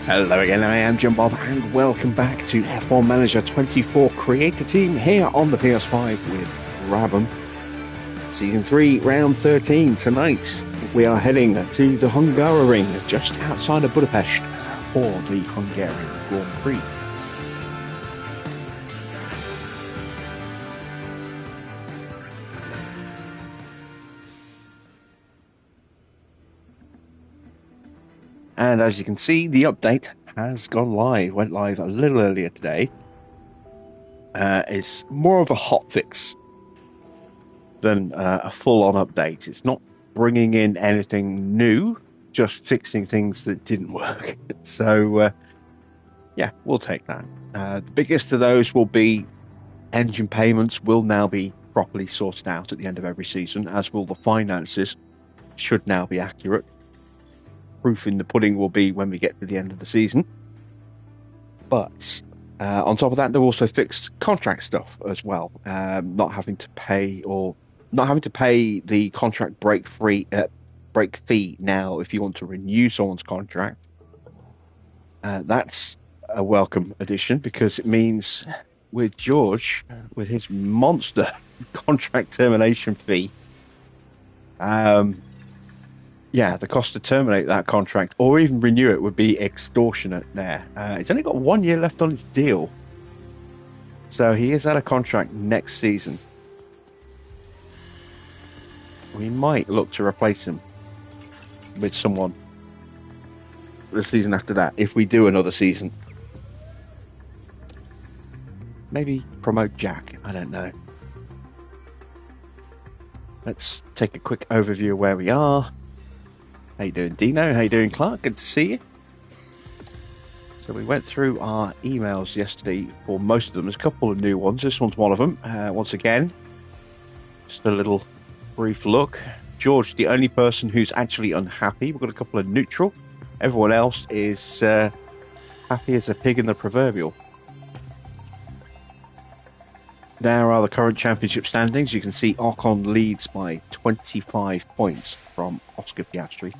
Hello again, I am Jim Bob, and welcome back to F1 Manager 24 Creator Team here on the PS5 with Brabham. Season 3, Round 13. Tonight, we are heading to the Hungaroring, just outside of Budapest, for the Hungarian Grand Prix. And as you can see, the update has gone live, went live a little earlier today. It's more of a hotfix than a full-on update. It's not bringing in anything new, just fixing things that didn't work. So, yeah, we'll take that. The biggest of those will be engine payments will now be properly sorted out at the end of every season, as will the finances, should now be accurate. Proof in the pudding will be when we get to the end of the season. But on top of that, they've also fixed contract stuff as well. Not having to pay the contract break fee now if you want to renew someone's contract. That's a welcome addition, because it means with George, with his monster contract termination fee, yeah, the cost to terminate that contract or even renew it would be extortionate there. He's only got 1 year left on his deal, so he is out of contract next season. We might look to replace him with someone the season after that, if we do another season. Maybe promote Jack, I don't know. Let's take a quick overview of where we are. How you doing, Dino? How you doing, Clark? Good to see you. So we went through our emails yesterday for most of them. There's a couple of new ones. This one's one of them. Once again, just a little brief look. George, the only person who's actually unhappy. We've got a couple of neutral. Everyone else is happy as a pig in the proverbial. There are the current championship standings. You can see Ocon leads by 25 points from Oscar Piastri,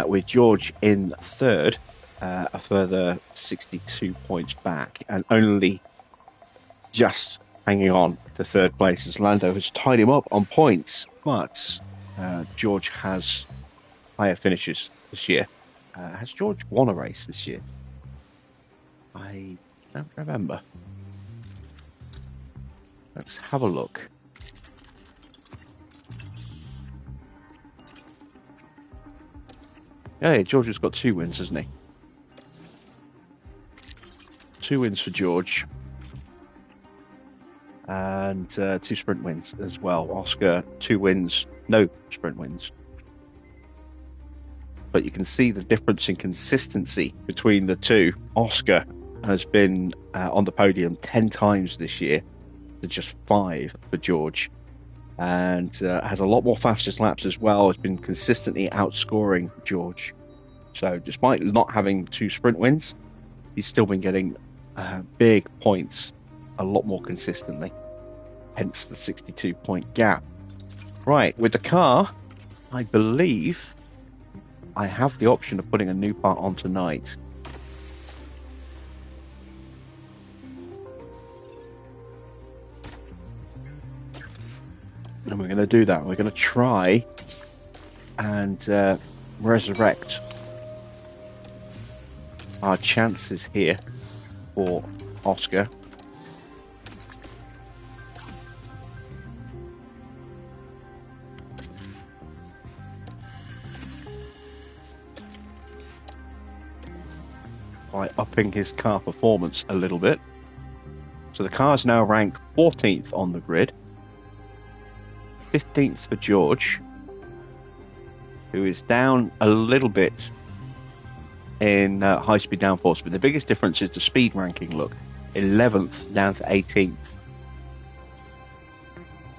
with George in third, a further 62 points back, and only just hanging on to third place as Lando has tied him up on points. But George has higher finishes this year. Has George won a race this year? I don't remember. Let's have a look. Yeah, George has got 2 wins, hasn't he? 2 wins for George. And 2 sprint wins as well. Oscar, 2 wins, no sprint wins. But you can see the difference in consistency between the two. Oscar has been on the podium 10 times this year, to just 5 for George, and has a lot more fastest laps as well. Has been consistently outscoring George. So despite not having 2 sprint wins, he's still been getting big points a lot more consistently, hence the 62 point gap. Right, with the car, I believe I have the option of putting a new part on tonight. And we're going to do that. We're going to try and resurrect our chances here for Oscar. By upping his car performance a little bit. So the car's now ranked 14th on the grid. 15th for George, who is down a little bit in high-speed downforce, but the biggest difference is the speed ranking. Look, 11th down to 18th.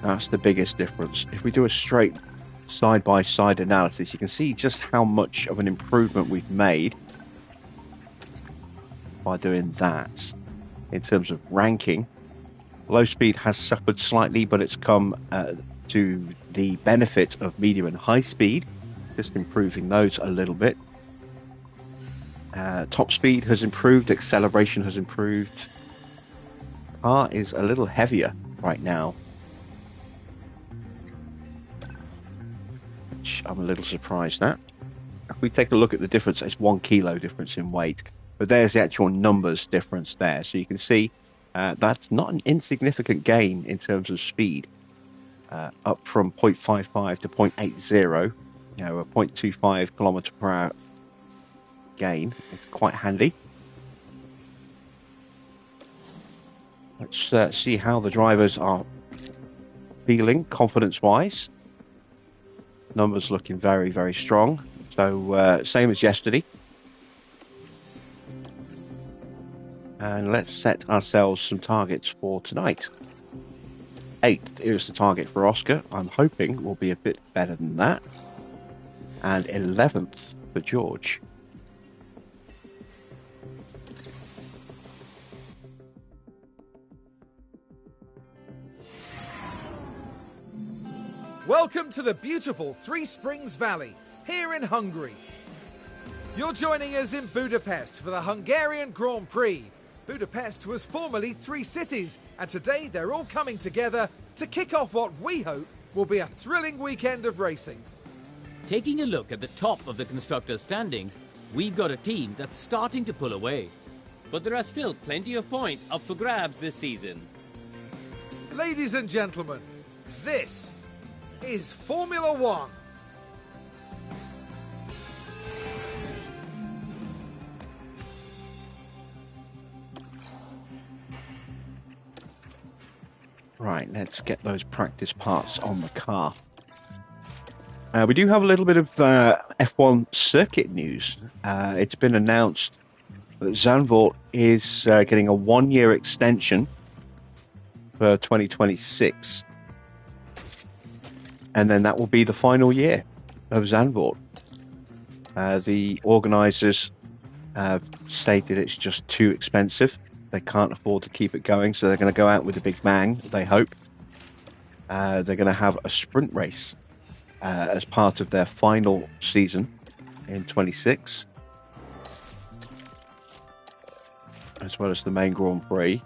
That's the biggest difference. If we do a straight side-by-side analysis, you can see just how much of an improvement we've made by doing that. In terms of ranking, low speed has suffered slightly, but it's come to the benefit of medium and high speed, just improving those a little bit. Top speed has improved, acceleration has improved. Car is a little heavier right now, which I'm a little surprised at. If we take a look at the difference, it's 1 kilo difference in weight, but there's the actual numbers difference there. So you can see that's not an insignificant gain in terms of speed, up from 0.55 to 0.80, you know, a 0.25 kilometer per hour gain. It's quite handy. Let's see how the drivers are feeling confidence-wise. Numbers looking very, very strong. So same as yesterday. And let's set ourselves some targets for tonight. 8th is the target for Oscar. I'm hoping will be a bit better than that. And 11th for George. Welcome to the beautiful Three Springs Valley, here in Hungary. You're joining us in Budapest for the Hungarian Grand Prix. Budapest was formerly 3 cities, and today they're all coming together to kick off what we hope will be a thrilling weekend of racing. Taking a look at the top of the constructors' standings, we've got a team that's starting to pull away. But there are still plenty of points up for grabs this season. Ladies and gentlemen, this is Formula One. Right, let's get those practice parts on the car. We do have a little bit of F1 circuit news. It's been announced that Zandvoort is getting a 1-year extension for 2026. And then that will be the final year of Zandvoort. The organisers have stated it's just too expensive. They can't afford to keep it going, so they're going to go out with a big bang, they hope. They're going to have a sprint race as part of their final season in 26, as well as the main Grand Prix.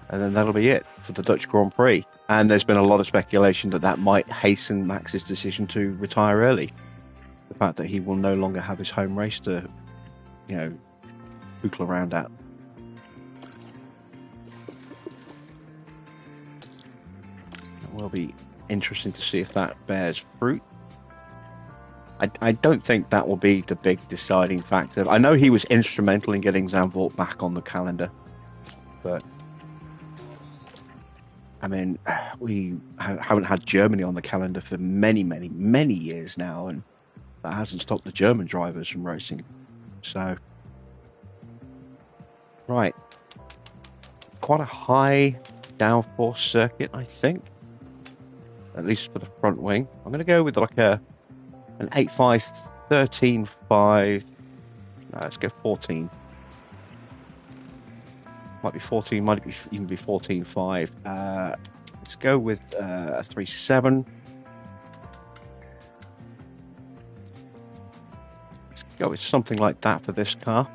And then that'll be it for the Dutch Grand Prix. And there's been a lot of speculation that that might hasten Max's decision to retire early. The fact that he will no longer have his home race to, you know, bookle around at. It will be interesting to see if that bears fruit. I don't think that will be the big deciding factor. I know he was instrumental in getting Zandvoort back on the calendar, but I mean, we haven't had Germany on the calendar for many, many, many years now, and that hasn't stopped the German drivers from racing. So, right, quite a high downforce circuit, I think, at least for the front wing. I'm going to go with like an 8.5, 13.5. No, let's go 14. Might be 14, might even be 14.5. Let's go with a 3.7. Let's go with something like that for this car.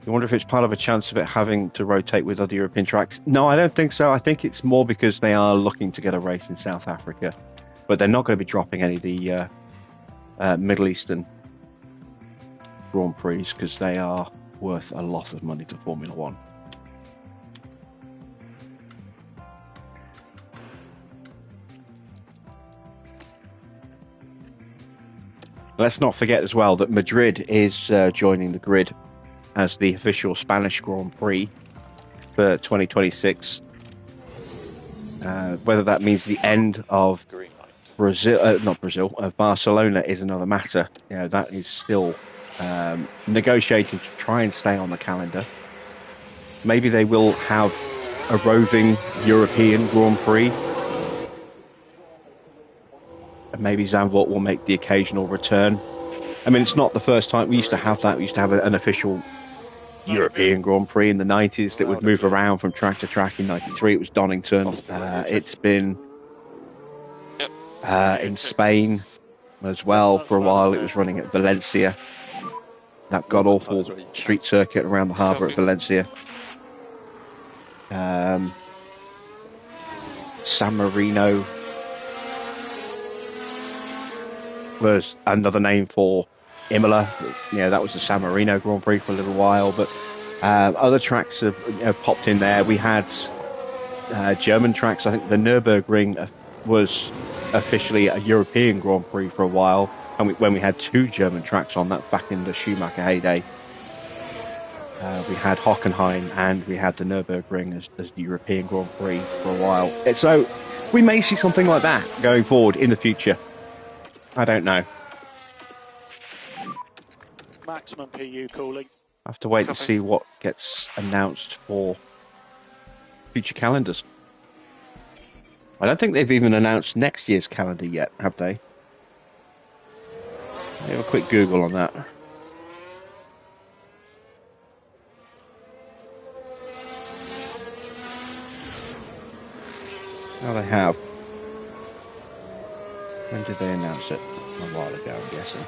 You wonder if it's part of a chance of it having to rotate with other European tracks. No, I don't think so. I think it's more because they are looking to get a race in South Africa, but they're not going to be dropping any of the Middle Eastern Grand Prix because they are worth a lot of money to Formula One. Let's not forget as well that Madrid is joining the grid as the official Spanish Grand Prix for 2026. Whether that means the end of of Barcelona is another matter. You know, that is still negotiating to try and stay on the calendar. Maybe they will have a roving European Grand Prix. And maybe Zandvoort will make the occasional return. I mean, it's not the first time. We used to have that. We used to have an official European Grand Prix in the 90s that would move around from track to track. In 93, it was Donington. It's been In Spain as well. For a while, it was running at Valencia. That god awful street circuit around the harbour at Valencia. San Marino was another name for Imola. Yeah, that was the San Marino Grand Prix for a little while, but other tracks have popped in there. We had German tracks. I think the Nürburgring was officially a European Grand Prix for a while, and when we had 2 German tracks on that back in the Schumacher heyday. We had Hockenheim and we had the Nürburgring as the European Grand Prix for a while. So we may see something like that going forward in the future. I don't know. Maximum PU cooling. I have to wait and see what gets announced for future calendars. I don't think they've even announced next year's calendar yet, have they? Have a quick Google on that. Oh, they have. When did they announce it? A while ago, I'm guessing.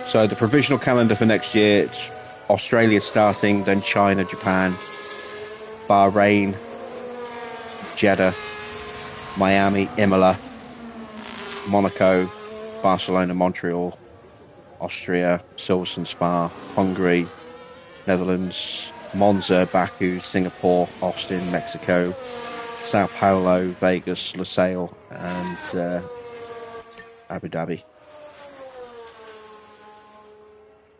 So the provisional calendar for next year, it's Australia starting, then China, Japan, Bahrain, Jeddah, Miami, Imola, Monaco, Barcelona, Montreal, Austria, Silverstone, Spa, Hungary, Netherlands, Monza, Baku, Singapore, Austin, Mexico, Sao Paulo, Vegas, Lusail, and Abu Dhabi.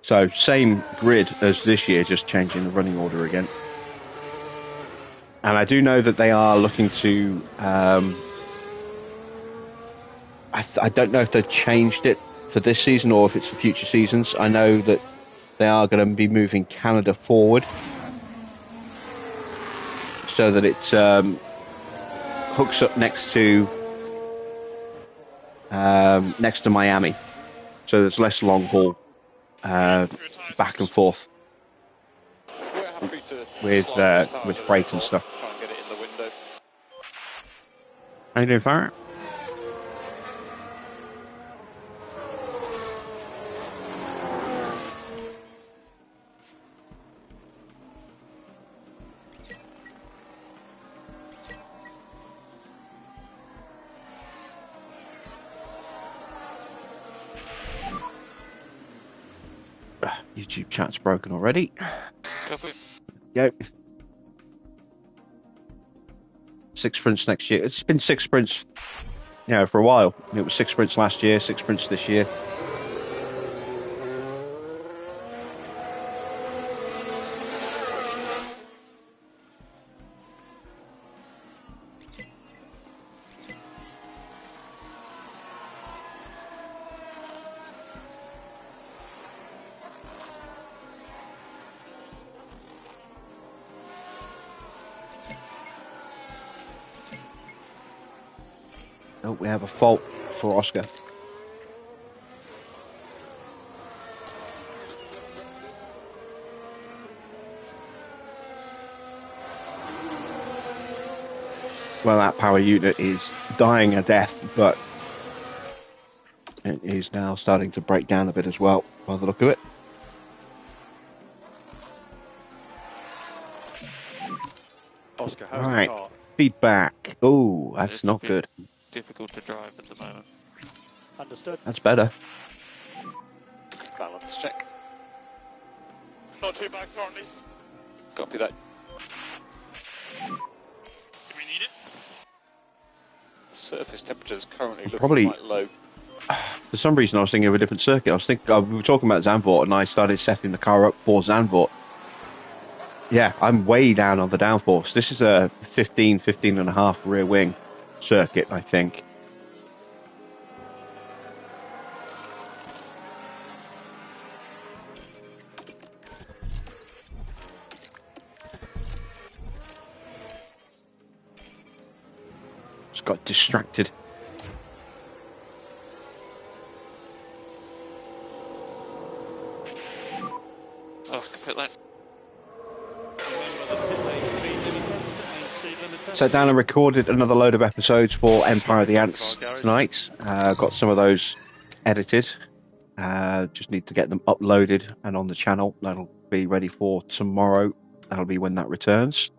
So same grid as this year, just changing the running order again. And I do know that they are looking to... I don't know if they've changed it for this season or if it's for future seasons. I know that they are going to be moving Canada forward so that it hooks up next to Miami. So there's less long haul back and forth with freight and stuff. How you doing, Farrah? YouTube chat's broken already. Go. 6 sprints next year. It's been 6 sprints, for a while. It was 6 sprints last year, 6 sprints this year. Oh, we have a fault for Oscar. Well, that power unit is dying a death, but it is now starting to break down a bit as well, by the look of it. Oscar, how's Right, the car? feedback. Oh, that's not good. Difficult to drive at the moment. Understood. That's better. Balance check. Not too bad currently. Copy that. Do we need it? Surface temperature is currently looking Probably- quite low. For some reason, I was thinking of a different circuit. I was thinking we were talking about Zandvoort, and I started setting the car up for Zandvoort. Yeah, I'm way down on the downforce. This is a 15 and a half rear wing circuit, I think. Just got distracted. Oscar, put that. Remember the pit lane speed limiter. The main speed limiter. Sat down and recorded another load of episodes for Empire of the Ants tonight. Got some of those edited. Just need to get them uploaded and on the channel. That'll be ready for tomorrow. That'll be when that returns.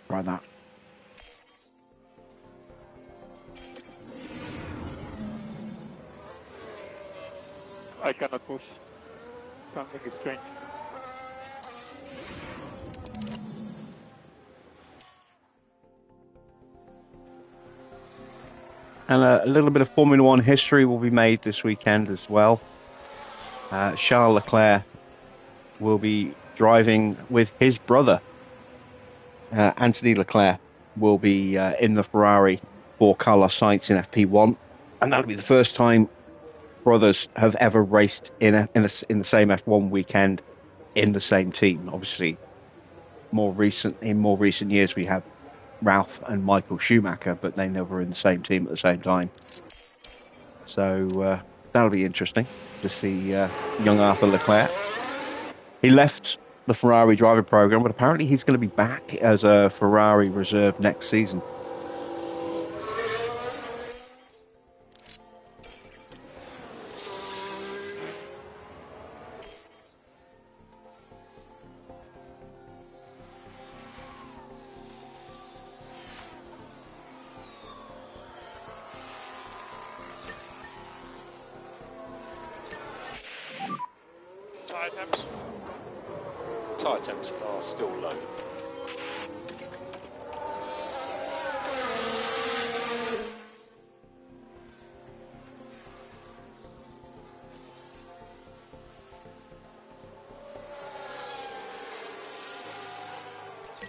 Try that. I cannot push. Something is strange. And a little bit of Formula One history will be made this weekend as well. Charles Leclerc will be driving with his brother. Anthony Leclerc will be in the Ferrari for Carlos Sainz in FP1, and that'll be the first time brothers have ever raced in the same F1 weekend in the same team. Obviously, in more recent years we have Ralph and Michael Schumacher, but they never were in the same team at the same time. So that'll be interesting to see young Arthur Leclerc. He left the Ferrari driver program, but apparently he's going to be back as a Ferrari reserve next season. Tyre temps. Tyre temps are still low.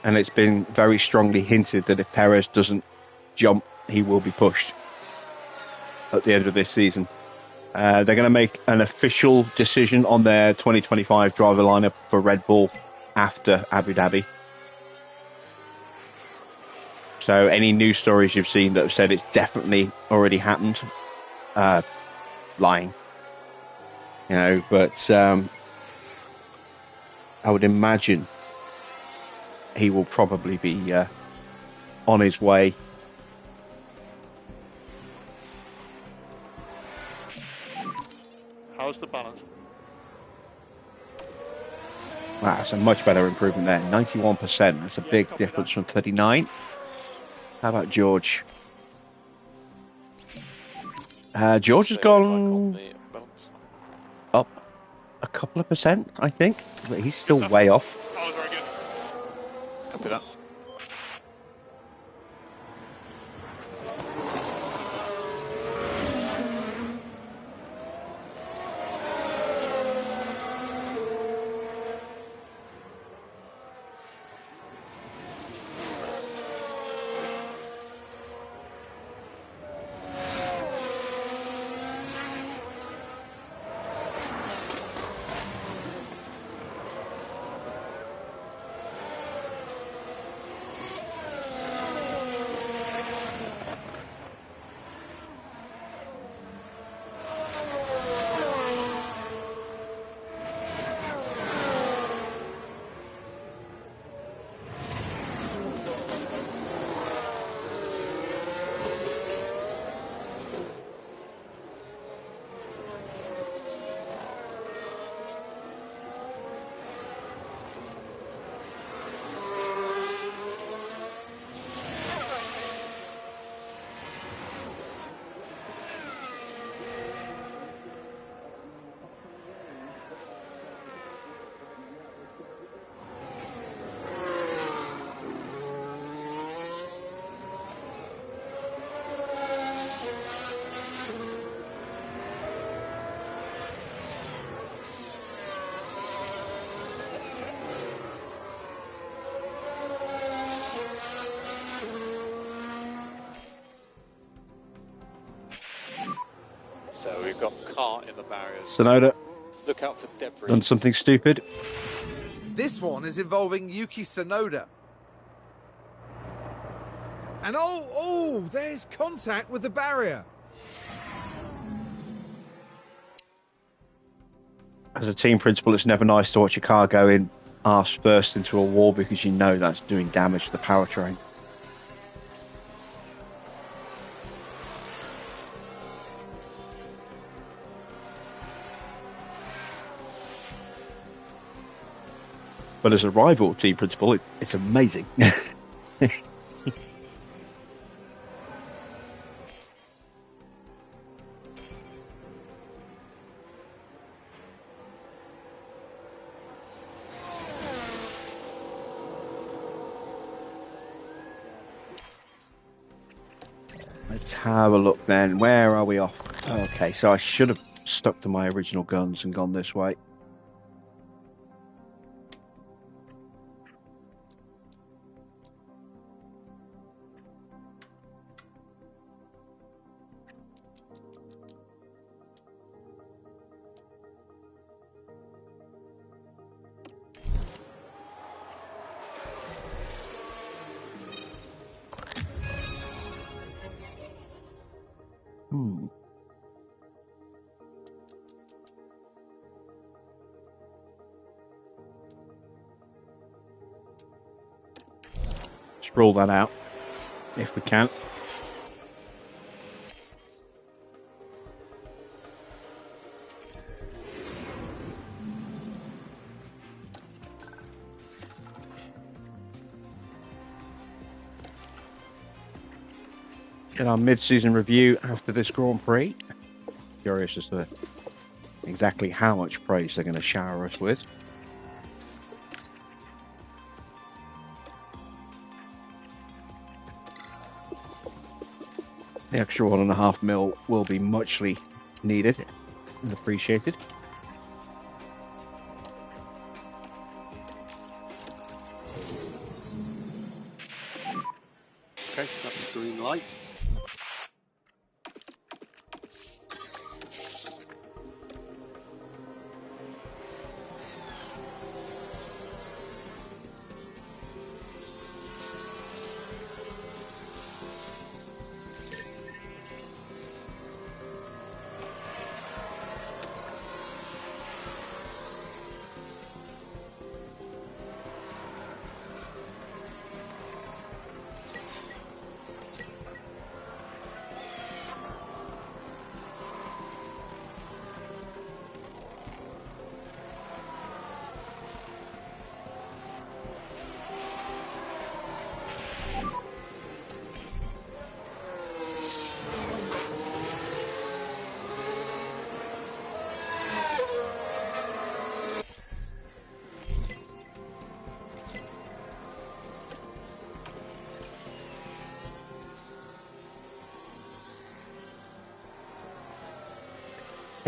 And it's been very strongly hinted that if Perez doesn't jump, he will be pushed at the end of this season. They're going to make an official decision on their 2025 driver lineup for Red Bull after Abu Dhabi. So any news stories you've seen that have said it's definitely already happened, lying. You know, but I would imagine he will probably be on his way. How's the balance? Wow, that's a much better improvement there. 91%. That's a big difference from 39. How about George? George has gone up a couple of percent, I think. But he's still way off. Oh, very good. Copy that. So we've got car in the barriers. Sonoda Look out for debris. done something stupid. This one is involving Yuki Tsunoda. And oh, there's contact with the barrier. As a team principal, it's never nice to watch your car go in arse first into a wall because you know that's doing damage to the powertrain. But as a rival team principal, it's amazing. Let's have a look then. Where are we off? Okay, so I should have stuck to my original guns and gone this way. Let's roll that out if we can. Get our mid-season review after this Grand Prix. Curious as to exactly how much praise they're going to shower us with. The extra 1.5 mil will be muchly needed and appreciated. Okay, that's green light.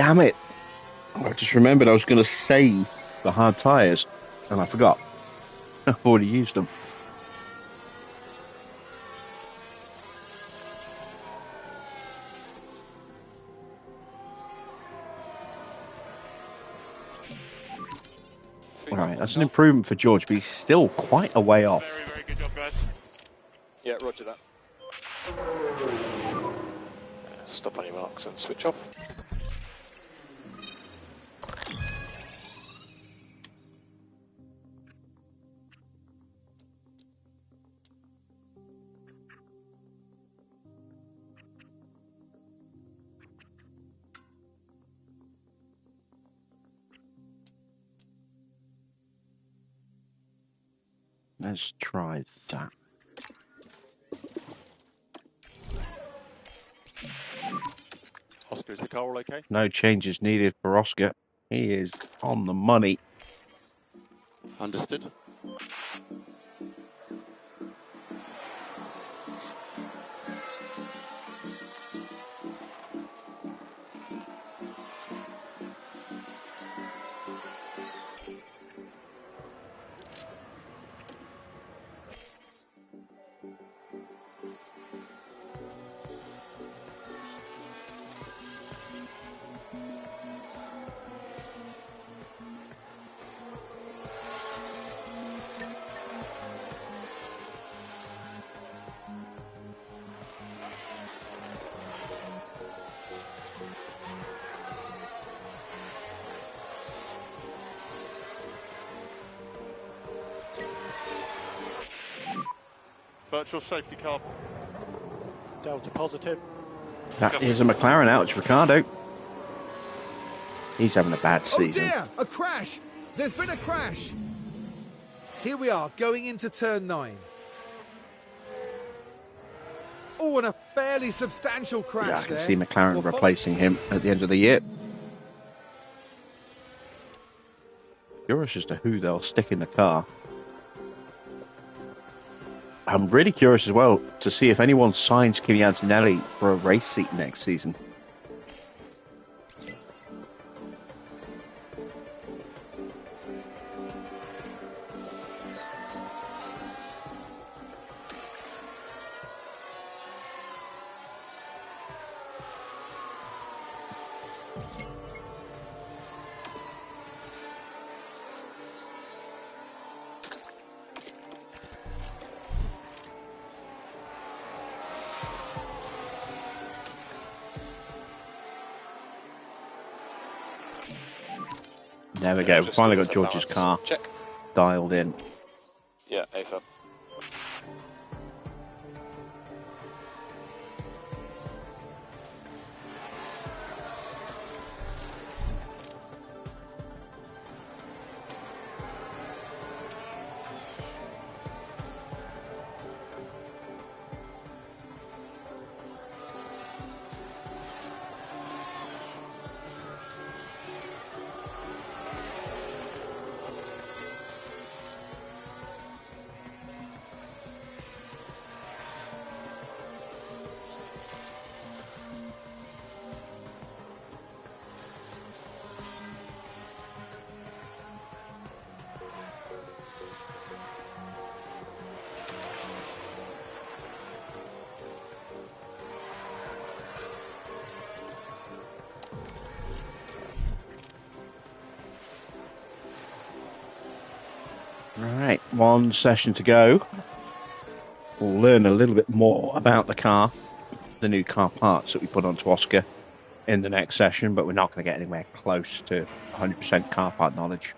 Damn it! I just remembered I was going to save the hard tyres, and I forgot. I've already used them. Alright, that's an improvement for George, but he's still quite a way off. Very, very good job, guys. Yeah, roger that. Stop on your marks and switch off. Let's try that. Oscar, is the car all okay? No changes needed for Oscar. He is on the money. Understood. Virtual safety car. Delta positive. That is a McLaren out. It's Ricardo. He's having a bad Oh season. dear, a crash! There's been a crash! Here we are, going into turn 9. Oh, and a fairly substantial crash Yeah, I can there. see McLaren We'll follow- replacing him at the end of the year. Curious as to who they'll stick in the car. I'm really curious as well to see if anyone signs Kimi Antonelli for a race seat next season. There we go. Just Finally lose got that George's balance. car Check. dialed in. Yeah, AFAB. Right, one session to go. We'll learn a little bit more about the car, the new car parts that we put onto Oscar in the next session, but we're not going to get anywhere close to 100% car part knowledge.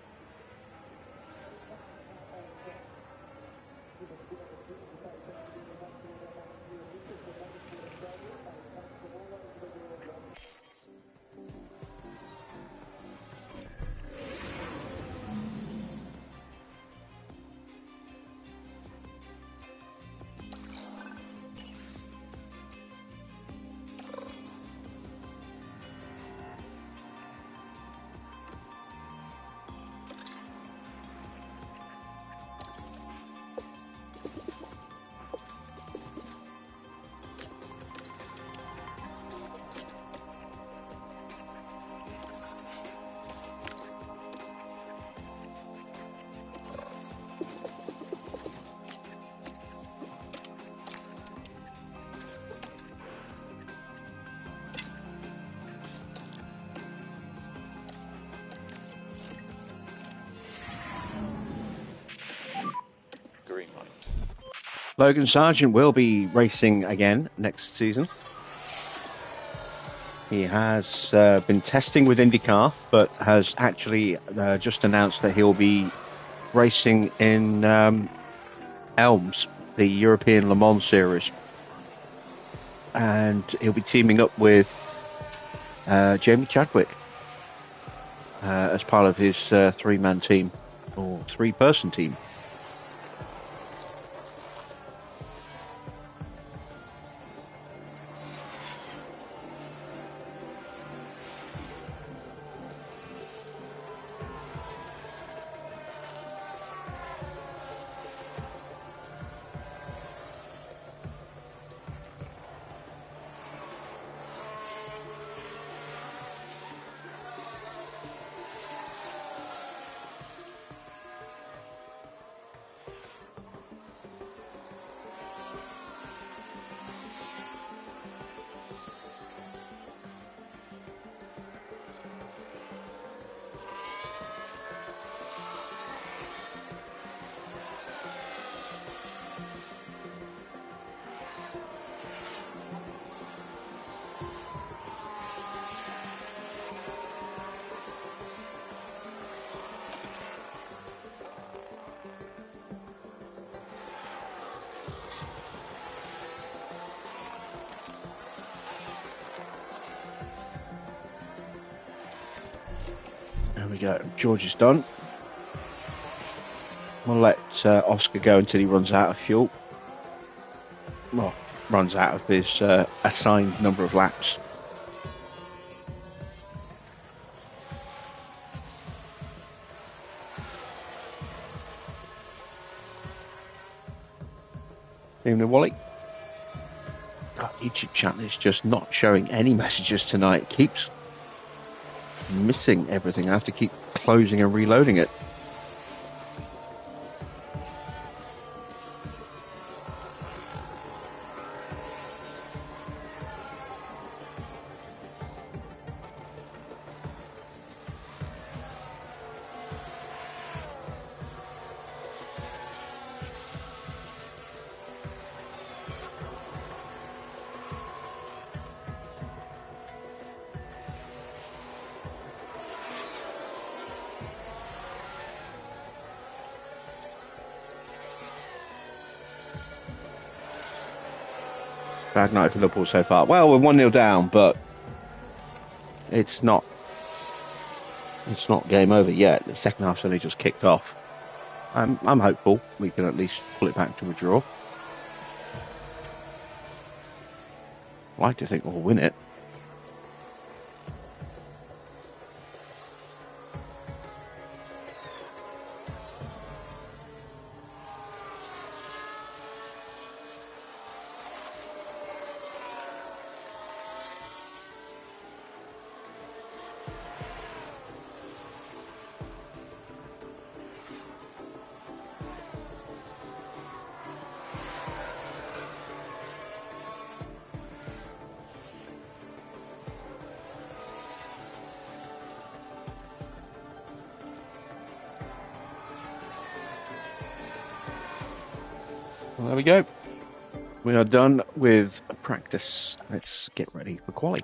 Green light. Logan Sargent will be racing again next season. He has been testing with IndyCar, but has actually just announced that he'll be racing in Elms, the European Le Mans Series. And he'll be teaming up with Jamie Chadwick as part of his three-man team, or three-person team. There we go. George is done. We'll let Oscar go until he runs out of fuel. Well, runs out of his assigned number of laps. Evening, Wally. God, YouTube chat is just not showing any messages tonight. It keeps missing everything. I have to keep closing and reloading it. Bad night for Liverpool so far. Well, we're 1-0 down, but it's not game over yet. The second half's only just kicked off. I'm hopeful we can at least pull it back to a draw. I'd like to think we'll win it. Well, there we go. We are done with practice. Let's get ready for quali.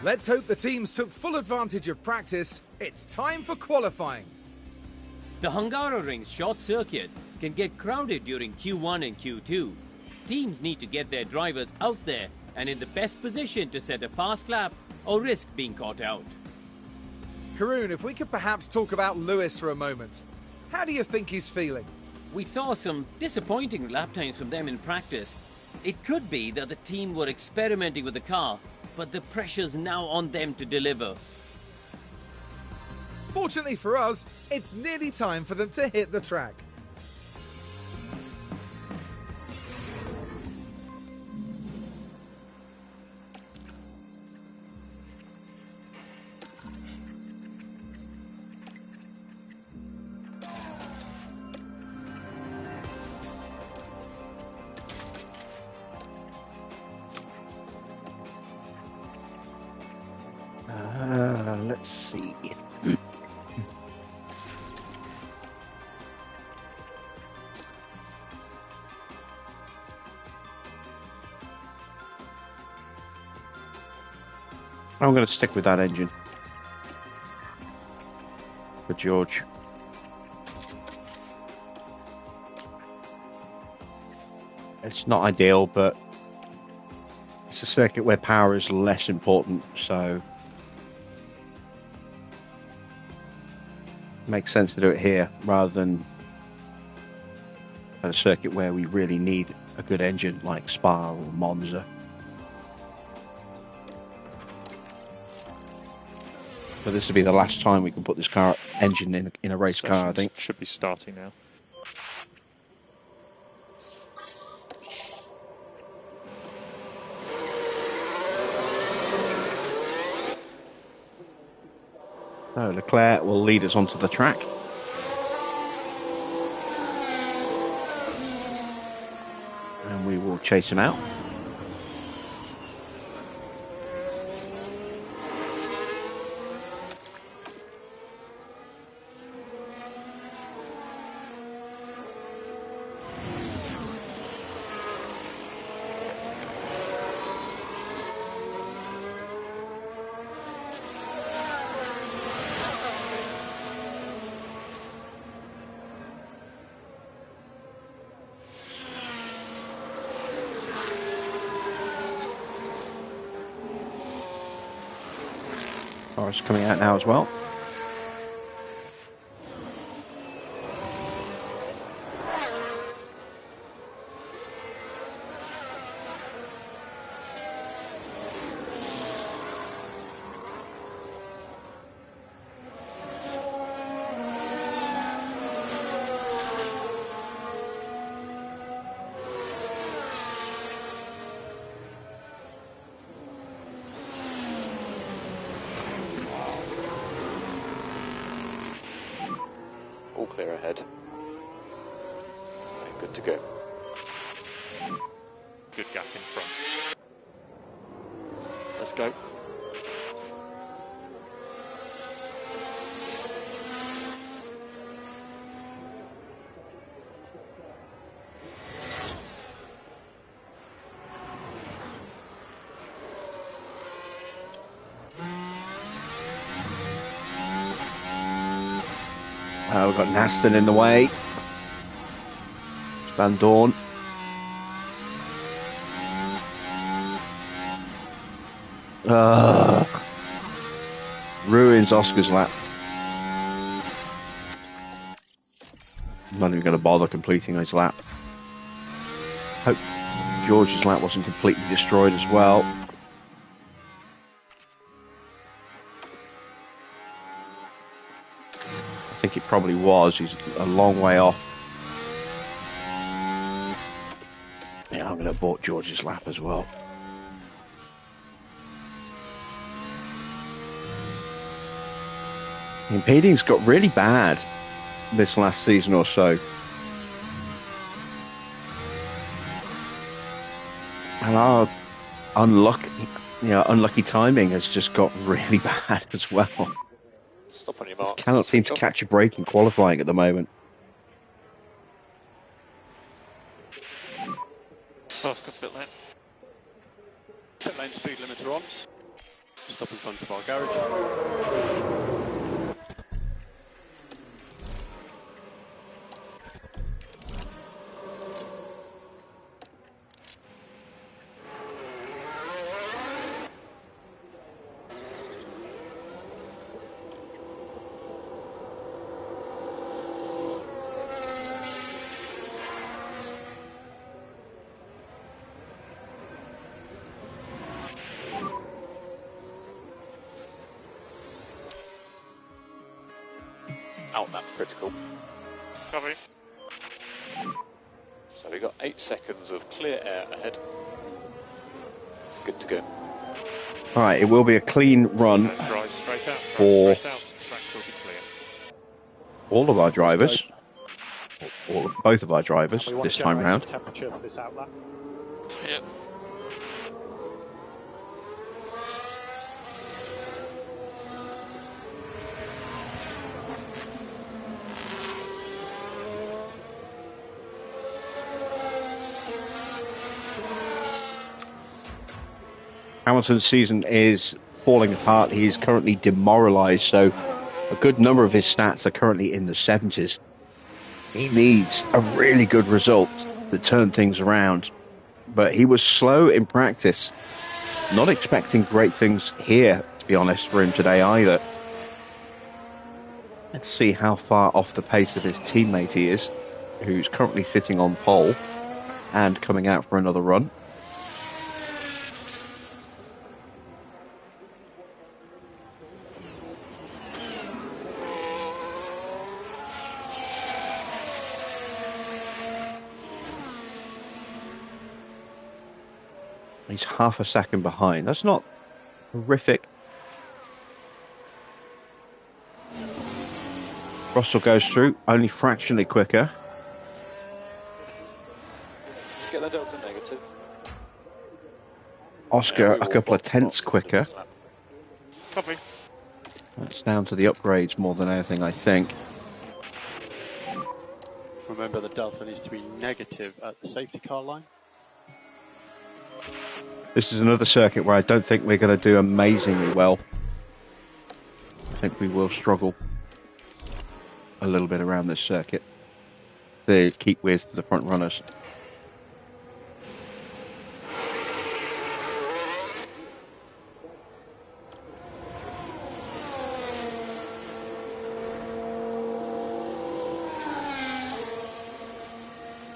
Let's hope the teams took full advantage of practice. It's time for qualifying. The Hungaroring's short circuit can get crowded during Q1 and Q2. Teams need to get their drivers out there and in the best position to set a fast lap or risk being caught out. Haroon, if we could perhaps talk about Lewis for a moment. How do you think he's feeling? We saw some disappointing lap times from them in practice. It could be that the team were experimenting with the car, but the pressure's now on them to deliver. Fortunately for us, it's nearly time for them to hit the track. Let's see. I'm going to stick with that engine for George. It's not ideal, but it's a circuit where power is less important, so it makes sense to do it here rather than at a circuit where we really need a good engine like Spa or Monza. So this will be the last time we can put this car engine in a race car, I think. Should be starting now. So Leclerc will lead us onto the track. And we will chase him out. Cars coming out now as well. All clear ahead. Okay, good to go. Good gap in front. Let's go. We've got Naston in the way. Van Dorn. Ruins Oscar's lap. I'm not even going to bother completing his lap. Hope George's lap wasn't completely destroyed as well. I think it probably was. He's a long way off. Yeah, I'm going to abort George's lap as well. The impeding's got really bad this last season or so. And our unlucky timing has just got really bad as well. Stop on your Just marks. cannot seem to catch a break in qualifying at the moment. First got pit lane. Pit lane speed limiter on. Stop in front of our garage. Out that critical. Copy. So we got 8 seconds of clear air ahead. Good to go. All right, it will be a clean run Drive straight out. for Drive straight out. Track will be clear. all of our drivers, both of our drivers We want this to time generate round. some temperature for this outlap. Yep. Hamilton's season is falling apart. He is currently demoralised, so a good number of his stats are currently in the 70s. He needs a really good result to turn things around, but he was slow in practice. Not expecting great things here, to be honest, for him today either. Let's see how far off the pace of his teammate he is, who's currently sitting on pole and coming out for another run. He's half a second behind. That's not horrific. Russell goes through, only fractionally quicker. Get the delta negative. Oscar a couple of tenths quicker. Copy. That's down to the upgrades more than anything, I think. Remember, the delta needs to be negative at the safety car line. This is another circuit where I don't think we're going to do amazingly well. I think we will struggle a little bit around this circuit to keep with the front runners.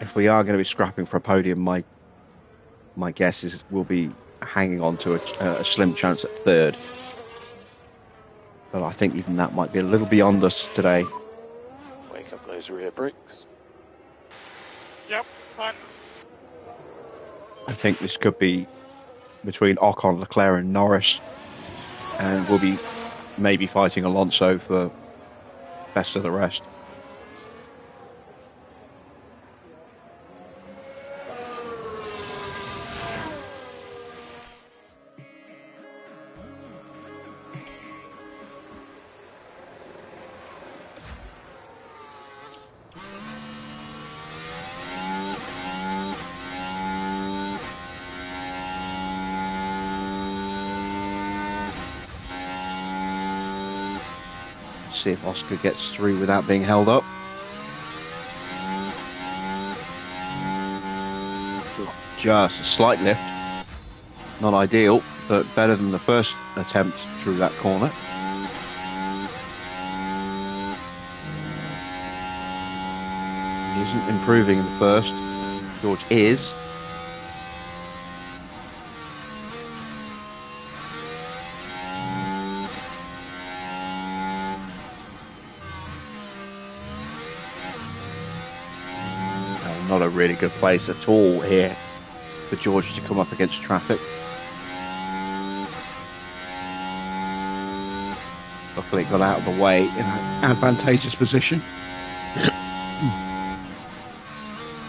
if we are going to be scrapping for a podium, my guess is we'll be hanging on to a slim chance at third. But I think even that might be a little beyond us today. Wake up those rear brakes. Yep, fine. I think this could be between Ocon, Leclerc and Norris, and we'll be maybe fighting Alonso for best of the rest. See if Oscar gets through without being held up. Just a slight lift. Not ideal, but better than the first attempt through that corner. He isn't improving in the first. George is. Not a really good place at all here for George to come up against traffic. Luckily got out of the way in an advantageous position.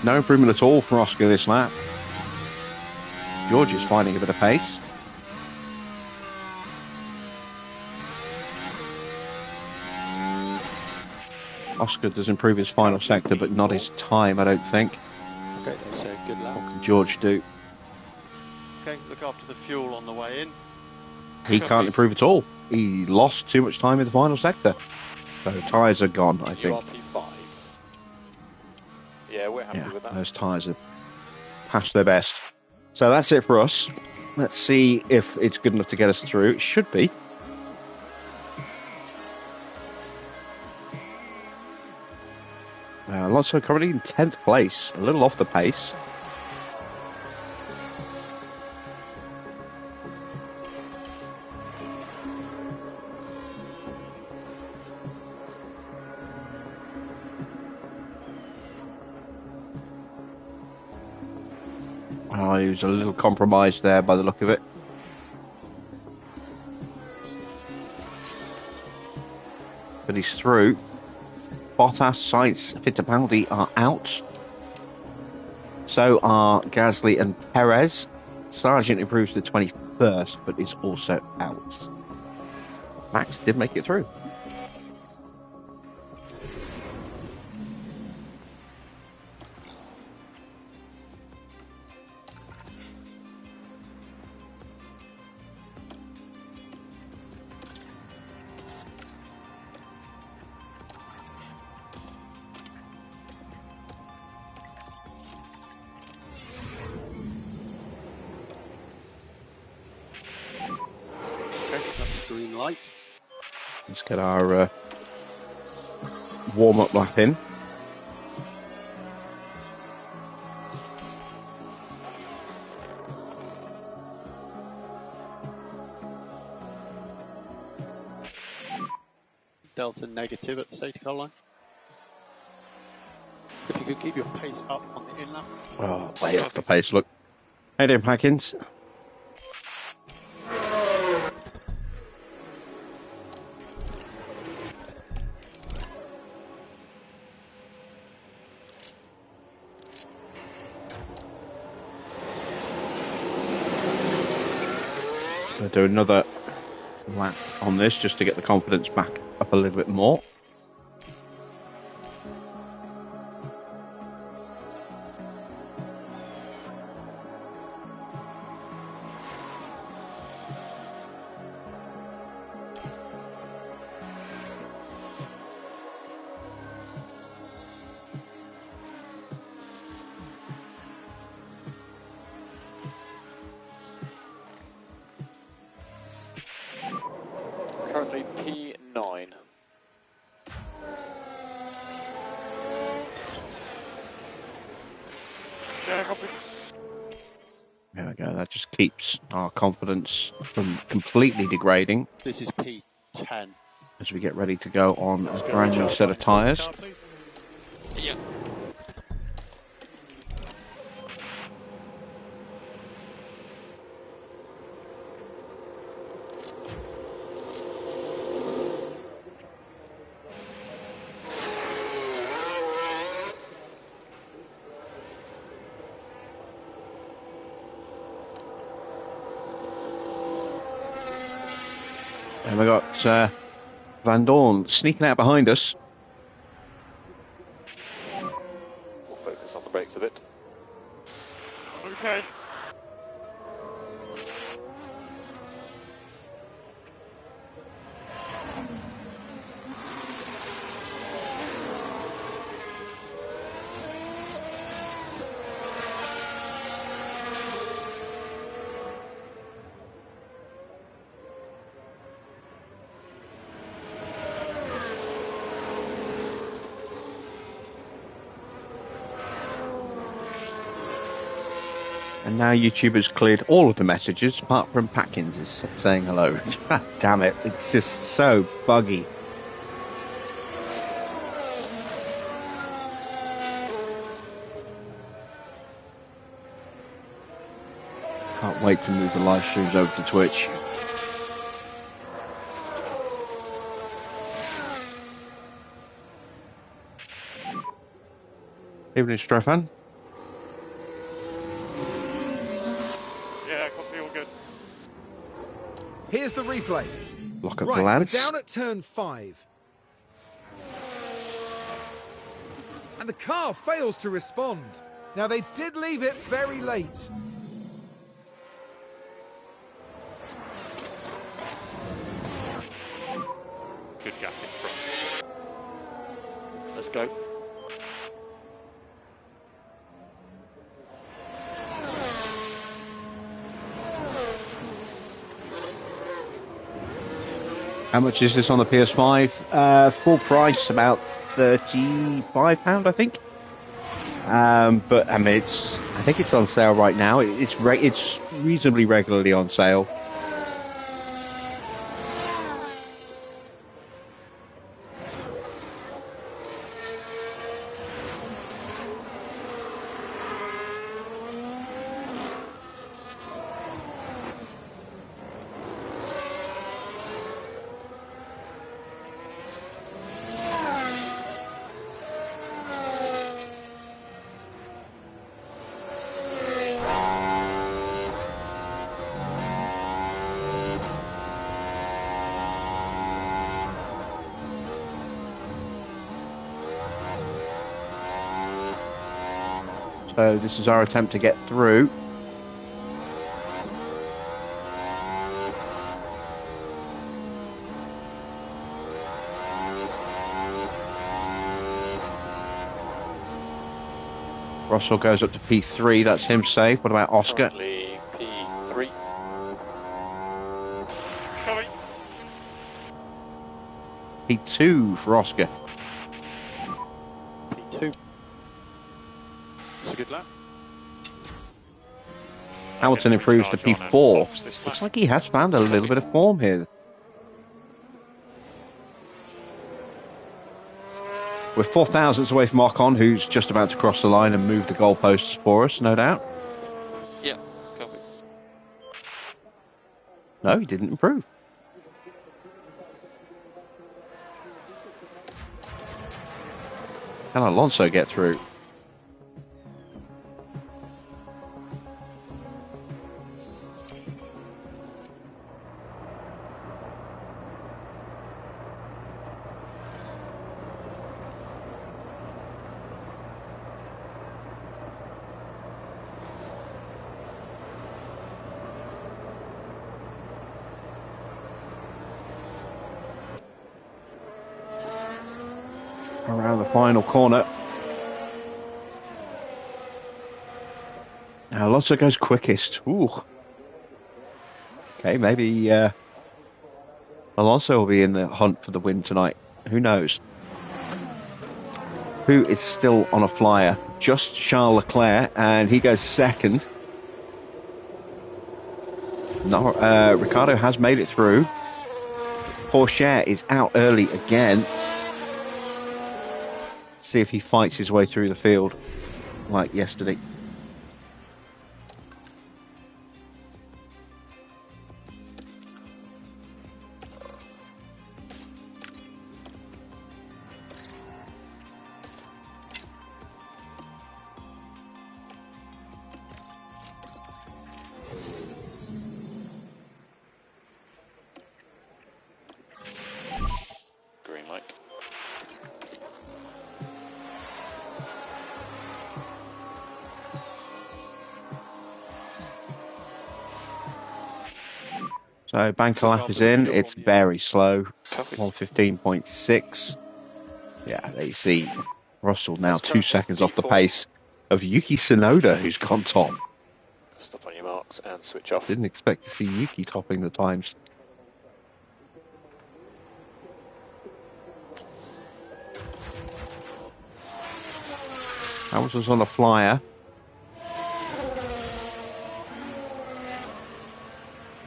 No improvement at all for Oscar this lap. George is finding a bit of pace. Oscar does improve his final sector, but not his time, I don't think. Okay, that's a good lap. What can George do? Okay, look after the fuel on the way in. He can't improve at all. He lost too much time in the final sector. So tyres are gone, I think. URP5. Yeah, we're happy with that. Those tyres are past their best. So that's it for us. Let's see if it's good enough to get us through. It should be. Alonso currently in 10th place, a little off the pace. Oh, he was a little compromised there by the look of it. But he's through. Bottas, Sainz, Fittipaldi are out. So are Gasly and Perez. Sargent improves to 21st, but is also out. Max did make it through. Green light. Let's get our warm-up lap in. Delta negative at the safety car line. If you could keep your pace up on the in lap. Oh, way off the pace, look. How you doing, Packins? Do another lap on this just to get the confidence back up a little bit more. Currently P9. There we go. That just keeps our confidence from completely degrading This is P10. as we get ready to go on a Let's go brand new Richard. set of tyres. Car, please. Yeah. And we got Van Dorn sneaking out behind us. We'll focus on the brakes a bit. Okay. And now YouTube has cleared all of the messages apart from Patkins is saying hello. Damn it, it's just so buggy. Can't wait to move the live streams over to Twitch. Evening, Stefan. Yeah, copy, all good. Here's the replay. Lock up Right, the we're lads. down at turn 5. And the car fails to respond. Now, they did leave it very late. Good gap in front. Let's go. How much is this on the PS5? Full price, about £35, I think. But I mean, I think it's on sale right now. It's reasonably regularly on sale. So this is our attempt to get through. Russell goes up to P3, that's him safe. What about Oscar? Currently P3. Coming. P2 for Oscar. P2. It's a good lap. Hamilton improves to P4. Looks like he has found a little bit of form here. We're 4 thousandths away from Ocon, who's just about to cross the line and move the goalposts for us, no doubt. Yeah, copy. No, he didn't improve. Can Alonso get through? Around the final corner. Now Alonso goes quickest. Ooh. Okay, maybe Alonso will be in the hunt for the win tonight. Who knows? Who is still on a flyer? Just Charles Leclerc, and he goes second. No, Ricardo has made it through. Porsche is out early again. See if he fights his way through the field like yesterday. Green light. So banker lap is in. It's very slow. Copy. 115.6. Yeah, there you see Russell now 2 seconds off the pace of Yuki Tsunoda, who's gone top. Stop on your marks and switch off. Didn't expect to see Yuki topping the times. Hamilton's on a flyer.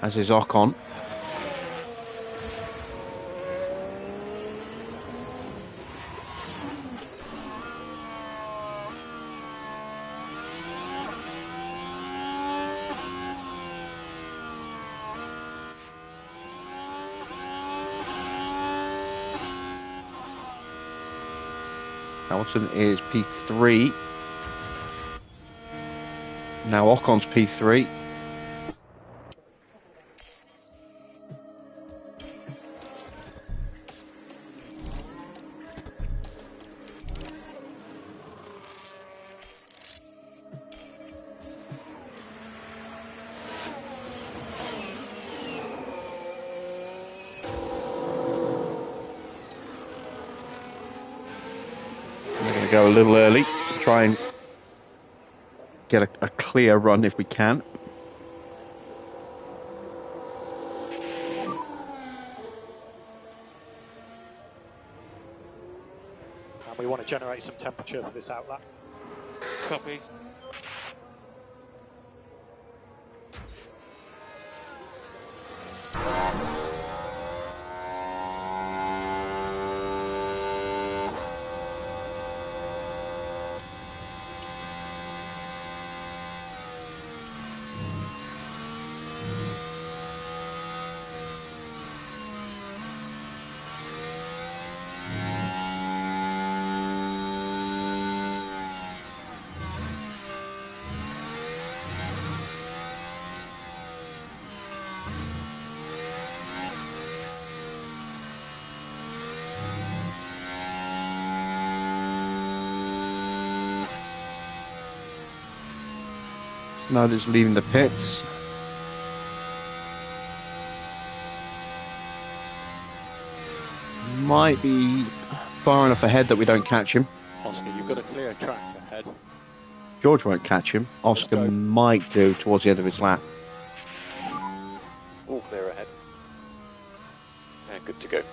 As is Ocon. Hamilton is P3. Now Ocon's P3. Go a little early to try and get a clear run if we can. And we want to generate some temperature for this outlap. Copy. Noda's leaving the pits. Might be far enough ahead that we don't catch him. Oscar, you've got a clear track ahead. George won't catch him. Oscar might do towards the end of his lap. All clear ahead. And good to go.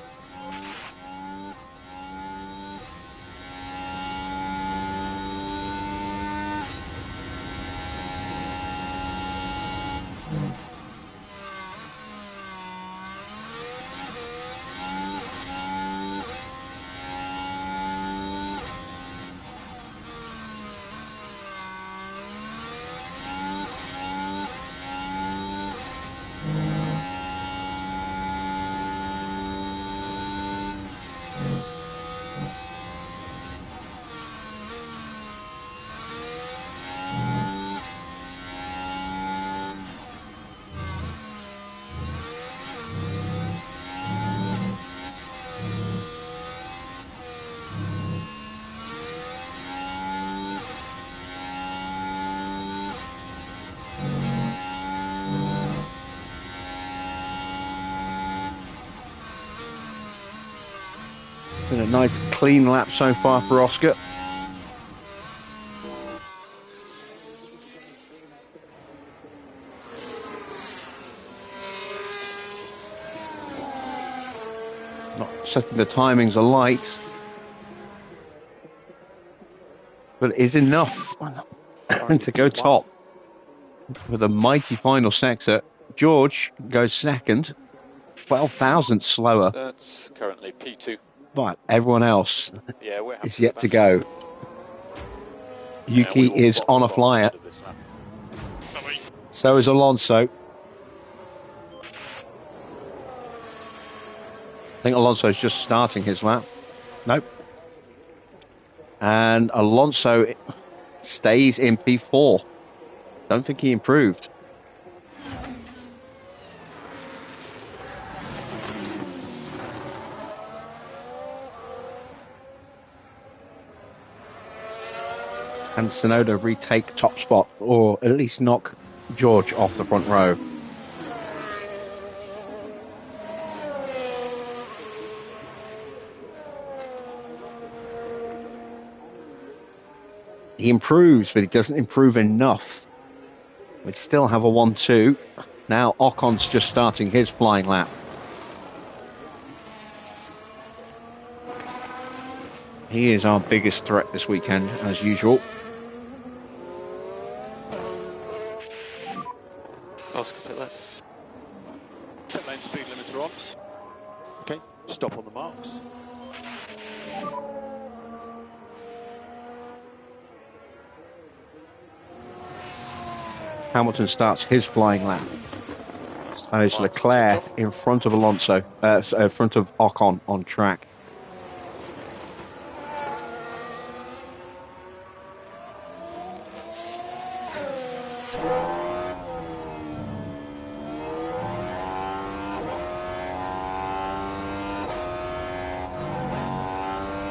Been a nice clean lap so far for Oscar. Not setting the timings alight, but it is enough to go top with a mighty final sector. George goes second, 12,000 slower, That's currently P2. but everyone else Yeah, we're happy is with yet that. to go. Yeah, Yuki we will is box on a box flyer. end of this lap. So is Alonso. I think Alonso's just starting his lap. Nope. And Alonso stays in P4. Don't think he improved. And Tsunoda retake top spot, or at least knock George off the front row. He improves, but he doesn't improve enough. We still have a 1-2. Now Ocon's just starting his flying lap. He is our biggest threat this weekend, as usual. Oscar, pit left. Pit lane speed limiter on. Okay, stop on the marks. Hamilton starts his flying lap. And it's Marks, Leclerc switch off. in front of Alonso, front of Ocon on track.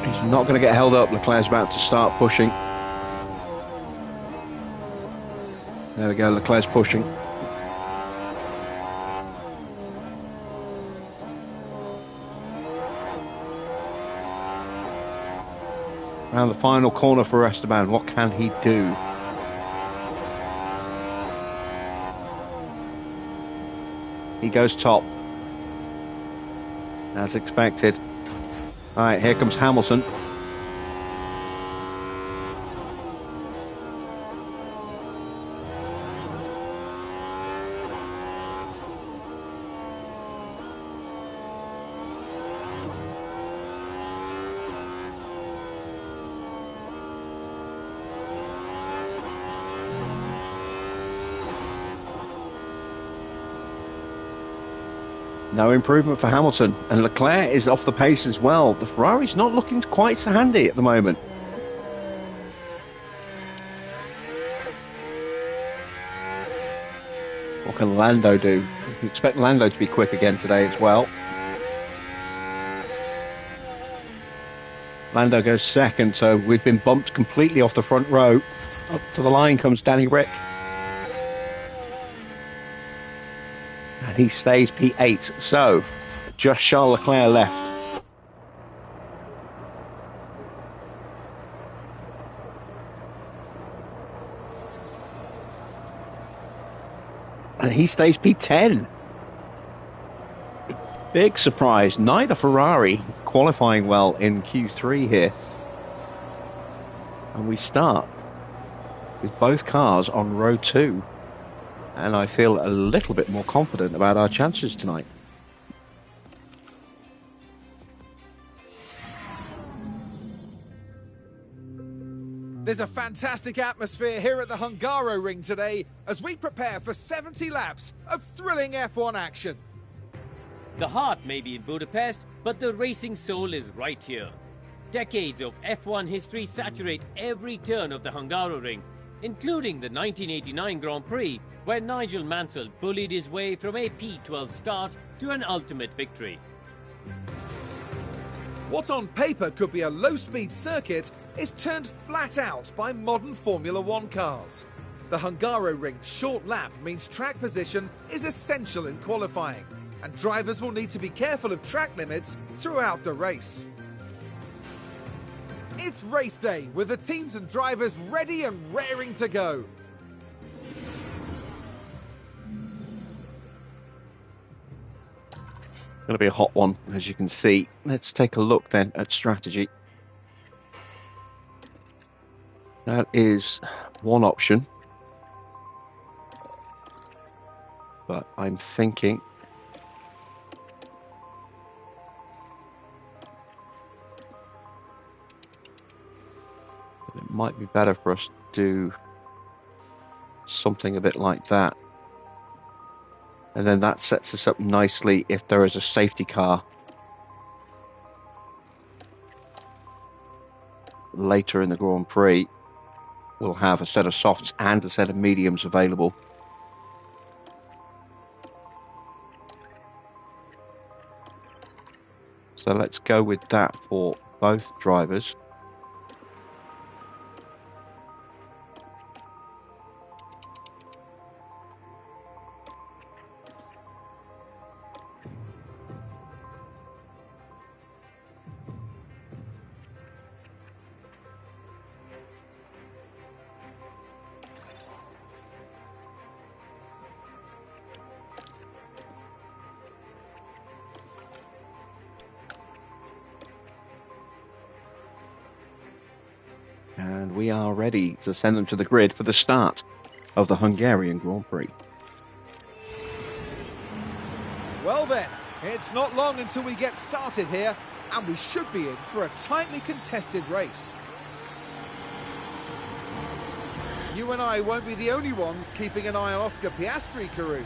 He's not going to get held up. Leclerc's about to start pushing. There we go, Leclerc's pushing. Around the final corner for Esteban, what can he do? He goes top, as expected. All right, here comes Hamilton. No improvement for Hamilton, and Leclerc is off the pace as well. The Ferrari's not looking quite so handy at the moment. What can Lando do? You expect Lando to be quick again today as well. Lando goes second, so we've been bumped completely off the front row. Up to the line comes Danny Rick. And he stays P8, so just Charles Leclerc left. And he stays P10. Big surprise, neither Ferrari qualifying well in Q3 here. And we start with both cars on row 2. And I feel a little bit more confident about our chances tonight. There's a fantastic atmosphere here at the Hungaroring today as we prepare for 70 laps of thrilling F1 action. The heart may be in Budapest, but the racing soul is right here. Decades of F1 history saturate every turn of the Hungaroring, including the 1989 Grand Prix, where Nigel Mansell bullied his way from a P12 start to an ultimate victory. What on paper could be a low-speed circuit is turned flat out by modern Formula One cars. The Hungaroring's short lap means track position is essential in qualifying, and drivers will need to be careful of track limits throughout the race. It's race day with the teams and drivers ready and raring to go. Going to be a hot one, as you can see. Let's take a look then at strategy. That is one option. but I'm thinking that it might be better for us to do something a bit like that. And then that sets us up nicely if there is a safety car later in the Grand Prix. We'll have a set of softs and a set of mediums available. So let's go with that for both drivers. And we are ready to send them to the grid for the start of the Hungarian Grand Prix. Well then, it's not long until we get started here, and we should be in for a tightly contested race. You and I won't be the only ones keeping an eye on Oscar Piastri, Karoo.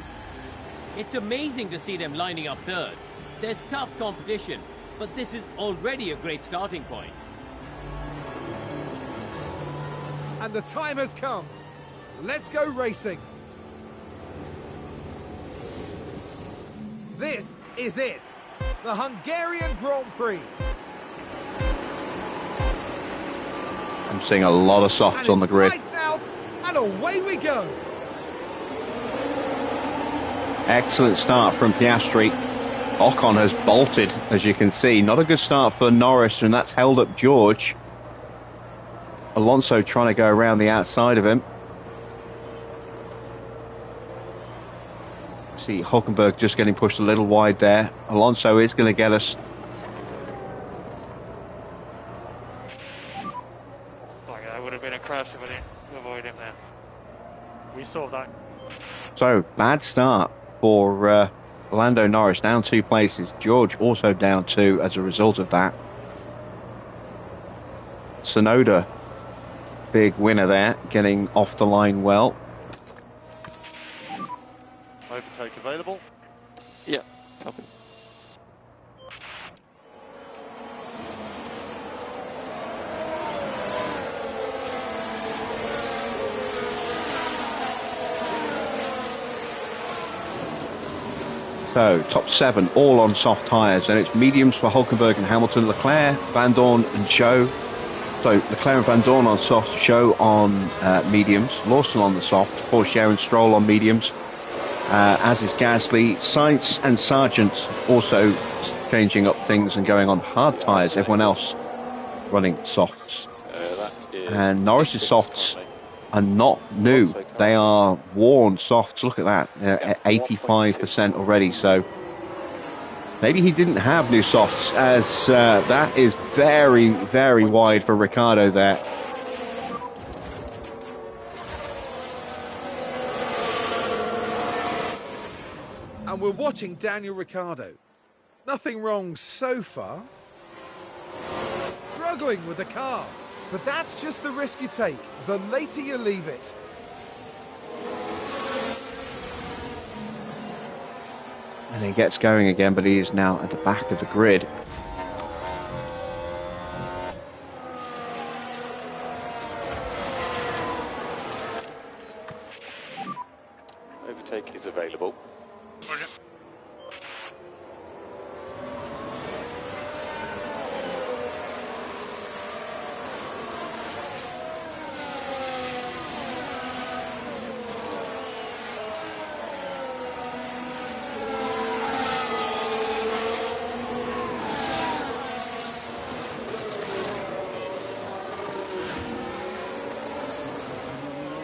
It's amazing to see them lining up third. There's tough competition, but this is already a great starting point. And the time has come. Let's go racing. This is it. The Hungarian Grand Prix. I'm seeing a lot of softs And on the it's grid. lights out, and away we go. Excellent start from Piastri. Ocon has bolted, as you can see. Not a good start for Norris, and that's held up George. Alonso trying to go around the outside of him. See Hulkenberg just getting pushed a little wide there. Alonso is going to get us. Like, that would have been a crash if I didn't avoid him there. We saw that. So, bad start for Lando Norris, down 2 places. George also down 2 as a result of that. Tsunoda, big winner there, getting off the line well. Overtake available. Yeah, copy. So, top 7, all on soft tyres. And it's mediums for Hulkenberg and Hamilton, Leclerc, Van Dorn and Zhou. So, Leclerc and Van Dorn on soft, Zhou on mediums, Lawson on the soft, Porsche and Stroll on mediums, as is Gasly. Sainz and Sargent also changing up things and going on hard tyres. Everyone else running softs. That is And Norris's softs currently. are not new. They are worn softs. Look at that. They're at 85% already. So maybe he didn't have new softs, as that is very, very wide for Ricciardo there. And we're watching Daniel Ricciardo. Nothing wrong so far. Struggling with the car. But that's just the risk you take. The later you leave it. And he gets going again, but he is now at the back of the grid. Overtake is available.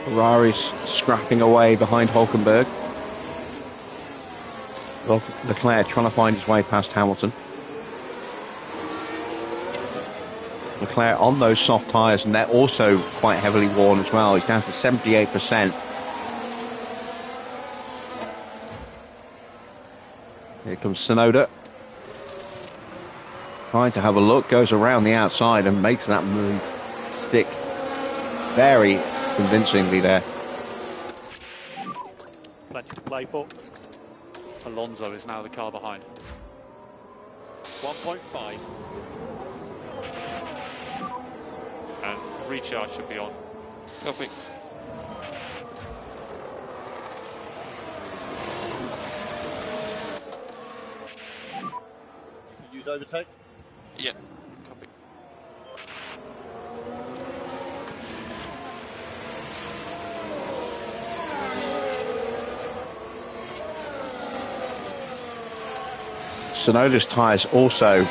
Ferrari's scrapping away behind Hulkenberg. Leclerc trying to find his way past Hamilton. Leclerc on those soft tyres, and they're also quite heavily worn as well. He's down to 78%. Here comes Sonoda. Trying to have a look, goes around the outside and makes that move stick very convincingly there. Plenty to play for. Alonso is now the car behind. 1.5. And recharge should be on. Copy. Use overtake. Yeah. Copy. Sonoda's tyres also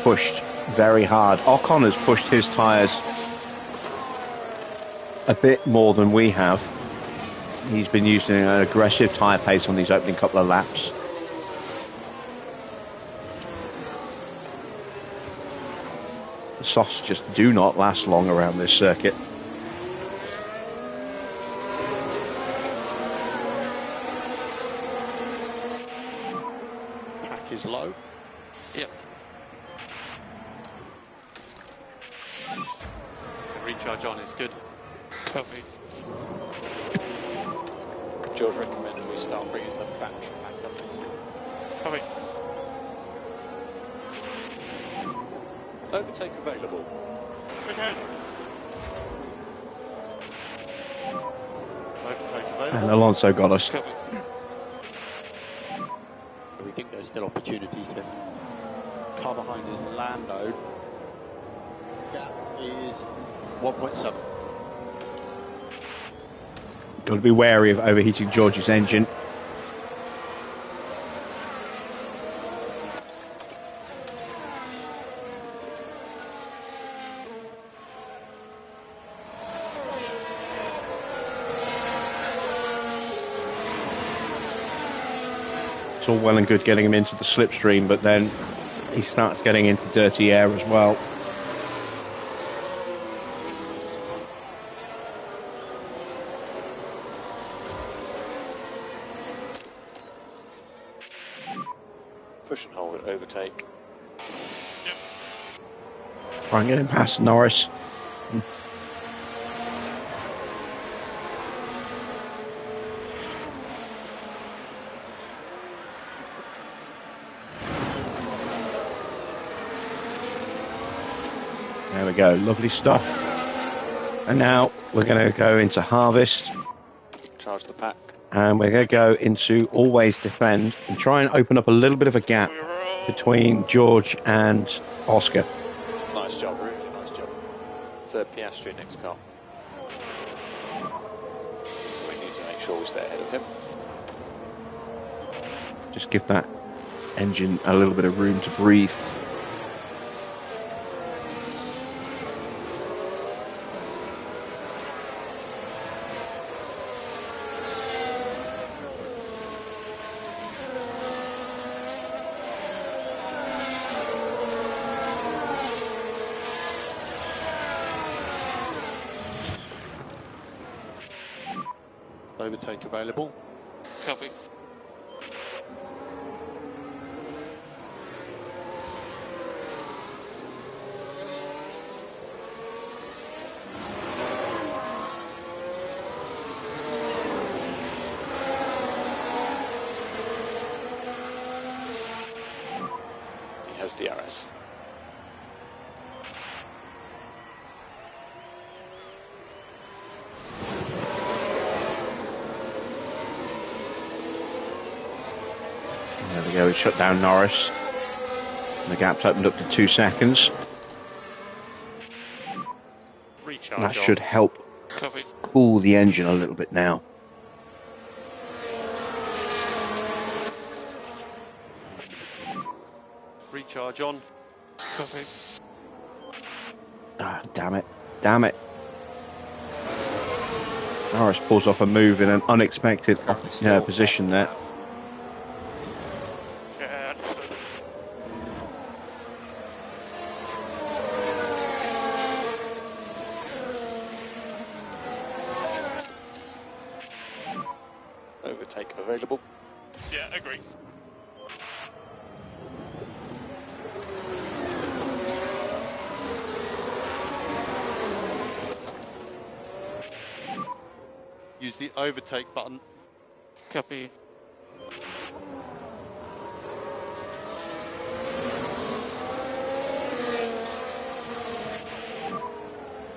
pushed very hard. Ocon has pushed his tyres a bit more than we have. He's been using an aggressive tyre pace on these opening couple of laps. The softs just do not last long around this circuit. Pack is low. Yep. Recharge on is good. Copy. George recommends we start bringing the battery back up. Copy. Overtake available. Okay. Overtake available. And Alonso got us. Copy. We think there's still opportunities here. Car behind is Lando. Gap is 1.7. Got to be wary of overheating George's engine. It's all well and good getting him into the slipstream, but then he starts getting into dirty air as well. Push and hold at overtake. Try and get him past Norris. There we go, lovely stuff. And now we're going to go into harvest. Charge the pack. And we're going to go into always defend and try and open up a little bit of a gap between George and Oscar. Nice job, really nice job. So Piastri next car. So we need to make sure we stay ahead of him. Just give that engine a little bit of room to breathe. Overtake available. Copy. He has DRS. There we go, we shut down Norris. And the gap's opened up to 2 seconds. Recharge That on. should help Copy. cool the engine a little bit now. Recharge on. Copy. Ah, damn it. Damn it. Norris pulls off a move in an unexpected position there. Yeah, understood. Overtake available. Yeah, agree. use the overtake button. Copy.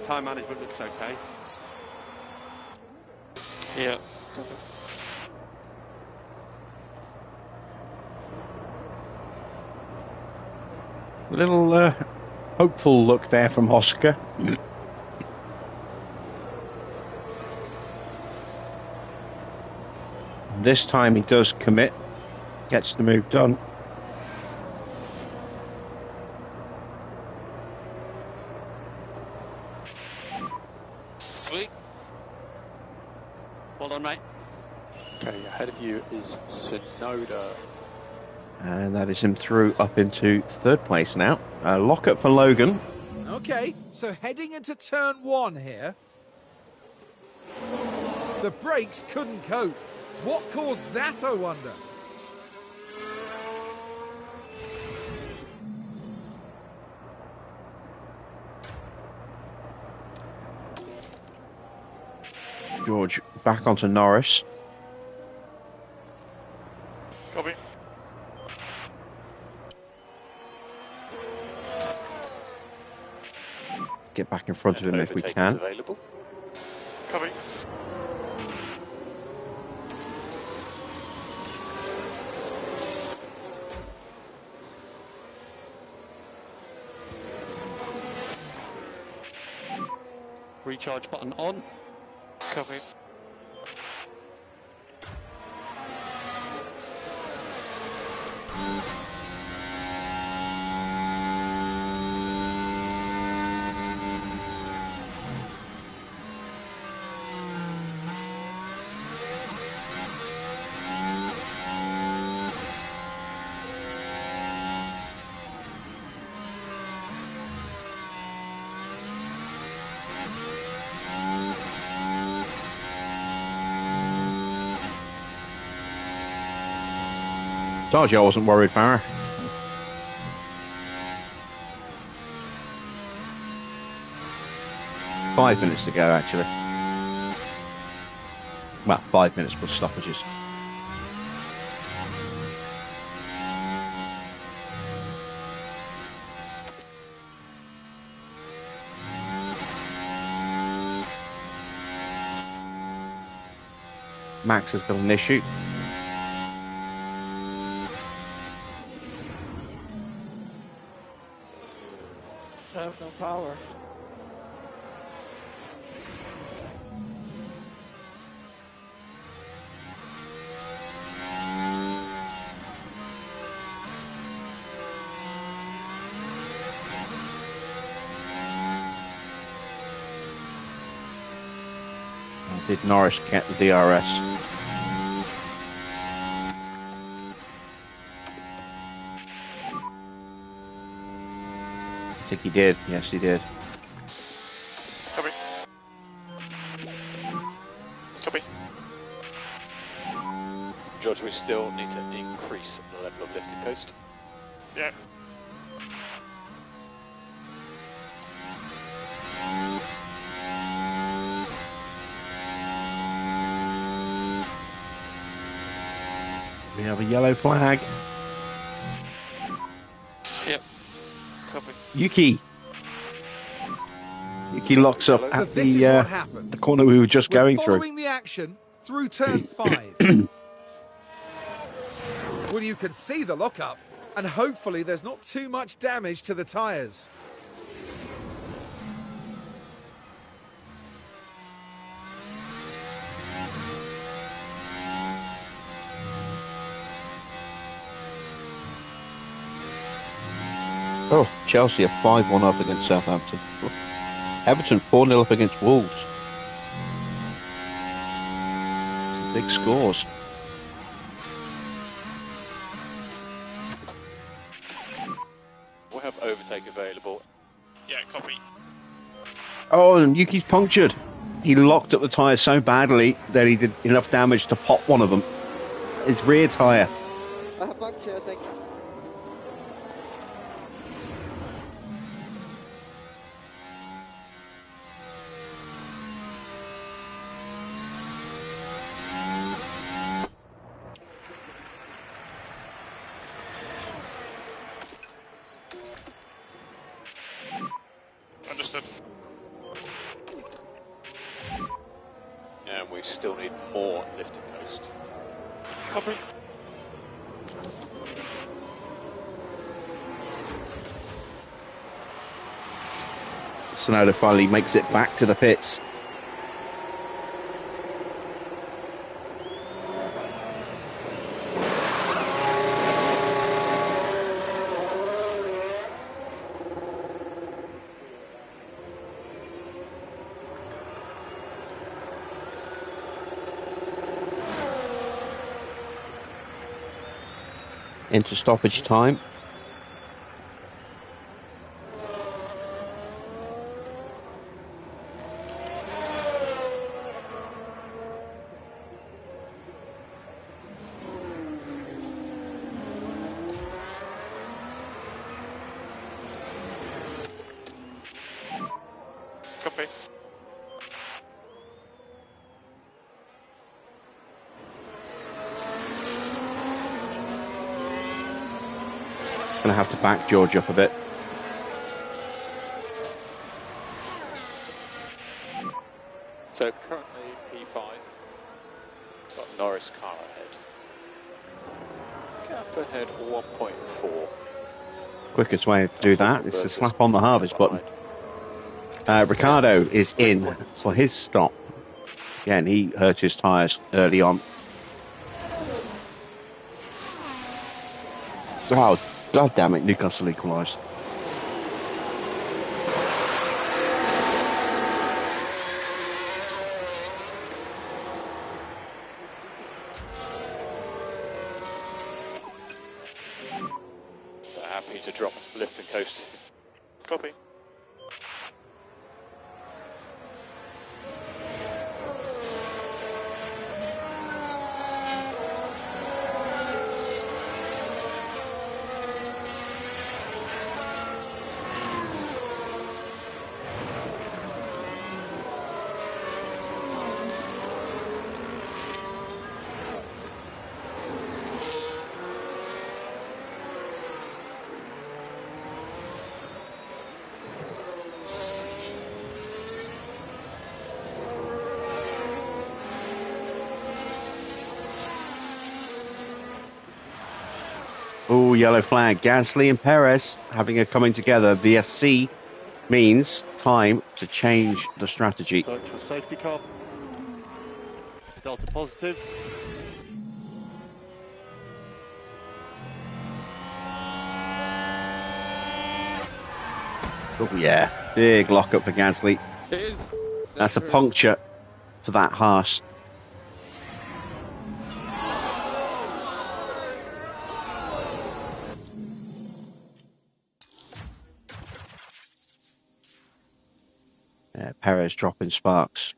Time management looks okay. Yeah. A little hopeful look there from Oscar. This time he does commit, gets the move done. Sweet. Well done, mate. Okay, ahead of you is Sonoda. And that is him through up into third place now. Lock up for Logan. Okay, so heading into turn 1 here. The brakes couldn't cope. What caused that, I wonder? George back onto Norris. Copy. Get back in front of him if we Overtake is can. available. Copy. Recharge button on. Copy. Told you I wasn't worried, Farah. Five minutes to go, actually. Well, 5 minutes plus stoppages. Max has got an issue. I have no power. Did Norris get the DRS? I think he did. Yes, he did. Copy. Copy. George, we still need to increase the level of lifted coast. Yeah. We have a yellow flag. Yep. Copy. Yuki locks up But at this is what the happened. corner we were just We're going through. following the action through turn 5. Well, you can see the lockup, and hopefully there's not too much damage to the tyres. Oh, Chelsea are 5-1 up against Southampton. Everton 4-0 up against Wolves. Some big scores. We have overtake available. Yeah, copy. Oh, and Yuki's punctured. He locked up the tyres so badly that he did enough damage to pop one of them. His rear tyre. I have puncture, thank you. still need more lift and coast. Copy. Sonoda finally makes it back to the pits. Into stoppage time. Copy. Gonna have to back George up a bit. So currently P5, got Norris car ahead. Gap ahead 1.4. Quickest way to do that is to slap on the harvest button. Ricardo is in for his stop. Again, he hurt his tyres early on. Oh, God damn it, Newcastle equalised. So happy to drop lift and coast. Copy. Oh, yellow flag. Gasly and Perez having a coming together. VSC means time to change the strategy. Search for safety car. Delta positive. Oh, yeah. Big lockup for Gasly. That's a puncture for that Haas. Perez dropping sparks.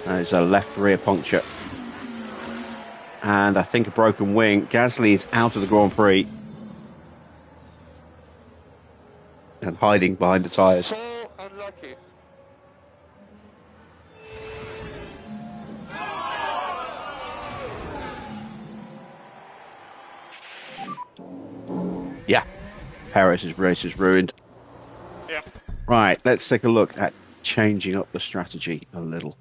There's a left rear puncture. And I think a broken wing. Gasly's out of the Grand Prix. And hiding behind the tyres. So unlucky. Yeah. Perez's race is ruined. Yeah. Right, let's take a look at changing up the strategy a little.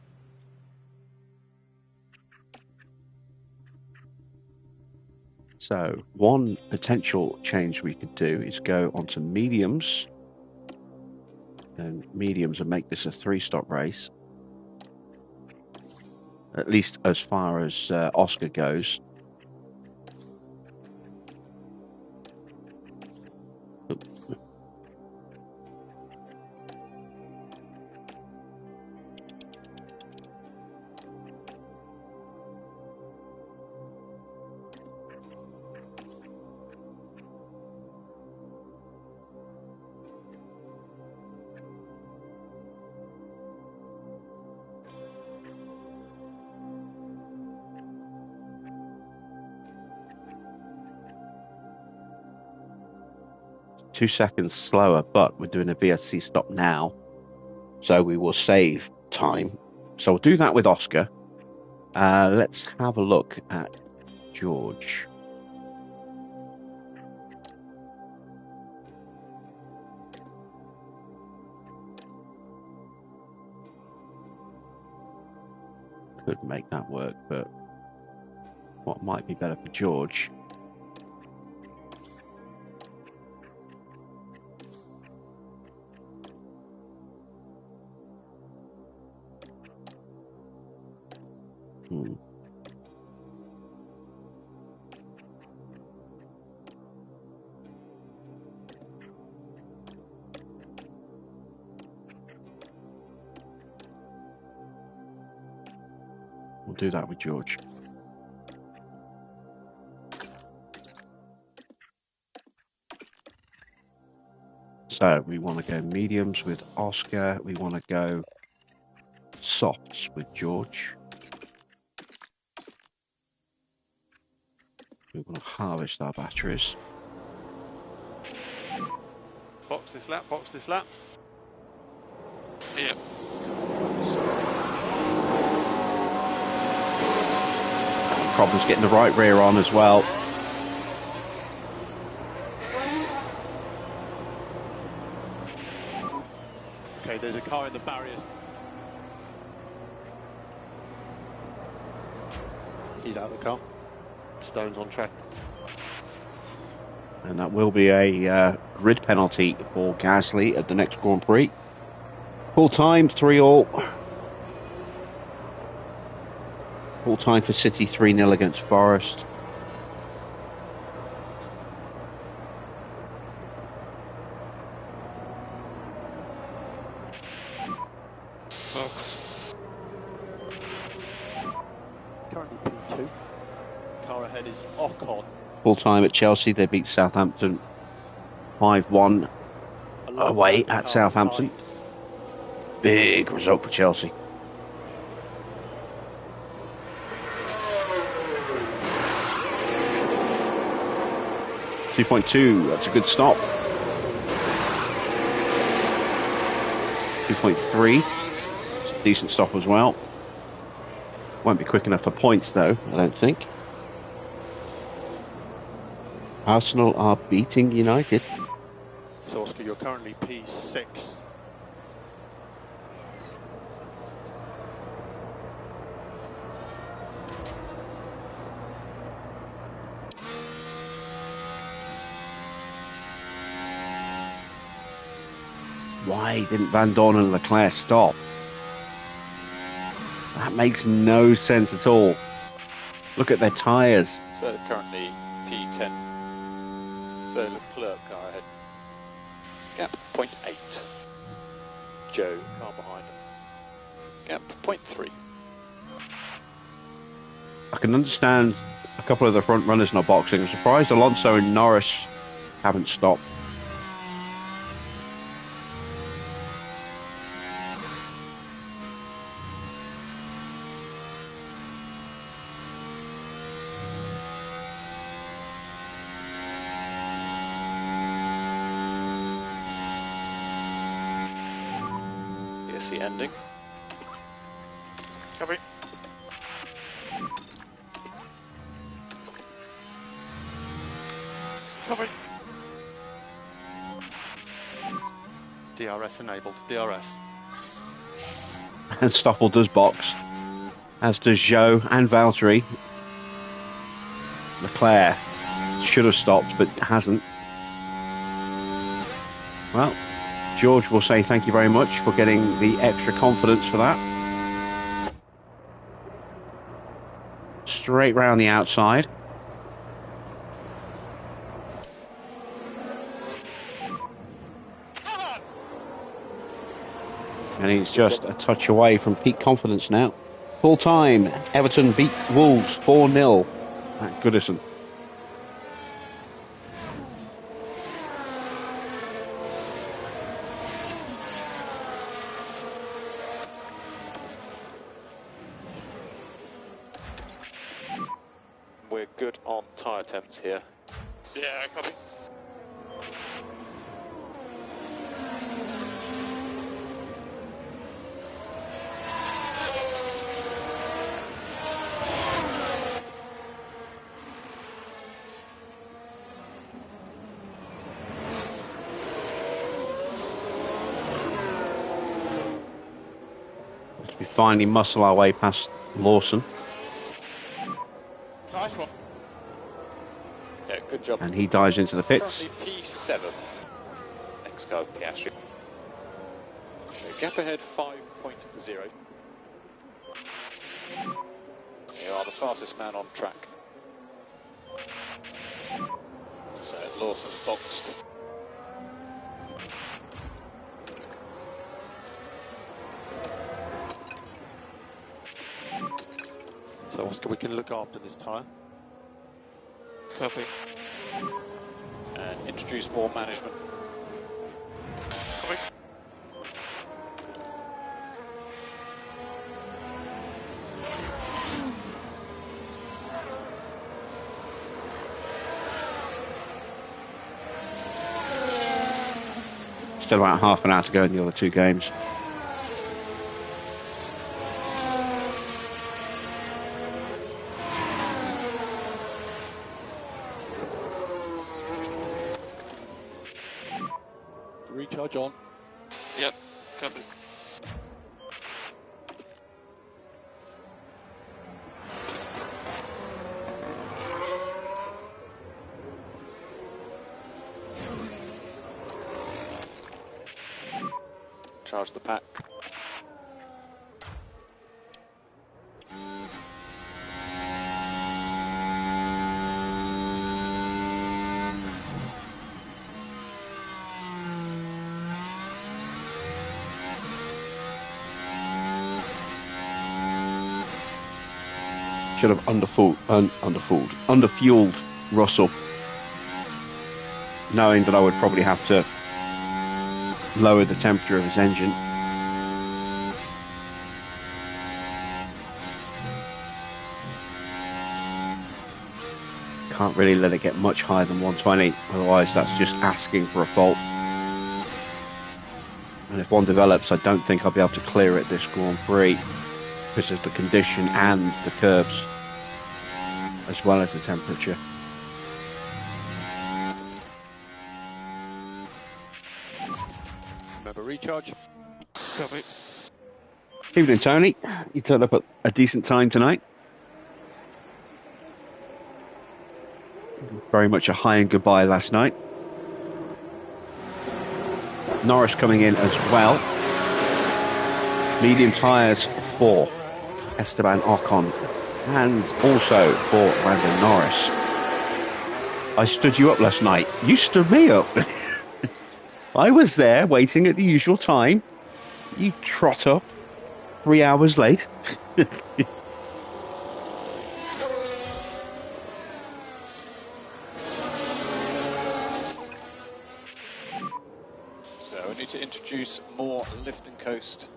So, one potential change we could do is go onto mediums. And mediums and make this a 3-stop race. At least as far as Oscar goes. Two seconds slower, but we're doing a VSC stop now, so we will save time. So we'll do that with Oscar. Let's have a look at George. could make that work, but what might be better for George? We'll do that with George. So we want to go mediums with Oscar. We want to go softs with George. We want to harvest our batteries. Box this lap, box this lap. Yeah. Problems getting the right rear on as well. Okay, there's a car in the barriers. He's out of the car. Stone's on track. And that will be a grid penalty for Gasly at the next Grand Prix. Full time, 3-all. Full time for City, 3-0 against Forest. Box. Currently P2. Car ahead is Ocon. Full time at Chelsea, they beat Southampton 5-1 away at Southampton. Big result for Chelsea. .2, that's a good stop. 2.3, it's a decent stop as well. Won't be quick enough for points though, I don't think. Arsenal are beating United. So Oscar, you're currently P6. Why didn't Van Dorn and Leclerc stop? That makes no sense at all. Look at their tyres. So currently P10. So Leclerc car ahead. Gap 0.8. Joe car behind. Gap 0.3. I can understand a couple of the front runners not boxing. I'm surprised Alonso and Norris haven't stopped. Here's the ending. Copy. Copy. DRS enabled, DRS. And Stoffel does box, as does Zhou and Valtteri. Leclerc should have stopped, but hasn't. Well, George will say thank you very much for getting the extra confidence for that. Straight round the outside. And he's just a touch away from peak confidence now. Full time, Everton beat Wolves 4-0 at Goodison. We're good on tyre temps here. Yeah, copy. We finally muscle our way past Lawson, Nice one. Yeah, good job. and he dives into the pits. Currently P7. Next car's Piastri. So gap ahead 5.0. You are the fastest man on track. So Lawson boxed. So Oscar, we can look after this tyre. Perfect. And introduce more management. Coming. Still about half an hour to go in the other two games. Recharge on. Yep, copy. Charge the pack. Should have underfueled Russell, knowing that I would probably have to lower the temperature of his engine. Can't really let it get much higher than 120, otherwise that's just asking for a fault. And if one develops, I don't think I'll be able to clear it this Grand Prix because of the condition and the curbs, as well as the temperature. Remember, recharge. Copy. Evening, Tony. You turned up at a decent time tonight. Very much a high and goodbye last night. Norris coming in as well. Medium tyres for Esteban Ocon and also for Lando Norris. I stood you up last night. You stood me up. I was there waiting at the usual time. You trot up 3 hours late. So we need to introduce more lift and coast.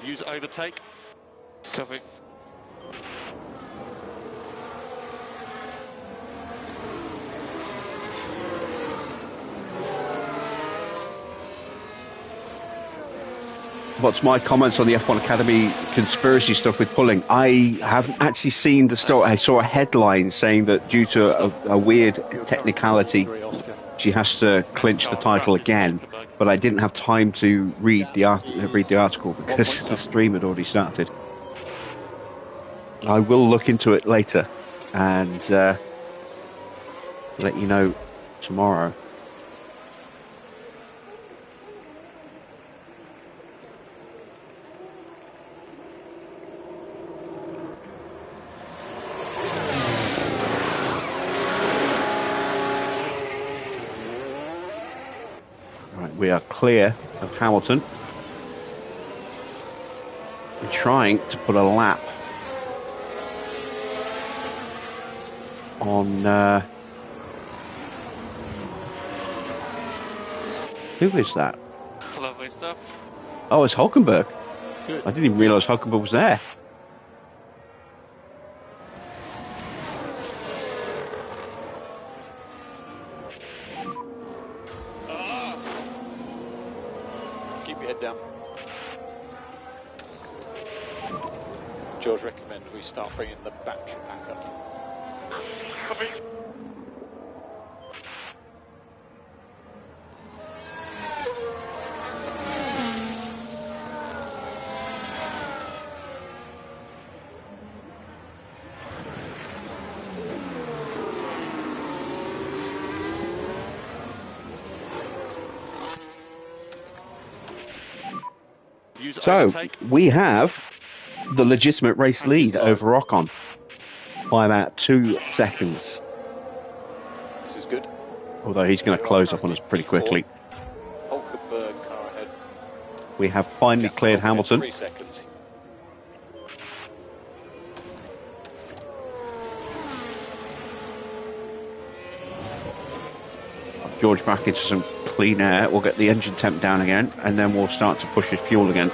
Use overtake. Copy. What's my comments on the F1 Academy conspiracy stuff with pulling? I haven't actually seen the story. I saw a headline saying that due to a weird technicality, she has to clinch the title again. But I didn't have time to read the article because the stream had already started. I will look into it later and let you know tomorrow. We are clear of Hamilton. We're trying to put a lap on who is that? Lovely stuff. Oh, it's Hulkenberg. Good. I didn't even realise Hulkenberg was there. Keep your head down. George recommends we start bringing the battery pack up. Copy. Who's So overtake? we have the legitimate race lead over Ocon by about 2 seconds. This is good. Although he's going to close up on us pretty quickly. Hulkenberg car ahead. We have finally cleared Hamilton. 3 seconds. George back into some clean air. We'll get the engine temp down again, and then we'll start to push his fuel again.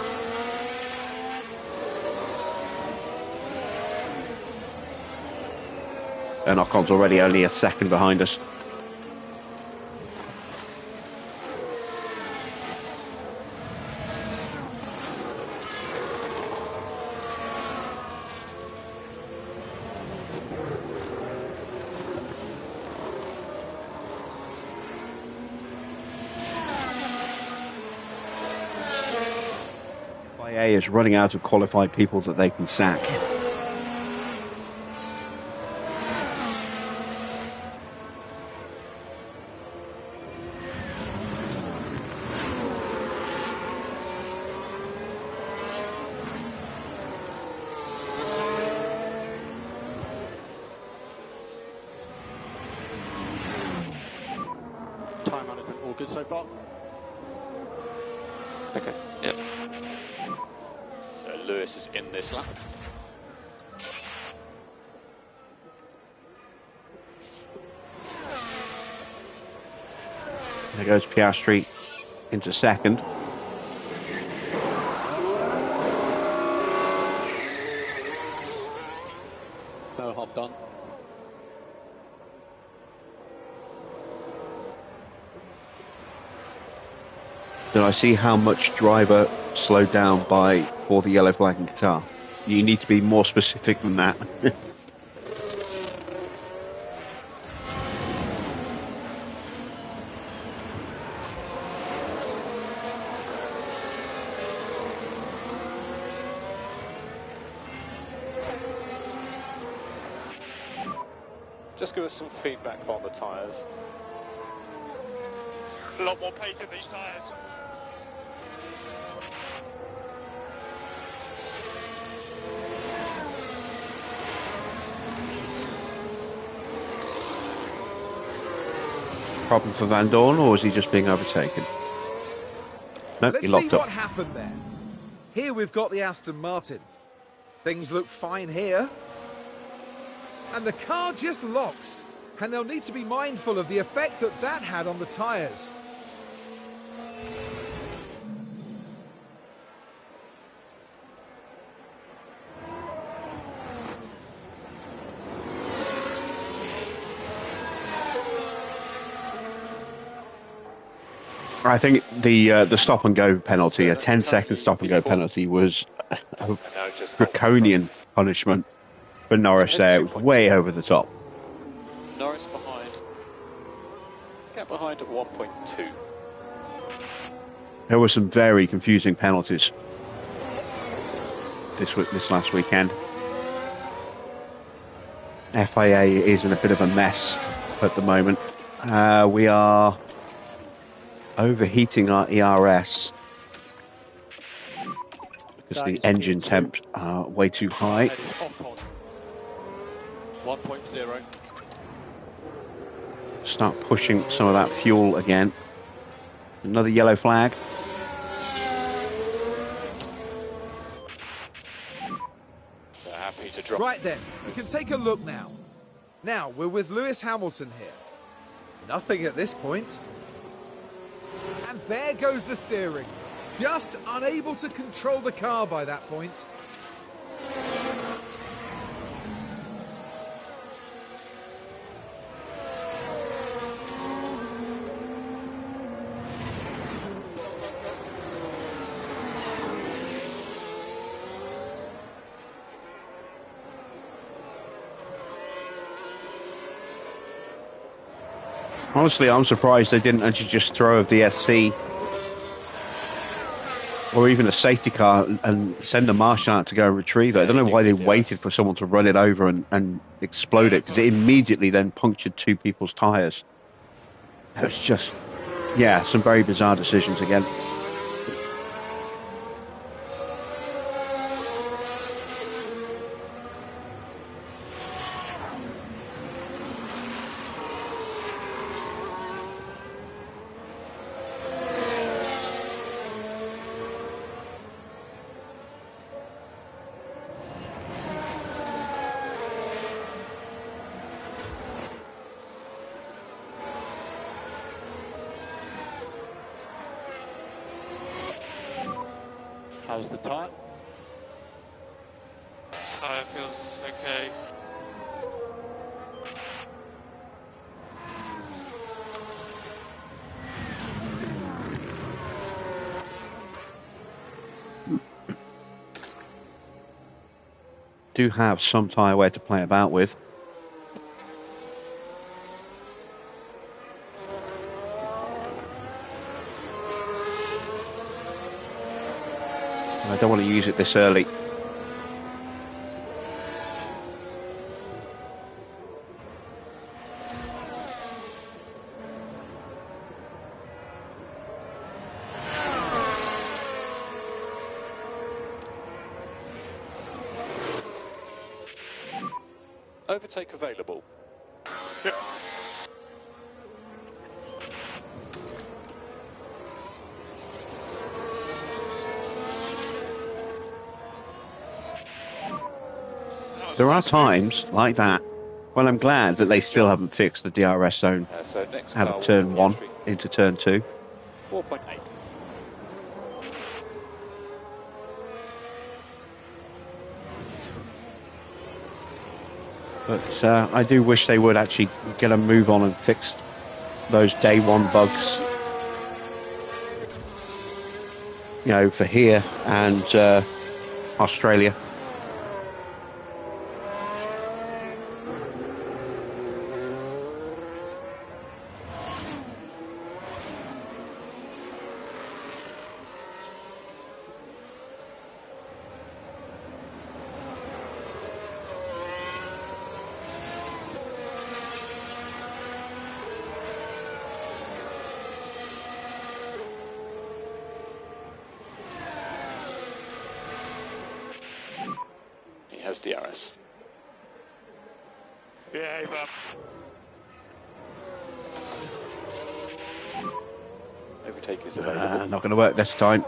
And Ocon's already only a second behind us. FIA is running out of qualified people that they can sack. Time management all good so far? Okay. Yep. So Lewis is in this lap. There goes Piastri into second. No hop done. Did I see how much driver slowed down by for the yellow flag in Qatar? You need to be more specific than that. Just give us some feedback on the tyres. A lot more pace in these tyres. Problem for Van Dorn, or is he just being overtaken? No, Let's he see locked what up. happened there. Here we've got the Aston Martin. Things look fine here. And the car just locks. And they'll need to be mindful of the effect that that had on the tyres. I think the stop and go penalty, a 10-second stop and go penalty, was a draconian punishment for Norris there. It was way over the top. Norris behind. Gap behind at 1.2. There were some very confusing penalties this last weekend. FIA is in a bit of a mess at the moment. We are overheating our ERS because the engine temps are way too high. 1.0. Start pushing some of that fuel again. Another yellow flag. So happy to drop. Right then, we can take a look now. Now, we're with Lewis Hamilton here. Nothing at this point. And there goes the steering. Just unable to control the car by that point. Honestly, I'm surprised they didn't actually just throw the SC or even a safety car and send a marshal out to go and retrieve it. I don't know why they waited for someone to run it over and explode it, because it immediately then punctured 2 people's tyres. It was just, yeah, some very bizarre decisions again. How's the tyre? Tire feels okay. Do have some tyre wear to play about with. I don't want to use it this early. Overtake available. Yep. There are times like that when I'm glad that they still haven't fixed the DRS zone So next out of turn 1 into turn 2. 4.8. But I do wish they would actually get a move on and fix those day 1 bugs. You know, for here and Australia. He has DRS. Behave up. Overtake is available. Not going to work this time.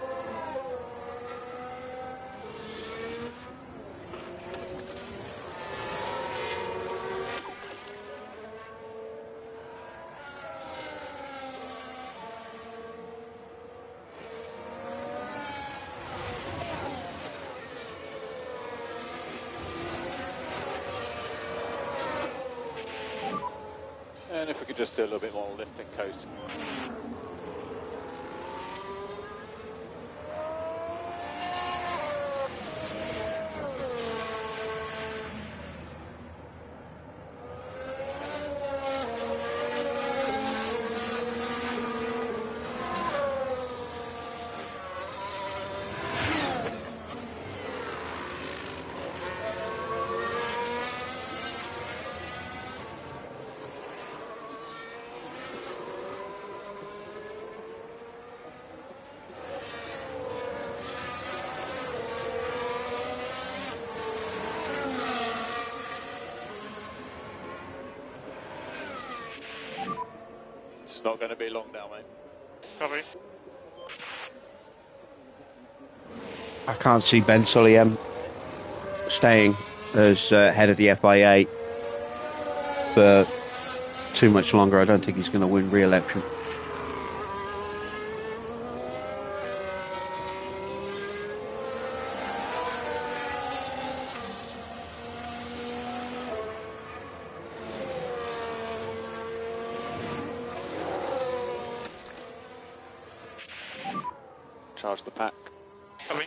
And if we could just do a little bit more lift and coast. It's not going to be long now, mate. Copy. I can't see Ben Sulliam staying as head of the FIA for too much longer. I don't think he's going to win re-election. Charge the pack. Copy.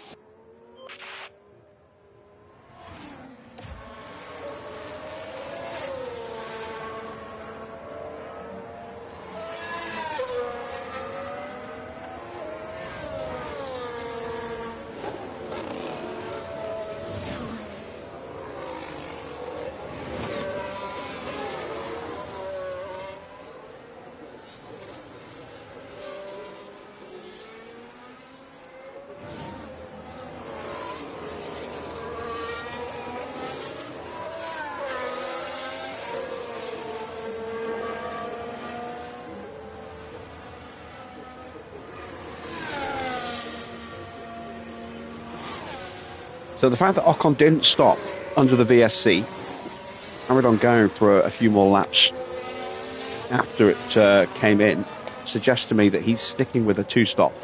So the fact that Ocon didn't stop under the VSC, carried on going for a few more laps after it came in, suggests to me that he's sticking with a 2-stop.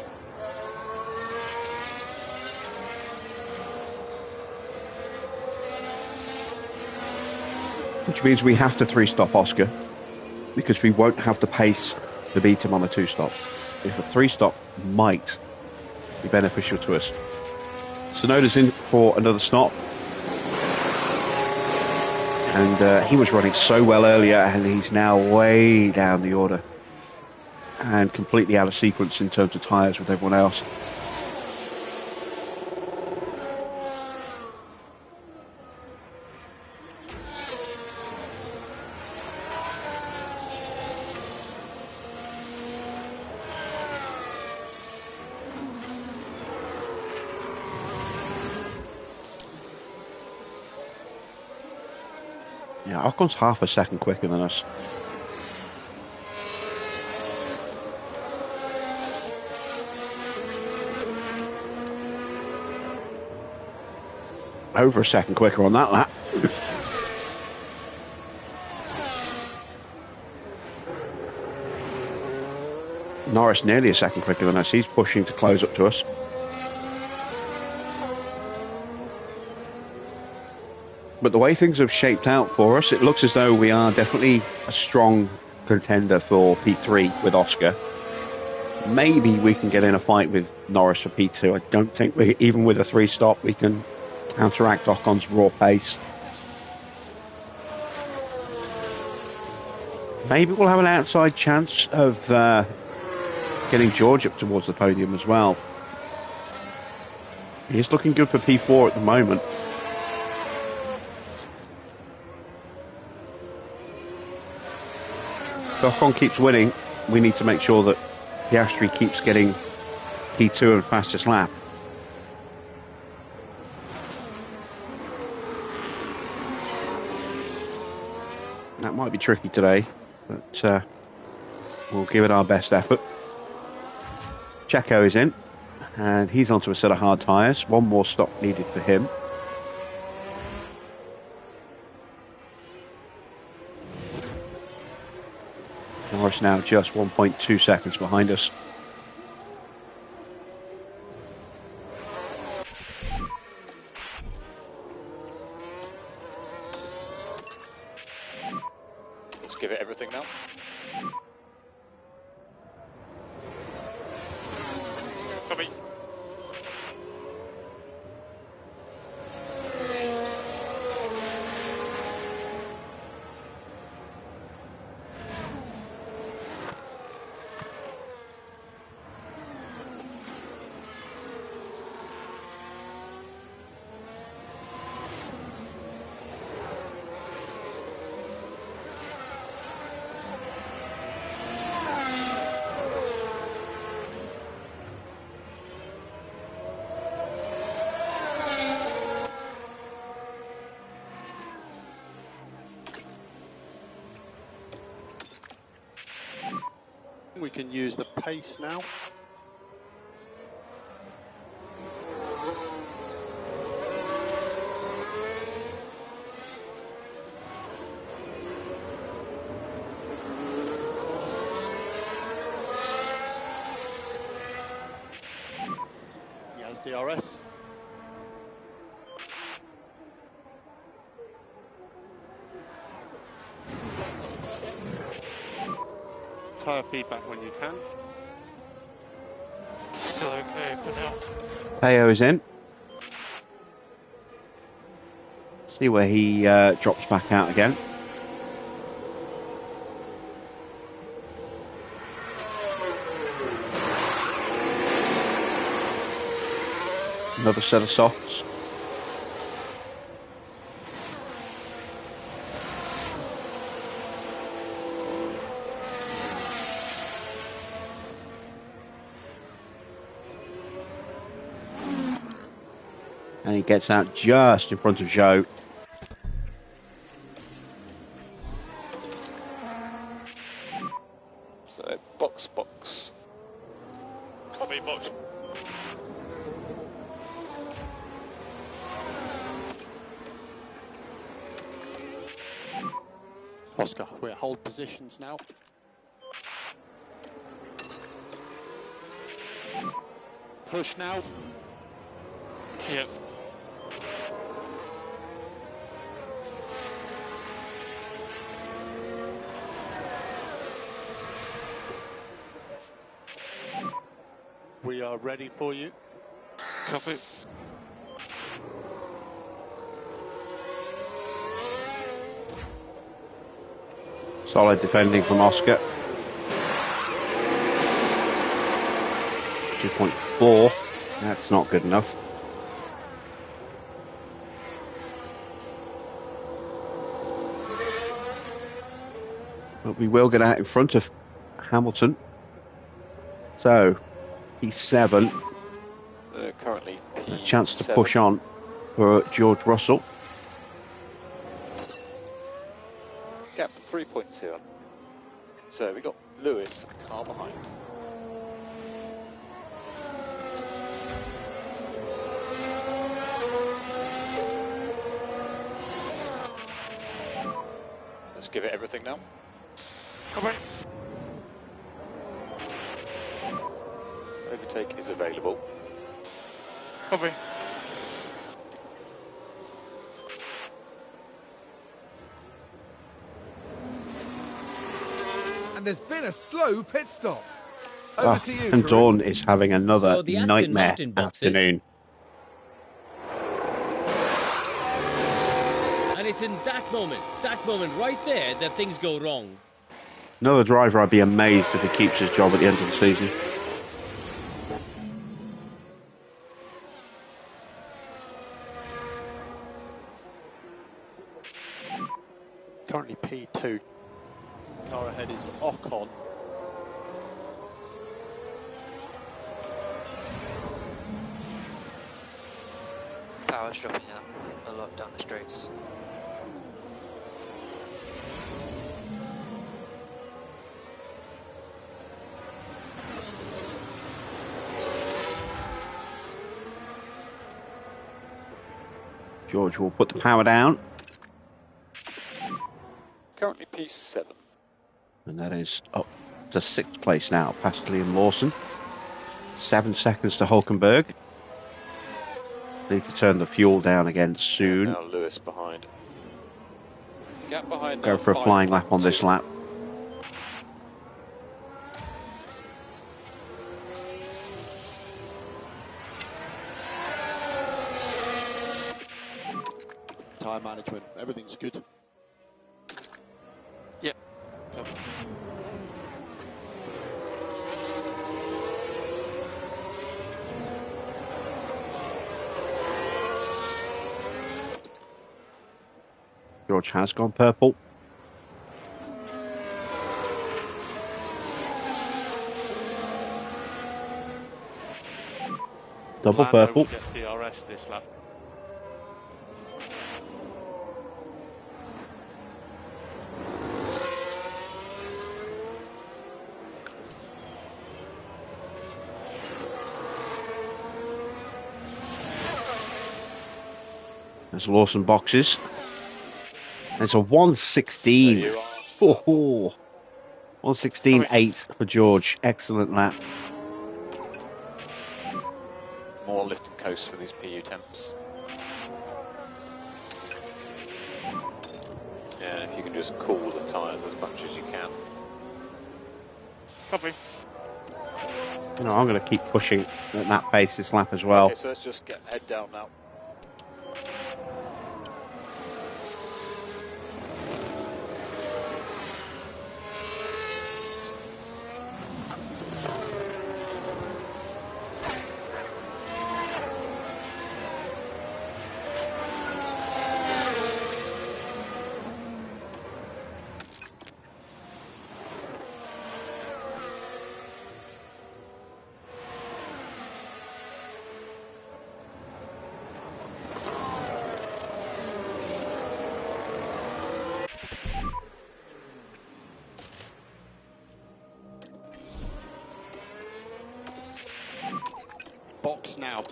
which means we have to 3-stop Oscar because we won't have the pace to beat him on a 2-stop. If a 3-stop might be beneficial to us. Tsunoda's in for another stop. And he was running so well earlier, and he's now way down the order. And completely out of sequence in terms of tyres with everyone else. Yeah, Ocon's half a second quicker than us. Over a second quicker on that lap. Norris nearly a second quicker than us. He's pushing to close up to us. But the way things have shaped out for us, it looks as though we are definitely a strong contender for P3 with Oscar. Maybe we can get in a fight with Norris for P2. I don't think even with a 3-stop, we can counteract Ocon's raw pace. Maybe we'll have an outside chance of getting George up towards the podium as well. He's looking good for P4 at the moment. If Ocon keeps winning, we need to make sure that Piastri keeps getting P2 and fastest lap. That might be tricky today, but we'll give it our best effort. Checo is in, and he's onto a set of hard tyres. One more stop needed for him. Norris now just 1.2 seconds behind us. Let's give it everything now. Copy. We can use the pace now. Yes, DRS. Tyre feedback when you can. Still okay for now. Teo is in. See where he drops back out again. Another set of softs. And he gets out just in front of Joe. So box. Copy, box. Oscar, we're at hold positions now. Push now. Yes. We are ready for you. Copy. Solid defending from Oscar. 2.4. That's not good enough. But we will get out in front of Hamilton. So, P7. Currently P7. A chance to push on for George Russell. Gap 3.2. So we got Lewis, car behind. Let's give it everything now. Copy. Overtake is available. Copy. And there's been a slow pit stop. Over to you, And Karim. Dawn is having another So the Aston nightmare Martin boxes. afternoon. And it's in that moment right there, that things go wrong. Another driver, I'd be amazed if he keeps his job at the end of the season. Currently P2. Car ahead is Ocon. Power's dropping out a lot down the straights. George will put the power down. Currently P7. And that is up to 6th place now, past Liam Lawson. 7 seconds to Hulkenberg. Need to turn the fuel down again soon. Now Lewis behind. Gap behind. Go now, for a flying lap on this 5.2. lap. Tyre management, everything's good. Yep. Copy. George has gone purple. Double Lando purple. will get DRS this lap. There's Lawson boxes. There's a 116. There you are. Oh, 116.8 for George. Excellent lap. More lift and coast for these PU temps. Yeah, if you can just cool the tyres as much as you can. Copy. You know, I'm going to keep pushing at that pace this lap as well. Okay, so let's just get head down now. Box now.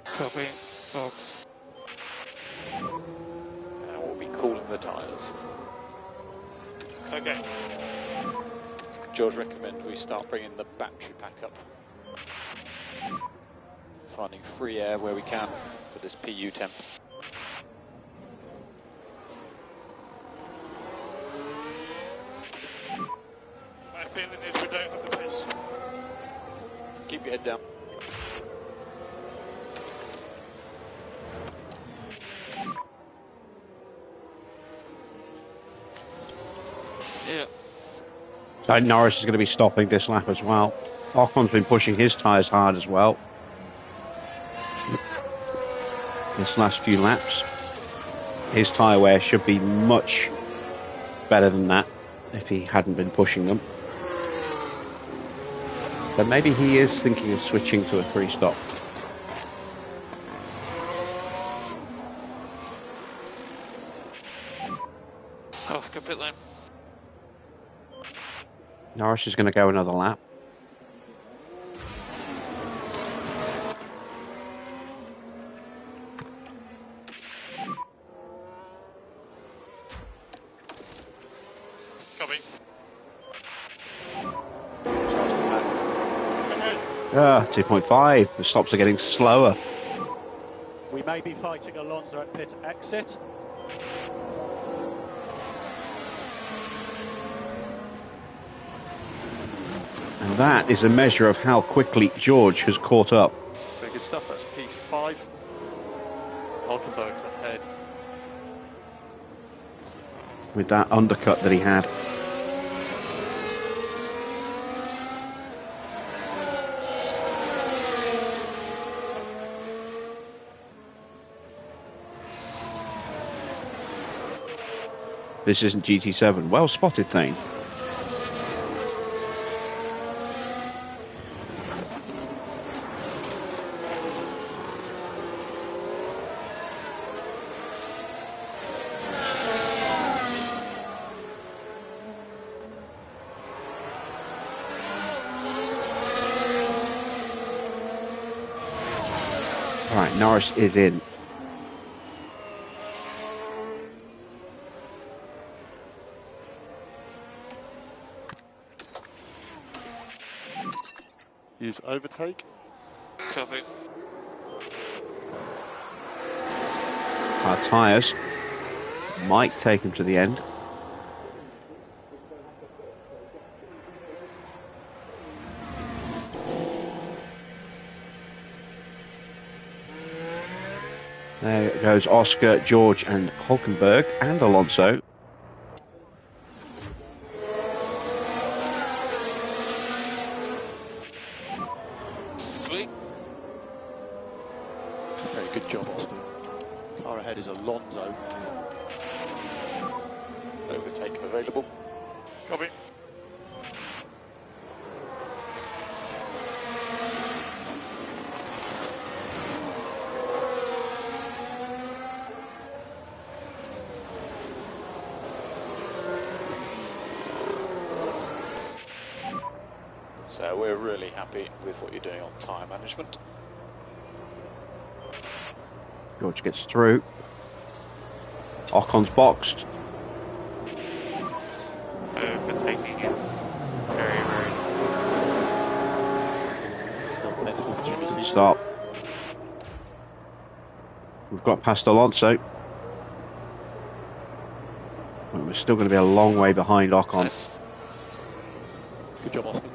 Copy. Box. And we'll be cooling the tyres. Okay. George, recommend we start bringing the battery pack up. Finding free air where we can for this PU temp. My feeling is we don't have the pace. Keep your head down. Yeah. So Norris is going to be stopping this lap as well. Ocon's been pushing his tyres hard as well this last few laps. His tyre wear should be much better than that if he hadn't been pushing them. But maybe he is thinking of switching to a 3-stop. Oscar pit lane. Norris is going to go another lap. Copy. 2.5. The stops are getting slower. We may be fighting Alonso at pit exit. And that is a measure of how quickly George has caught up. Very good stuff. That's P5. Hulkenberg's ahead. With that undercut that he had. This isn't GT7. Well spotted, Thane. All right, Norris is in. Use overtake. Copy. Our tyres might take him to the end. There goes Oscar, George and Hulkenberg and Alonso. Sweet. Very good job, Oscar. Car ahead is Alonso. Overtake available. Copy. So we're really happy with what you're doing on tyre management. George gets through. Ocon's boxed. Overtaking is very, very Still plenty of opportunity. Stop. We've got past Alonso. And we're still going to be a long way behind Ocon. Good job, Oscar.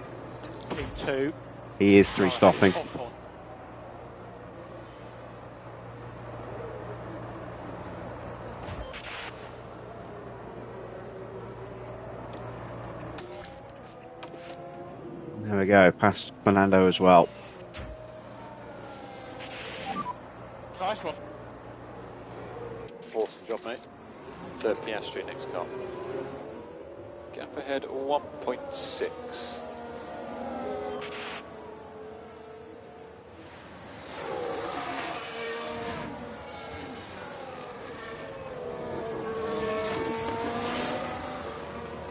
P2. He is 3-stopping. Ocon. There we go, past Fernando as well. nice one. Awesome job, mate. So Piastri next car. Gap ahead 1.6.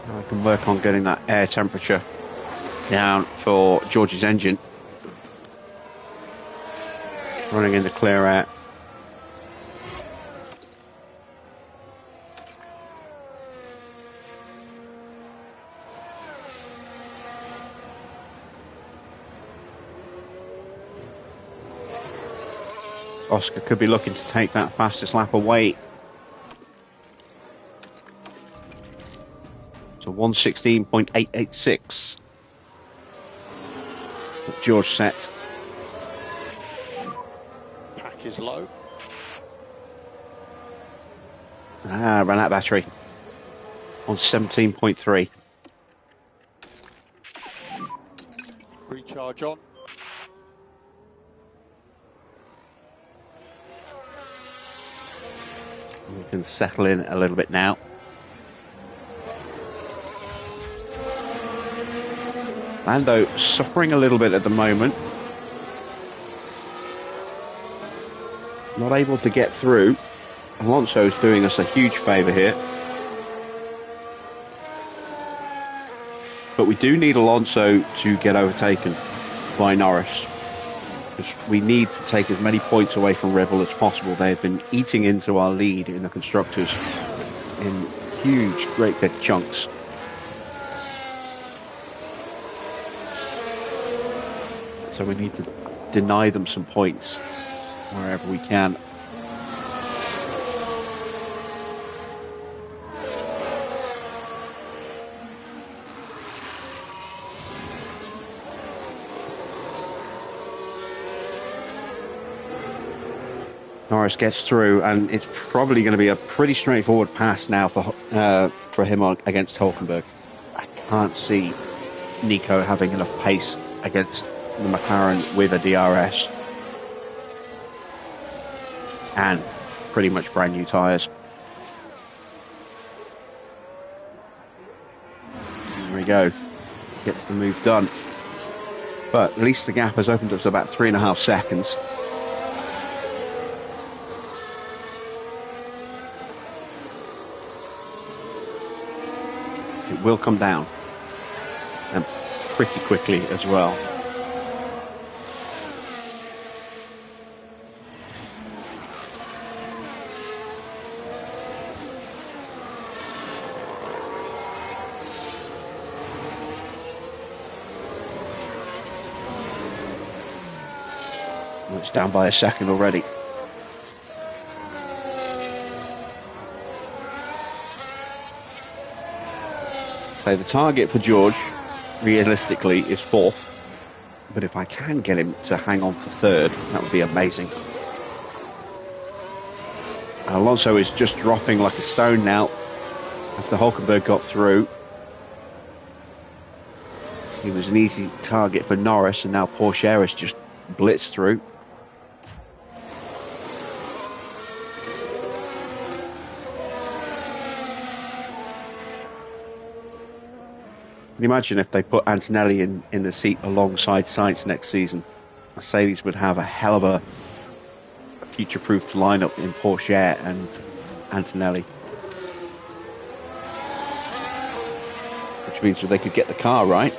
I can work on getting that air temperature down for George's engine. Running into clear air. Oscar could be looking to take that fastest lap away. So 1:16.886. George set. Pack is low. Ran out of battery on 17.3. Recharge on. We can settle in a little bit now. Lando suffering a little bit at the moment. Not able to get through. Alonso's doing us a huge favour here. But we do need Alonso to get overtaken by Norris. Because we need to take as many points away from Red Bull as possible. They have been eating into our lead in the Constructors in huge, great big chunks. So we need to deny them some points wherever we can. Norris gets through, and it's probably going to be a pretty straightforward pass now for him against Hulkenberg. I can't see Nico having enough pace against the McLaren with a DRS and pretty much brand new tyres. There we go. Gets the move done. But at least the gap has opened up to about 3.5 seconds. It will come down, and pretty quickly as well. It's down by a second already. So the target for George, realistically, is 4th. But if I can get him to hang on for 3rd, that would be amazing. And Alonso is just dropping like a stone now after Hulkenberg got through. He was an easy target for Norris, and now Porsche has just blitzed through. Can you imagine if they put Antonelli in the seat alongside Sainz next season? Mercedes would have a hell of a future-proofed lineup in Porsche and Antonelli. Which means that they could get the car right.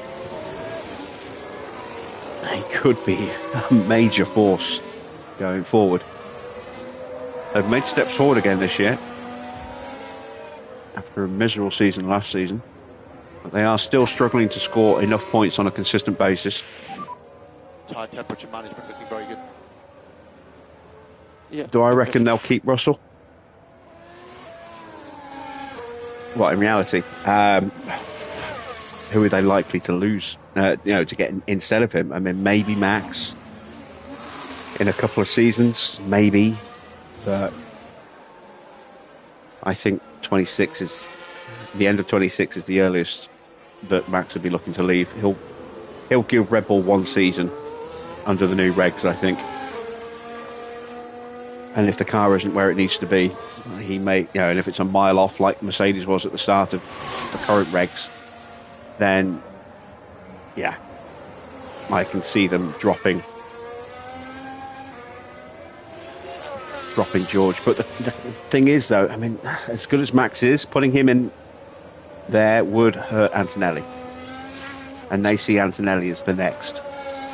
They could be a major force going forward. They've made steps forward again this year after a miserable season last season. But they are still struggling to score enough points on a consistent basis. Tyre temperature management looking very good. Yeah. Do I reckon they'll keep Russell? Well, in reality, who are they likely to lose? To get instead of him? I mean, maybe Max in a couple of seasons, maybe. But I think 26 is the end of 26 is the earliest that Max would be looking to leave. He'll give Red Bull 1 season under the new regs, I think. And if the car isn't where it needs to be, he may, and if it's a mile off like Mercedes was at the start of the current regs, then yeah, I can see them dropping George. But the thing is, though, I mean, as good as Max is, putting him in there would hurt Antonelli. And they see Antonelli as the next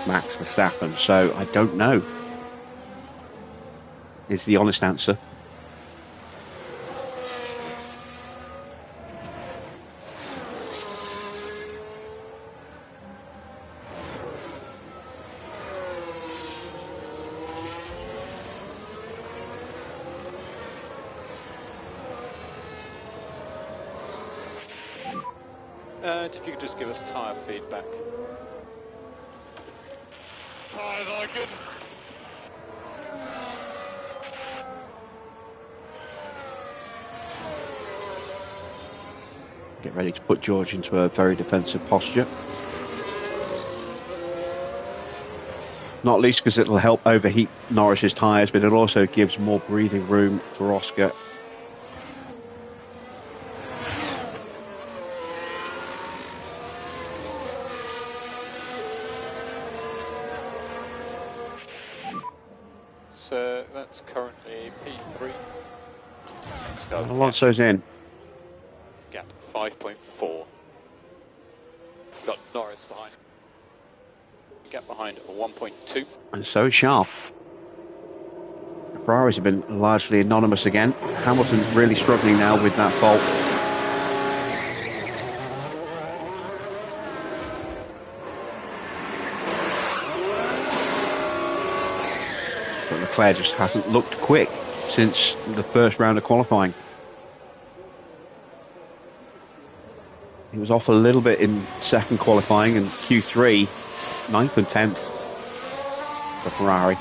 Max Verstappen. So I don't know, is the honest answer. If you could just give us tyre feedback. I like it. Get ready to put George into a very defensive posture. Not least because it'll help overheat Norris's tyres, but it also gives more breathing room for Oscar. So that's currently P3. Let's go. Alonso's in. Gap 5.4. Got Norris behind. Gap behind 1.2. And so sharp. The Ferraris have been largely anonymous again. Hamilton really struggling now with that fault. But Leclerc just hasn't looked quick since the first round of qualifying. He was off a little bit in second qualifying, and Q3, 9th and 10th for Ferrari.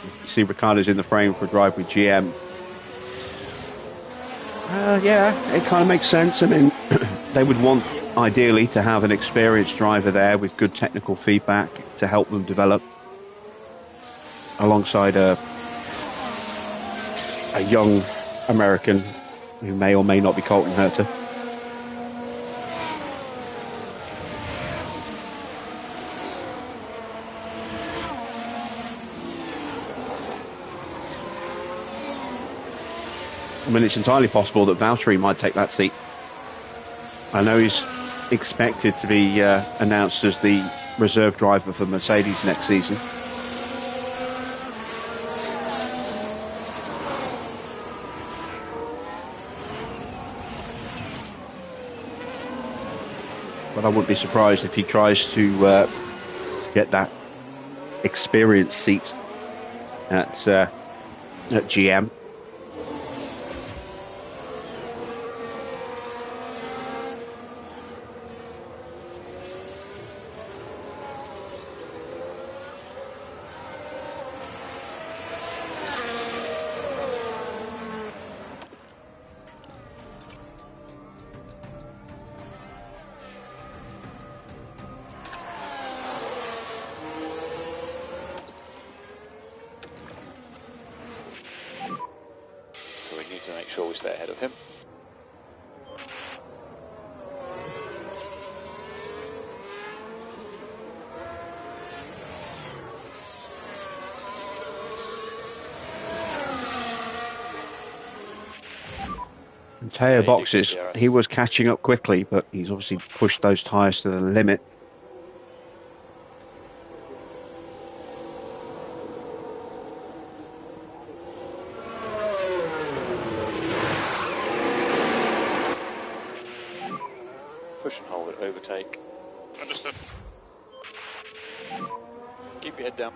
You see Ricciardo's in the frame for a drive with GM. Yeah, it kind of makes sense. I mean, they would want, ideally, to have an experienced driver there with good technical feedback to help them develop, alongside a young American who may or may not be Colton Herta. I mean, it's entirely possible that Valtteri might take that seat. I know he's expected to be announced as the reserve driver for Mercedes next season. But I wouldn't be surprised if he tries to get that experience seat at GM. To make sure we stay ahead of him. And Teo boxes, he was catching up quickly, but he's obviously pushed those tyres to the limit. Push and hold it, overtake. Understood. Keep your head down.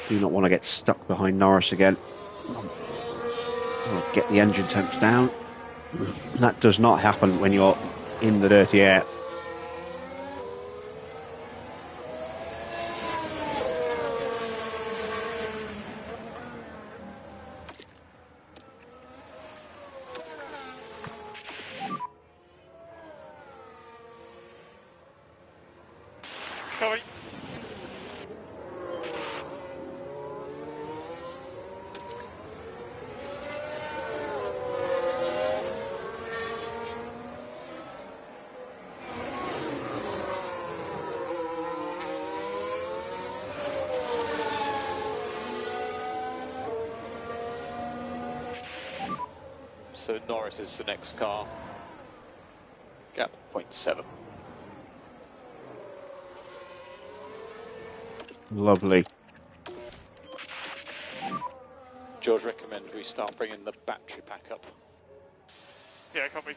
Do not want to get stuck behind Norris again. Get the engine temps down. That does not happen when you're in the dirty air. Copy. So Norris is the next car. Gap 0.7. Lovely. George, recommend we start bringing the battery pack up. Yeah, copy.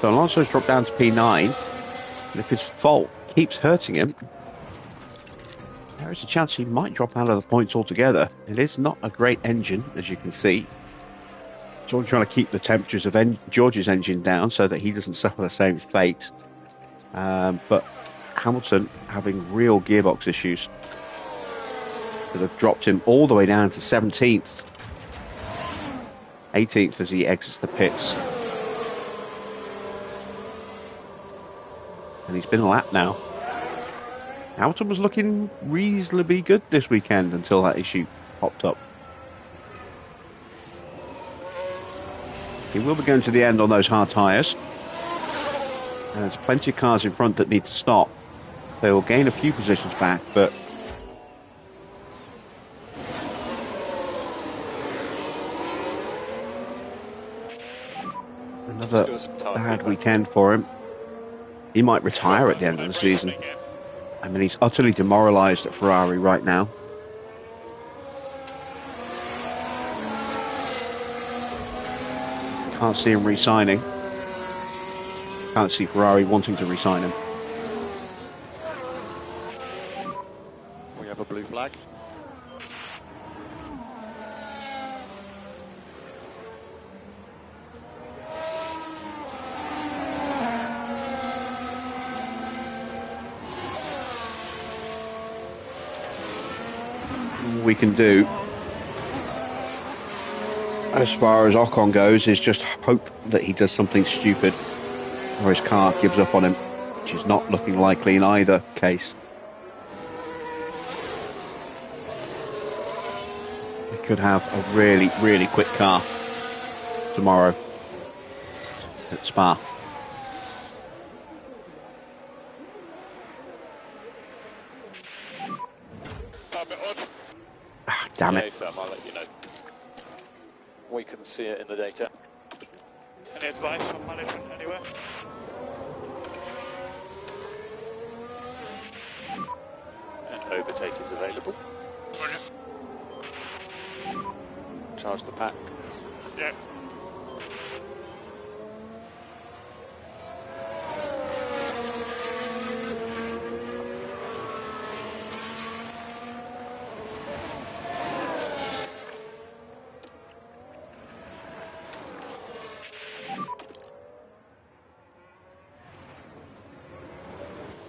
So Alonso's dropped down to P9. And if his fault keeps hurting him, there is a chance he might drop out of the points altogether. It is not a great engine, as you can see. George trying to keep the temperatures of George's engine down so that he doesn't suffer the same fate. But Hamilton having real gearbox issues that have dropped him all the way down to 17th. 18th as he exits the pits. And he's been a lap now. Hamilton was looking reasonably good this weekend until that issue popped up. He will be going to the end on those hard tyres. And there's plenty of cars in front that need to stop. They will gain a few positions back, but another bad weekend for him. He might retire at the end of the season. I mean, he's utterly demoralised at Ferrari right now. Can't see him re-signing. Can't see Ferrari wanting to re-sign him. We have a blue flag. All we can do, as far as Ocon goes, is just hope that he does something stupid or his car gives up on him, which is not looking likely in either case. We could have a really, really quick car tomorrow at Spa. Ah, damn it. I'll let you know. We can see it in the data. Any advice from management anywhere? And overtake is available. Roger. Charge the pack. Yeah.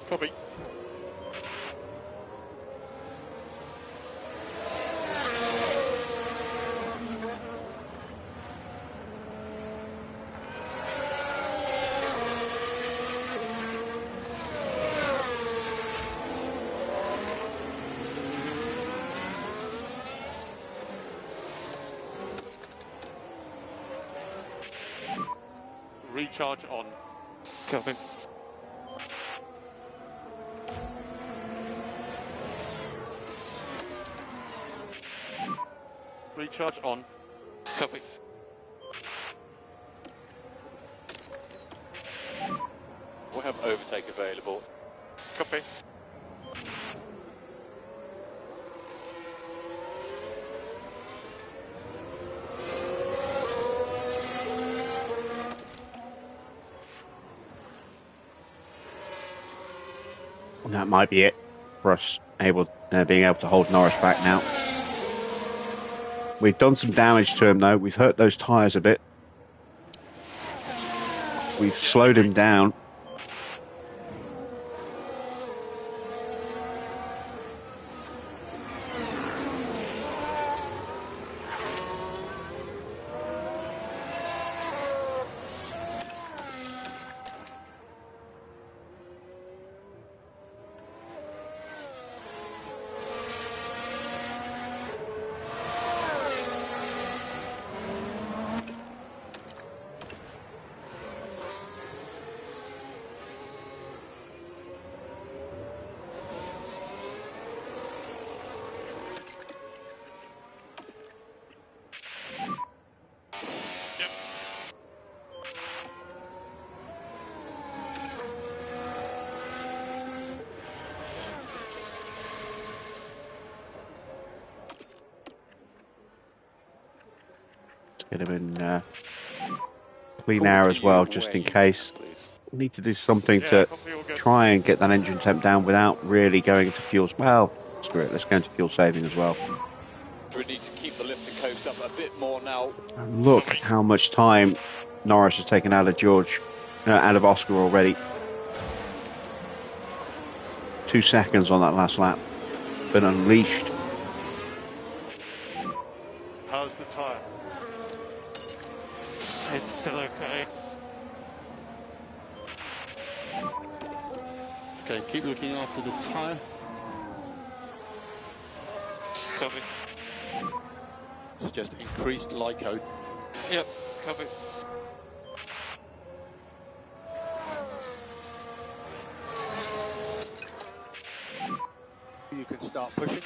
Copy. Recharge on. Copy. Recharge on. Copy. We'll have overtake available. Copy. And that might be it for us being able to hold Norris back now. We've done some damage to him though. We've hurt those tyres a bit. We've slowed him down. Get him in clean air as well, just in case. Need to do something to try and get that engine temp down without really going into fuel. Well, screw it. Let's go into fuel saving as well. We need to keep the lift and coast up a bit more now. And look how much time Norris has taken out of Oscar already. 2 seconds on that last lap. Been unleashed. How's the tyre? It's still okay. Okay, keep looking after the tyre. Copy. Suggest increased LICO. Yep, copy. You can start pushing.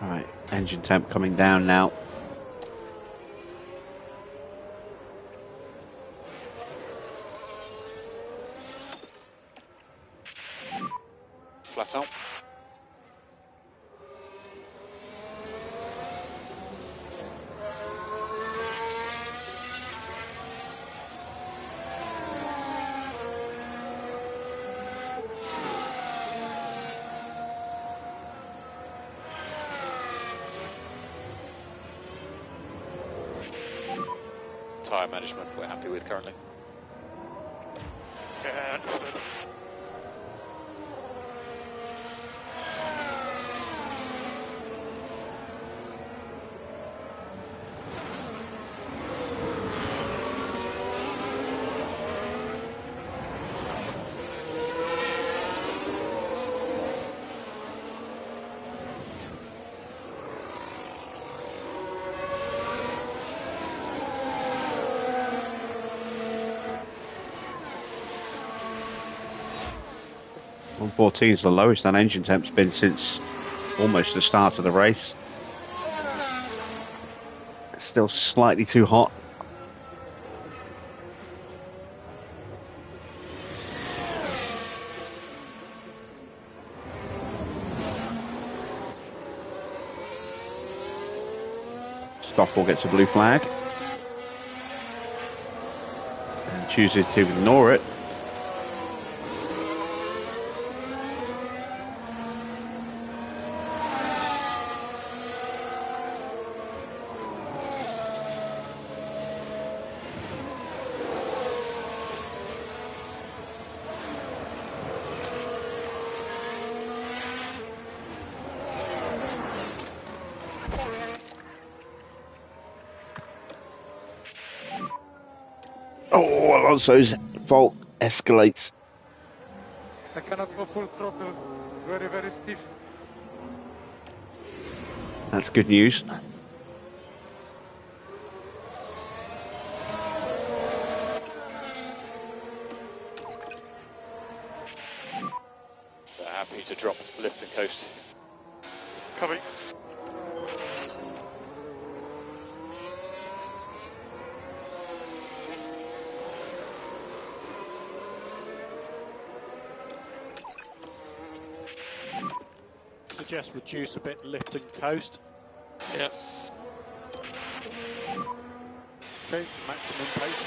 Right, engine temp coming down now. Flat out. Tyre management we're happy with currently. Yeah, understood. .114 is the lowest that engine temp's been since almost the start of the race. It's still slightly too hot. Stoffel gets a blue flag and chooses to ignore it. Oh, Alonso's fault escalates. I cannot go full throttle. Very, very stiff. That's good news. So happy to drop lift and coast. Copy. Suggest reduce a bit lift and coast. Yeah. Okay, maximum pace.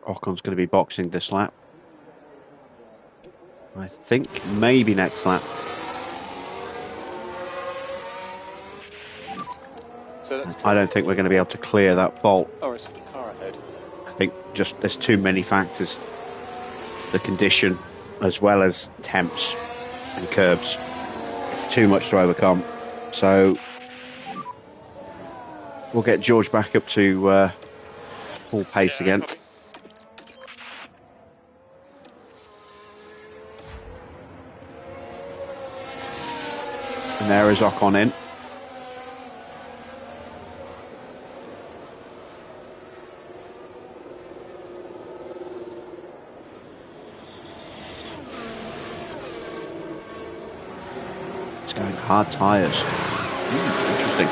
Ocon's going to be boxing this lap. I think maybe next lap. So that's I don't think we're going to be able to clear that fault. oh, it's the car ahead. I think just there's too many factors. The condition as well as temps and curbs. It's too much to overcome. So we'll get George back up to full pace again. Copy. And there is Ocon in. It's going hard tyres. Interesting.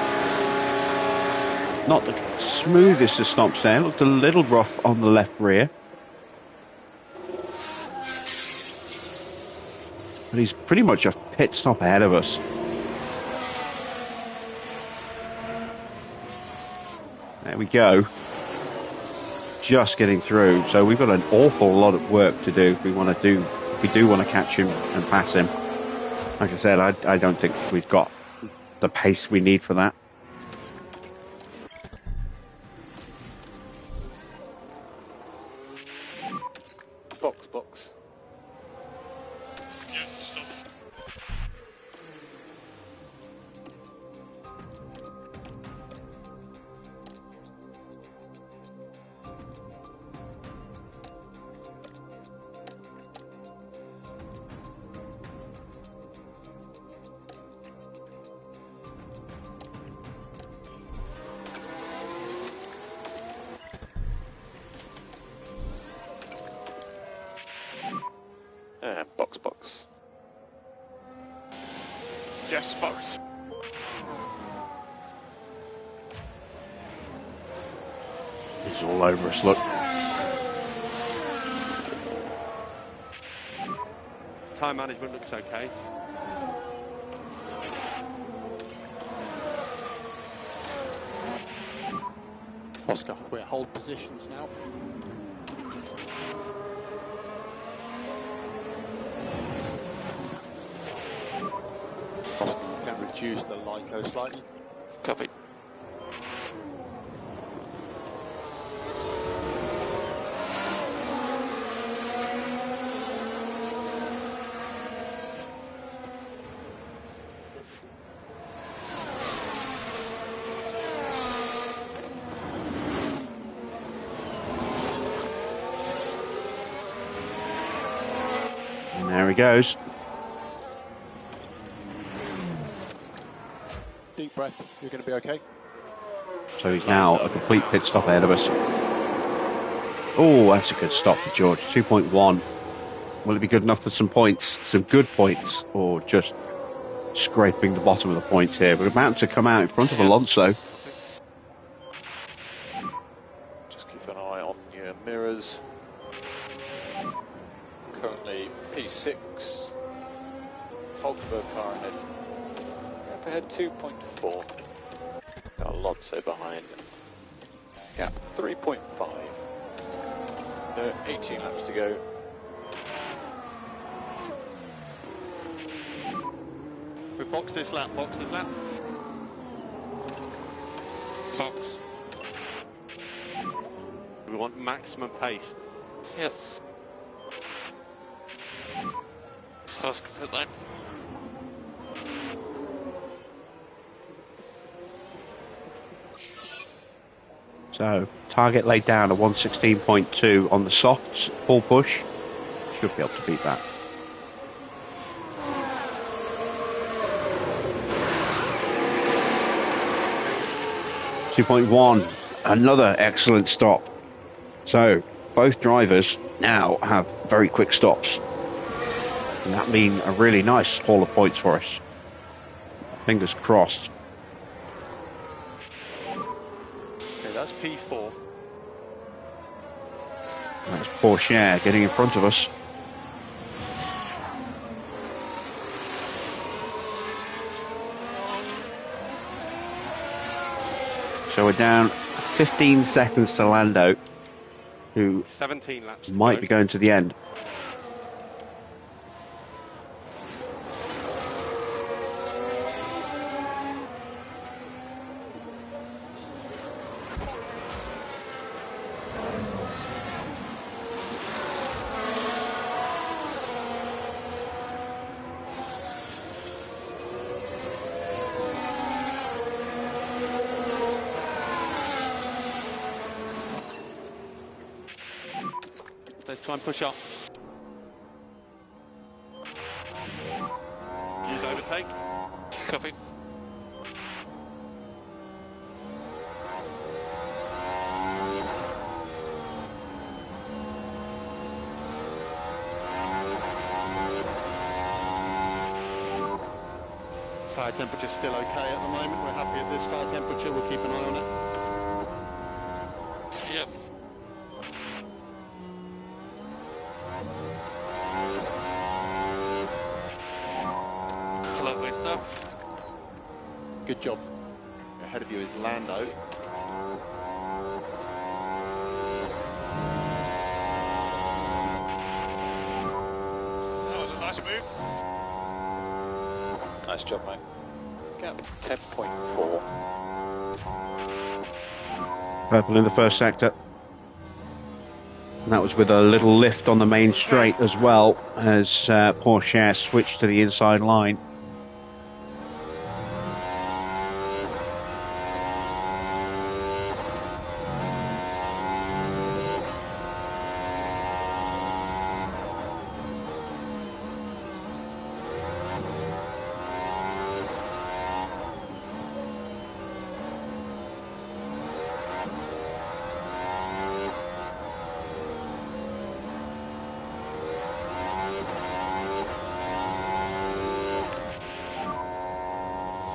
Not the smoothest of stops there. Looked a little rough on the left rear. But he's pretty much a pit stop ahead of us. There we go. Just getting through. So we've got an awful lot of work to do if we do want to catch him and pass him. Like I said, I don't think we've got the pace we need for that. Box. Yeah, stop. Box. Yes, box. He's all over us, look. Time management looks okay. Oscar, we're hold positions now. Oscar, you can reduce the LICO slightly. Copy. And there he goes. Deep breath, you're going to be okay. So he's now a complete pit stop ahead of us. Oh, that's a good stop for George. 2.1. Will it be good enough for some points? Some good points? Or just scraping the bottom of the points here? We're about to come out in front of Alonso. Just keep an eye on your mirrors. Currently P6. Hogberg car ahead. Up ahead 2.4. Got Alonso behind. Gap 3.5. 18 laps to go. We box this lap. Box. We want maximum pace. Yep. Oscar, pit lane. So, target laid down at 116.2 on the softs, full push. Should be able to beat that. .1, another excellent stop. So, both drivers now have very quick stops. And that means a really nice haul of points for us. Fingers crossed. Okay, that's P4. That's Porsche getting in front of us. So we're down 15 seconds to Lando, who 17 laps might be going to the end. Let's try and push up. Use overtake. Copy. Tyre temperature's still okay at the moment. We're happy at this tyre temperature. We'll keep an eye on it. Yep. Lovely stuff. Good job. Ahead of you is Lando. That was a nice move. Nice job, mate. Gap 10.4. Purple in the first sector. And that was with a little lift on the main straight as well as Porsche switched to the inside line.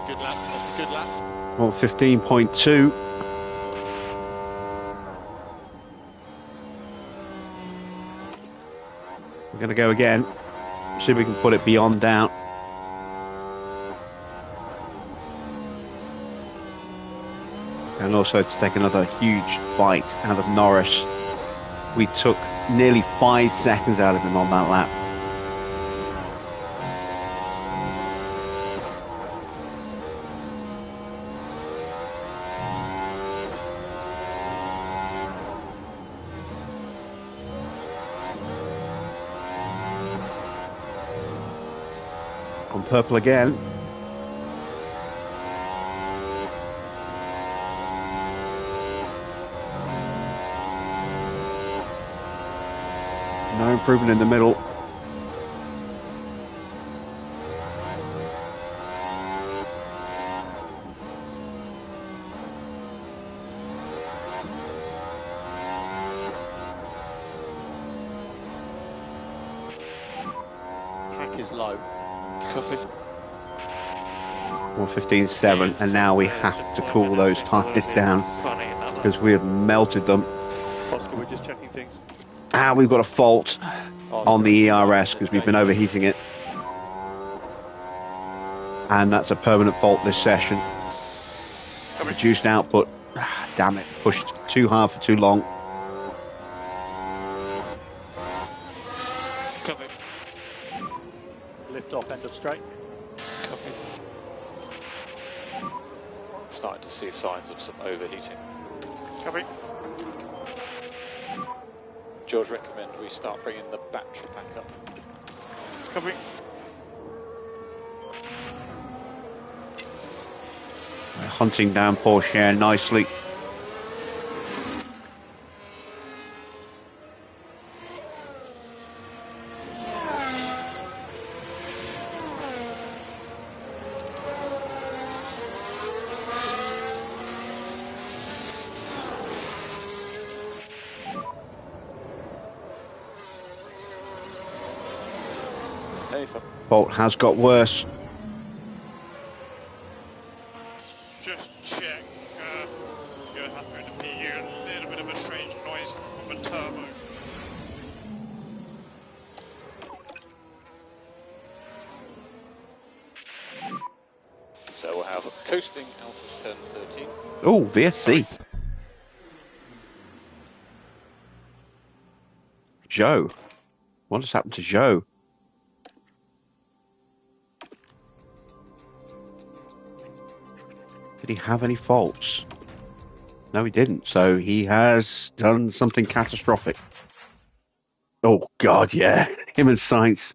Good lap. That's a good lap. Well, 15.2. We're going to go again. See if we can put it beyond doubt. And also to take another huge bite out of Norris. We took nearly 5 seconds out of him on that lap. On purple again. No improvement in the middle. Pack is low. Copy. 1:15.7, and now we have to cool those tyres down because we have melted them. Oscar, we're just checking things. Ah, we've got a fault on the ERS because we've been overheating it. And that's a permanent fault this session. Reduced output. Ah, damn it, pushed too hard for too long. Copy. Lift off end of straight. Copy. Starting to see signs of some overheating. Copy. George, recommend we start bringing the battery pack up. Copy. Hunting down Porsche nicely. Fault has got worse. Just check. You're happy to hear a little bit of a strange noise from the turbo. So we'll have coasting out of turn 13. Oh, VSC. Joe. What has happened to Joe? Did he have any faults? No, he didn't. So he has done something catastrophic. Oh, God, yeah. Him and Sainz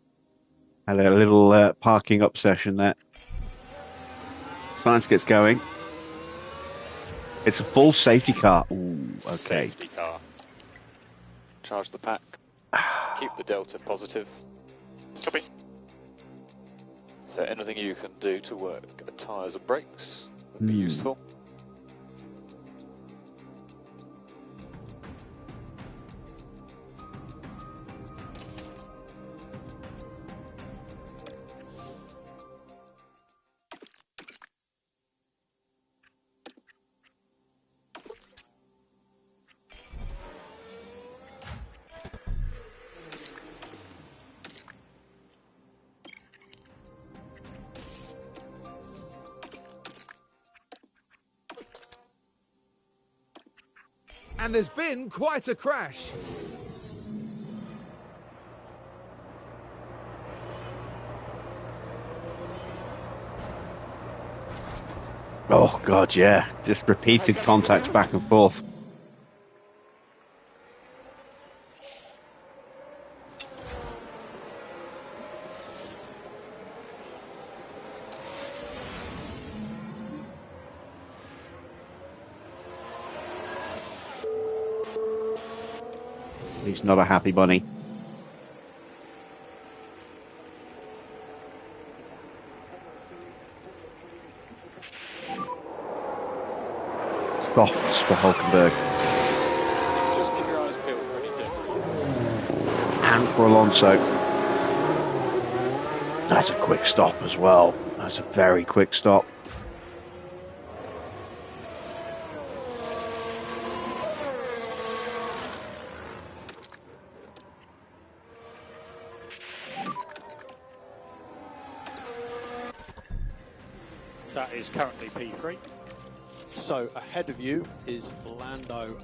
had a little parking up session there. Sainz gets going. It's a full safety car. Ooh, okay. Safety car. Charge the pack. Keep the delta positive. Copy. So anything you can do to work tyres and brakes would be useful. And there's been quite a crash. Oh, God, yeah. Just repeated contact back and forth. He's not a happy bunny. Softs for Hulkenberg. Just keep your eyes peeled for any debris. And for Alonso. That's a quick stop as well. That's a very quick stop. That is currently P3. So ahead of you is Lando.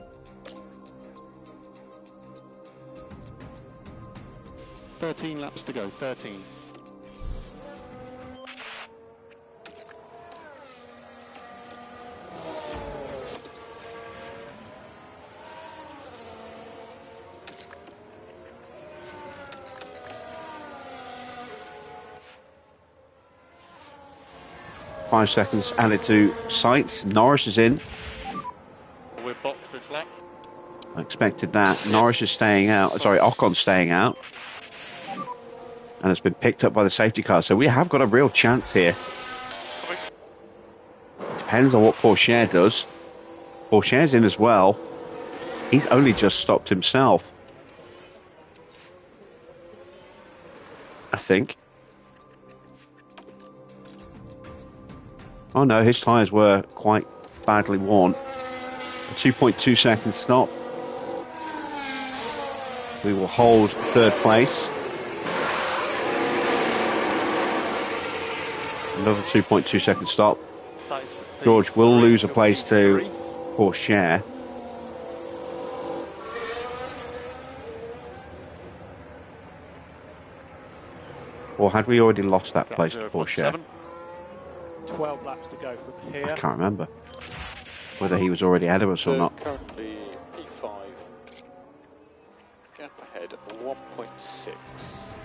"13 laps to go, 13. Five seconds added to sights. Norris is in. We're box reflect. I expected that. Norris is staying out. Sorry, Ocon's staying out. And it's been picked up by the safety car. So we have got a real chance here. Depends on what Pourchaire does. Pourchaire's in as well. He's only just stopped himself, I think. Oh no, his tyres were quite badly worn. A 2.2 second stop. We will hold third place. Another 2.2 second stop. George will lose a place to Pourchaire. Or had we already lost that place to Pourchaire? 12 laps to go from here. I can't remember whether he was already ahead of us or not. Currently P5. Gap ahead 1.6.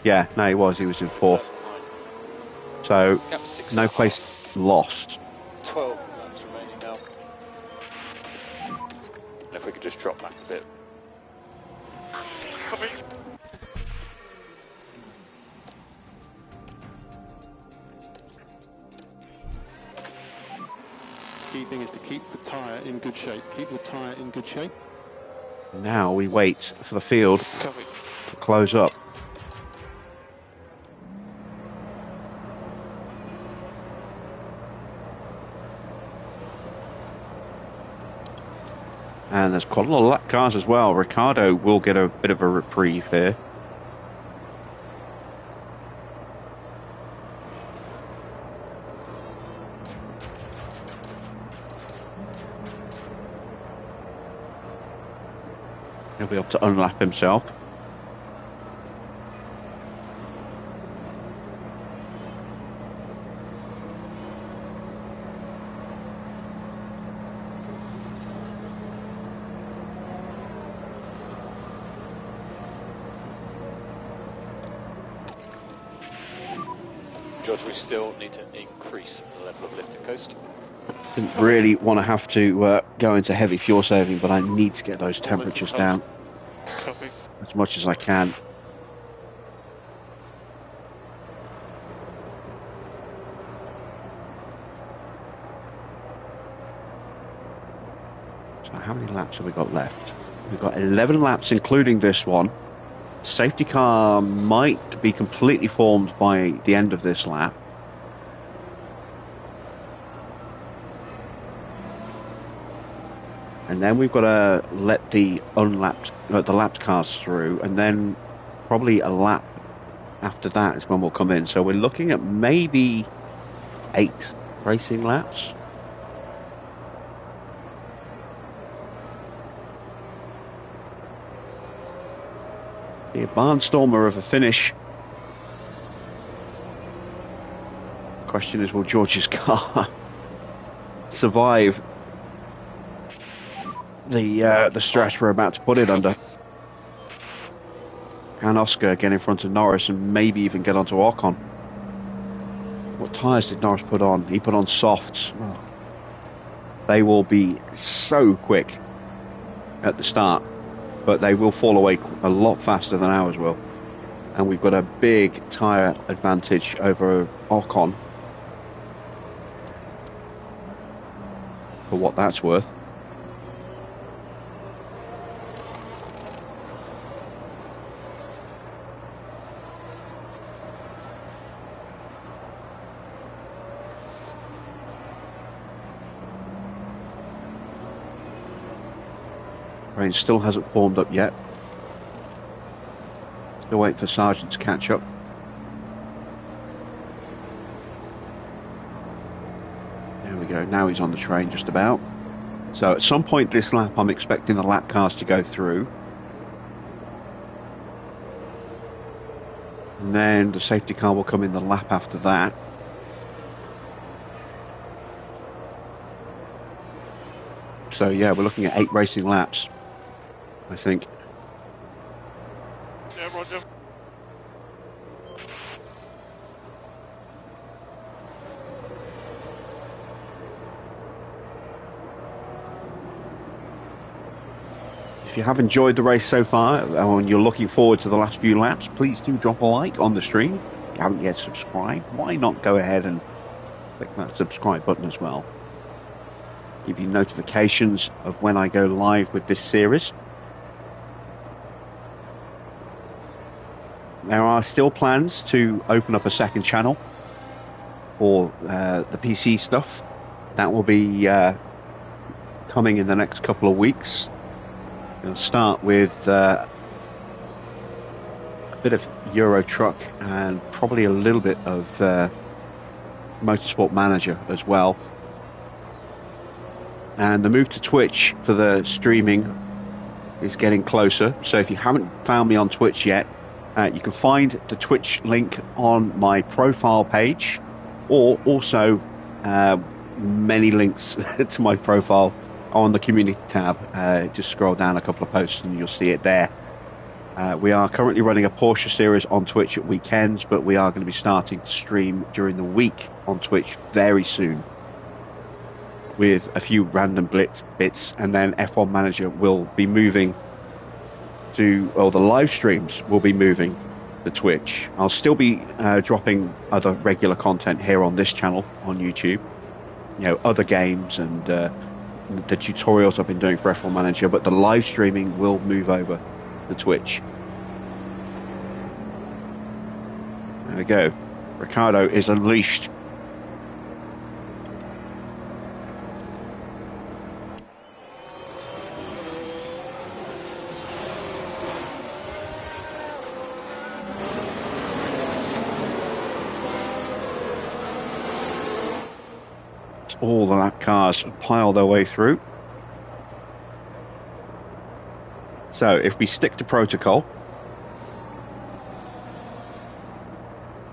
Yeah, no, he was. He was in fourth. So, Gap 6 no place lost. 12 laps remaining now. And if we could just drop back a bit. Copy. Key thing is to keep the tyre in good shape. Keep the tyre in good shape. Now we wait for the field Copy. to close up. And there's quite a lot of lap cars as well. Ricciardo will get a bit of a reprieve here. He'll be able to unlap himself. George, we still need to increase the level of lift and coast. Didn't really want to have to go into heavy fuel saving, but I need to get those temperatures down Copy. as much as I can. So how many laps have we got left? We've got 11 laps, including this one. Safety car might be completely formed by the end of this lap. And then we've got to let the lapped cars through, and then probably a lap after that is when we'll come in. So we're looking at maybe 8 racing laps. Be a barnstormer of a finish. Question is, will George's car survive the stress we're about to put it under? Can Oscar get in front of Norris and maybe even get onto Ocon? What tyres did Norris put on? He put on softs. Oh. They will be so quick at the start, but they will fall away a lot faster than ours will. And we've got a big tyre advantage over Ocon, for what that's worth. Rain still hasn't formed up yet. Still waiting for Sargent to catch up. There we go. Now he's on the train just about. So at some point this lap, I'm expecting the lap cars to go through. And then the safety car will come in the lap after that. So yeah, we're looking at 8 racing laps, I think. Yeah, Roger. If you have enjoyed the race so far and you're looking forward to the last few laps, please do drop a like on the stream. If you haven't yet subscribed, why not go ahead and click that subscribe button as well? Give you notifications of when I go live with this series. There are still plans to open up a second channel for the PC stuff. That will be coming in the next couple of weeks. We'll start with a bit of Euro Truck and probably a little bit of Motorsport Manager as well. And the move to Twitch for the streaming is getting closer. So if you haven't found me on Twitch yet, you can find the Twitch link on my profile page, or also many links to my profile on the community tab. Just scroll down a couple of posts and you'll see it there. We are currently running a Porsche series on Twitch at weekends, but we are going to be starting to stream during the week on Twitch very soon, with a few random bits, and then F1 Manager will be moving to, well, the live streams will be moving to Twitch. I'll still be dropping other regular content here on this channel on YouTube, you know, other games and the tutorials I've been doing for F1 Manager, but the live streaming will move over to Twitch. There we go. Ricardo is unleashed. All the lap cars pile their way through. So if we stick to protocol,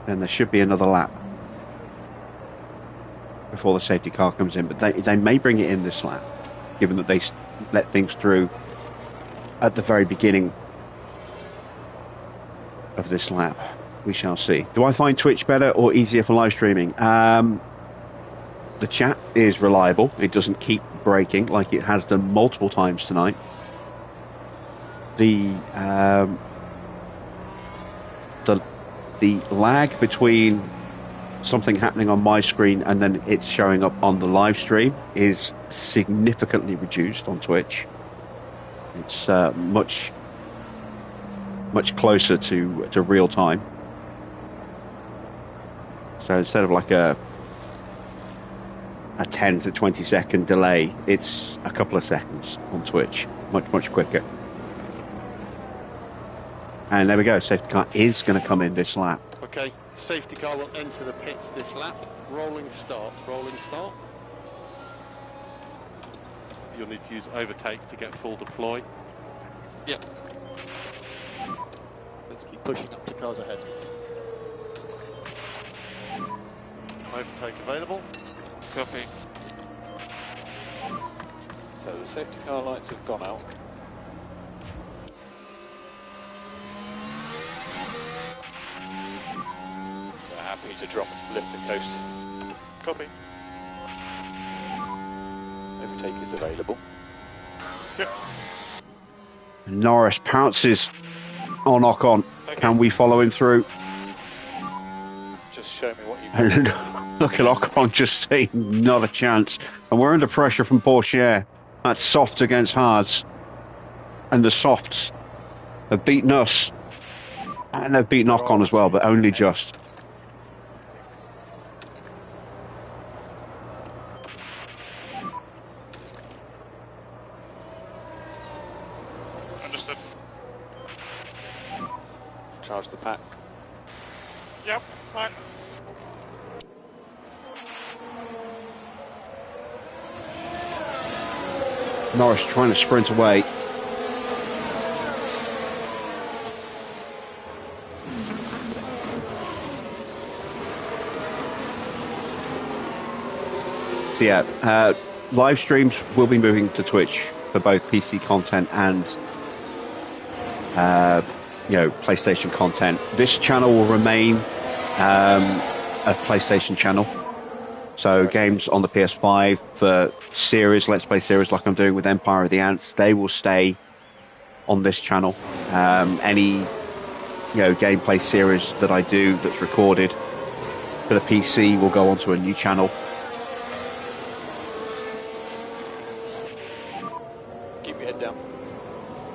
then there should be another lap before the safety car comes in, but they may bring it in this lap, given that they let things through at the very beginning of this lap. We shall see. Do I find Twitch better or easier for live streaming? The chat is reliable. It doesn't keep breaking like it has done multiple times tonight. The lag between something happening on my screen and then it's showing up on the live stream is significantly reduced on Twitch. It's much closer to real time. So instead of like a 10 to 20 second delay, it's a couple of seconds on Twitch. Much quicker. And there we go, safety car is going to come in this lap. Okay, safety car will enter the pits this lap. Rolling start, rolling start. You'll need to use overtake to get full deploy. Yep. pushing up to cars ahead. Overtake available. Copy. So the safety car lights have gone out. So happy to drop, lift and coast. Copy. Overtake is available. Yep. Norris pounces on Ocon. Okay. Can we follow him through? Just show me what you And look at Ocon just saying not a chance. And we're under pressure from Porsche. That's soft against hards. And the softs have beaten us. And they've beaten Ocon as well, but only just. Understood. charge the pack. Yep, fine. Norris trying to sprint away. So yeah, live streams will be moving to Twitch for both PC content and PlayStation content. This channel will remain a PlayStation channel. So games on the PS5 for series, Let's Play series like I'm doing with Empire of the Ants, they will stay on this channel. Any gameplay series that I do that's recorded for the PC will go onto a new channel. Keep your head down.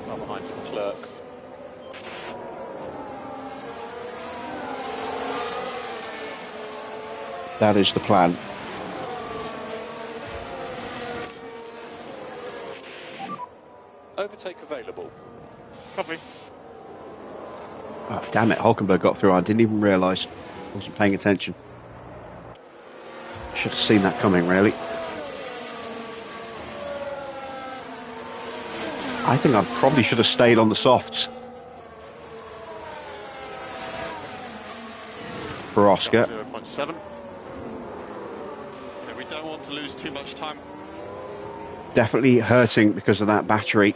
Right behind you, clerk. That is the plan. Overtake available. Copy. Oh, damn it, Hulkenberg got through. I didn't even realise. Wasn't paying attention. Should have seen that coming, really. I think I probably should have stayed on the softs. For Oscar. 0.7. Okay, we don't want to lose too much time. Definitely hurting because of that battery.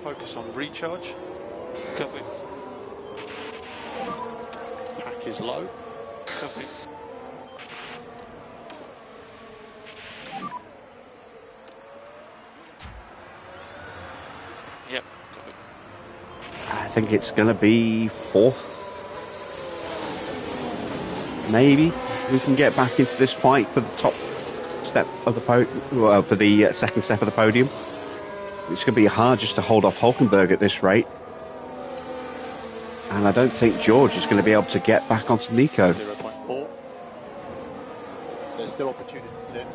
Focus on recharge. Copy. Pack is low. Copy. Yep, copy. I think it's going to be fourth. Maybe we can get back into this fight for the top step of the for the second step of the podium. It's going to be hard just to hold off Hulkenberg at this rate. And I don't think George is going to be able to get back onto Nico. 0.4. There's still opportunities here.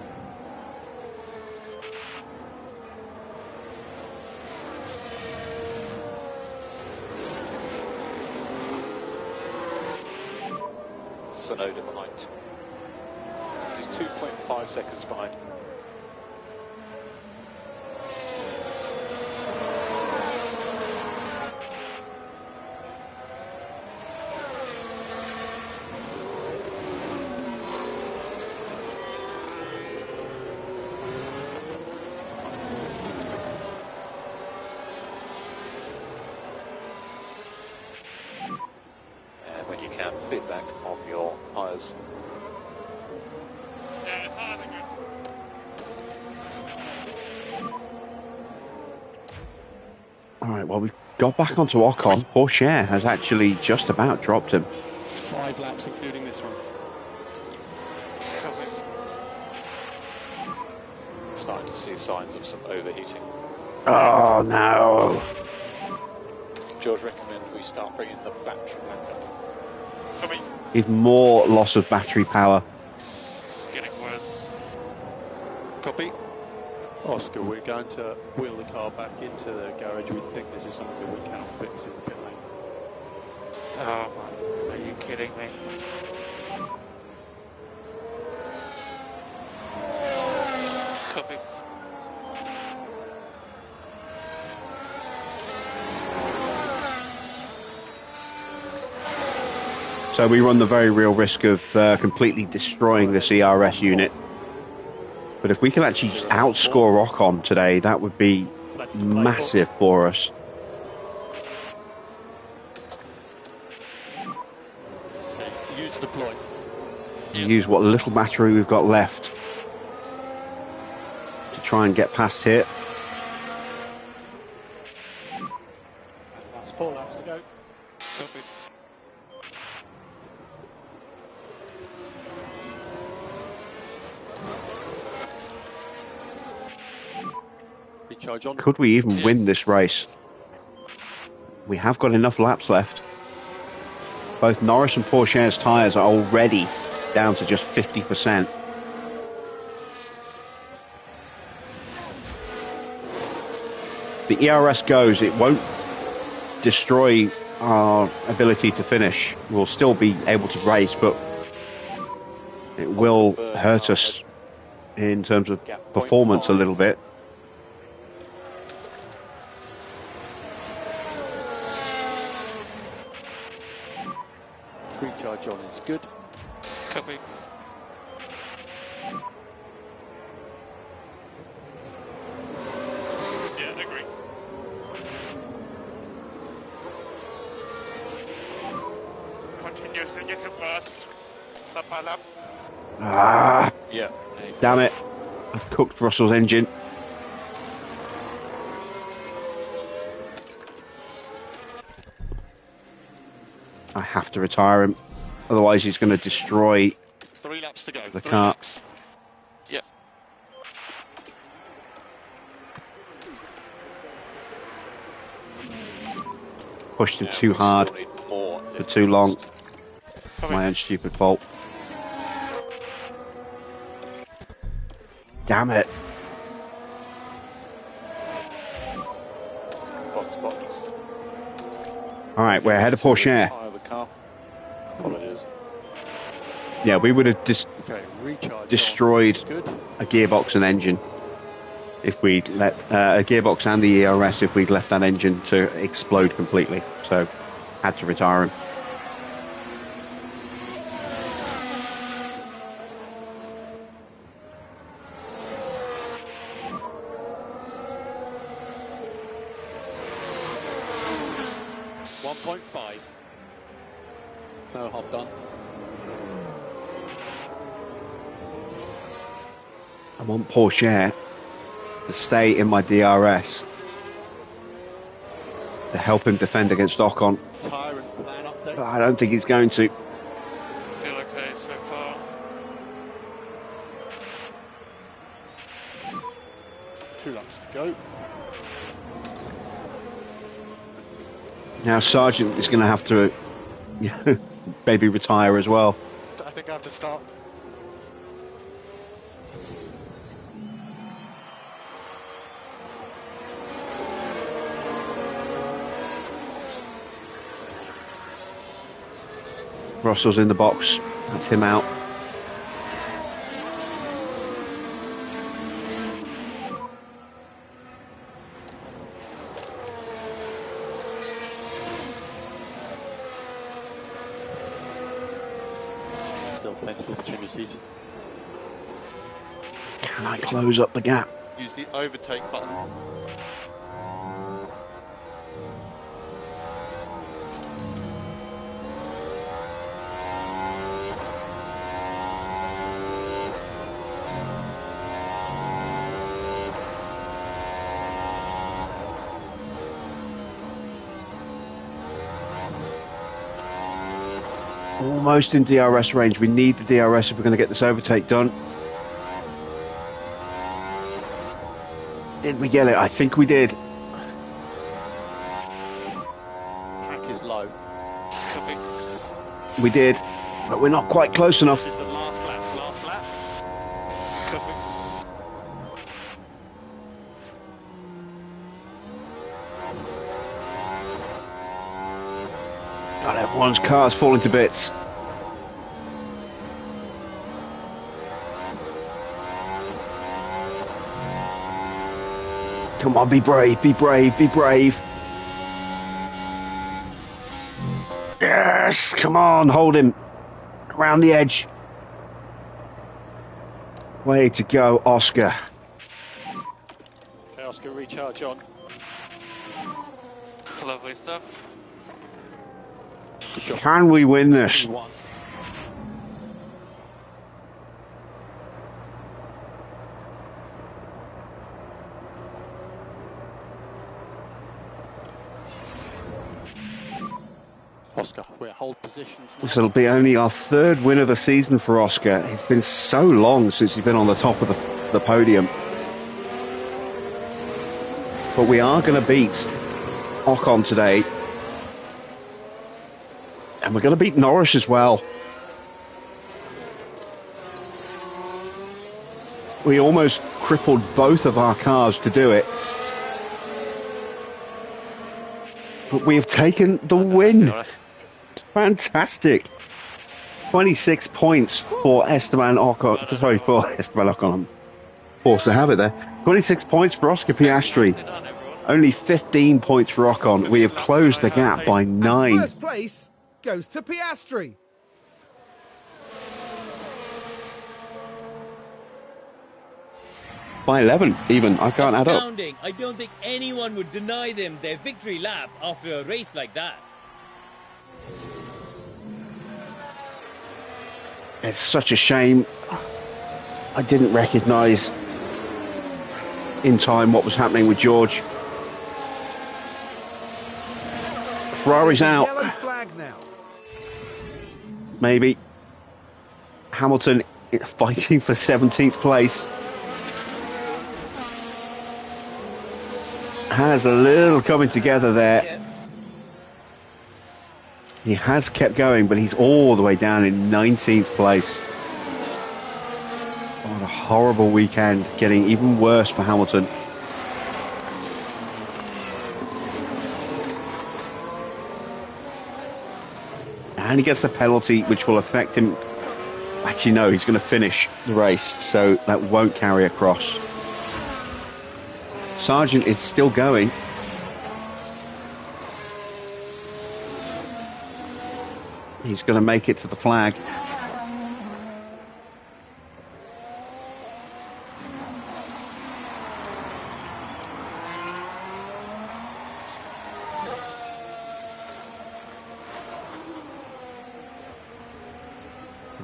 Sonoda behind. He's 2.5 seconds behind. And when you can, feedback on your tyres. Yeah, hard again. Alright, well, we've got back onto Ocon. Porsche has actually just about dropped him. It's 5 laps, including this one. Copy. Starting to see signs of some overheating. Oh, no. George, recommend we start bringing the battery back up. Copy. Even more loss of battery power. Getting worse. Copy. Oscar, we're going to wheel the car back into the garage. We think this is something that we cannot fix in the pit lane. Oh man, are you kidding me? Copy. So we run the very real risk of completely destroying this ERS unit. But if we can actually outscore Ocon today, that would be massive for us. Use deploy. Use what little battery we've got left to try and get past here. That's 4 laps to go. Copy. Recharge on. Could we even win this race? We have got enough laps left. Both Norris and Pourchaire's tyres are already down to just 50%. The ERS goes, it won't destroy our ability to finish. We'll still be able to race, but it will hurt us in terms of performance a little bit. Recharge on is good. Copy. Yeah, agree. Continuous injection burst. Lap by lap. Ah, Yeah. damn it. I've cooked Russell's engine. I have to retire him. Otherwise he's going to destroy 3 laps to go. the 3 car. laps. Yep. Pushed him Yeah, too we hard still need more for too long. Copy. My own stupid fault. Damn it. box. Alright, we're ahead of Pourchaire. Tire the car. Apologies. Yeah, we would have Okay, recharge destroyed on is good. a gearbox and engine if we'd let a gearbox and the ERS if we'd left that engine to explode completely. So had to retire him. No hop done. I want Pourchaire to stay in my DRS to help him defend against Ocon. Tyre and plan update. But I don't think he's going to. Feel okay so far. Two laps to go. Now Sargent is going to have to maybe retire as well. I think I have to start. Russell's in the box. That's him out. Still plenty of opportunities. Can I close up the gap? Use the overtake button. Almost in DRS range. We need the DRS if we're going to get this overtake done. Did we get it? I think we did. Pack is low. Copy. We did. But we're not quite close enough. This is the last lap. Last lap. Copy. God, everyone's car's falling to bits. Come on, be brave, be brave, be brave. Yeah! Yes, come on, hold him. Around the edge. Way to go, Oscar. Okay, Oscar, recharge on. Lovely stuff. Good job. Can we win this? P1. Oscar, we're at hold positions now. This will be only our third win of the season for Oscar. It's been so long since he's been on the top of the podium. But we are going to beat Ocon today. And we're going to beat Norris as well. We almost crippled both of our cars to do it. But we have taken the win. Fantastic. 26 points for Esteban Ocon. Sorry, for Esteban Ocon. I'm forced to have it there. 26 points for Oscar Piastri. Only 15 points for Ocon. We have closed the gap by 9. And first place goes to Piastri. By 11, even. I can't add up. Astounding. I don't think anyone would deny them their victory lap after a race like that. It's such a shame. I didn't recognise in time what was happening with George. Ferrari's out. Yellow flag now. Maybe. Hamilton fighting for 17th place. Has a little coming together there. Yes. He has kept going, but he's all the way down in 19th place. What a horrible weekend. Getting even worse for Hamilton. And he gets a penalty which will affect him. Actually, no, he's going to finish the race, so that won't carry across. Sargent is still going. He's going to make it to the flag.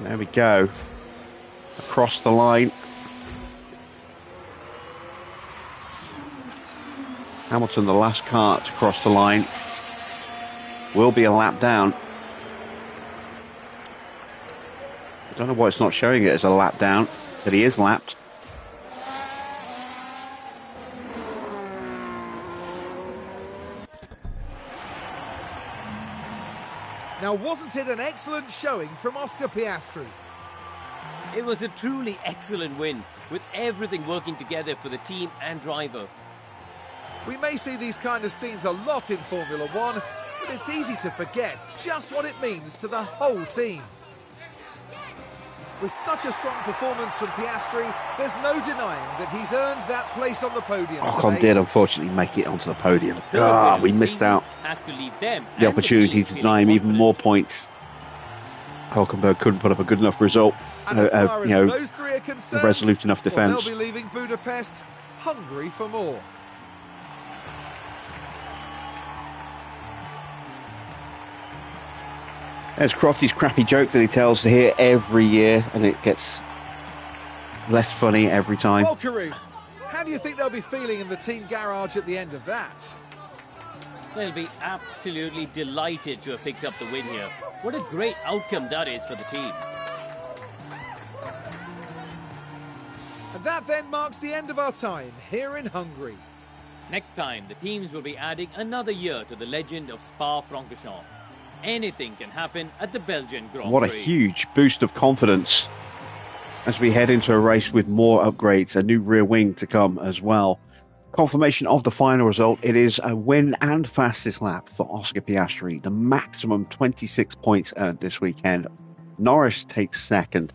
There we go. Across the line. Hamilton, the last car to cross the line. Will be a lap down. I don't know why it's not showing it as a lap down, but he is lapped. Now, wasn't it an excellent showing from Oscar Piastri? It was a truly excellent win, with everything working together for the team and driver. We may see these kind of scenes a lot in Formula One, but it's easy to forget just what it means to the whole team. With such a strong performance from Piastri, there's no denying that he's earned that place on the podium Ocon today. did unfortunately make it onto the podium. The third win We of the missed season out has to leave them the and opportunity team to deny him feeling even confident. more points. Hulkenberg couldn't put up a good enough result. And as far as You know, those three are concerned, resolute enough well, defence. they'll be leaving Budapest hungry for more. There's Crofty's crappy joke that he tells here every year, and it gets less funny every time. Well, Karun, how do you think they'll be feeling in the team garage at the end of that? They'll be absolutely delighted to have picked up the win here. What a great outcome that is for the team. And that then marks the end of our time here in Hungary. Next time, the teams will be adding another year to the legend of Spa-Francorchamps. Anything can happen at the Belgian Grand Prix. What a huge boost of confidence as we head into a race with more upgrades, a new rear wing to come as well. Confirmation of the final result. It is a win and fastest lap for Oscar Piastri. The maximum 26 points earned this weekend. Norris takes second.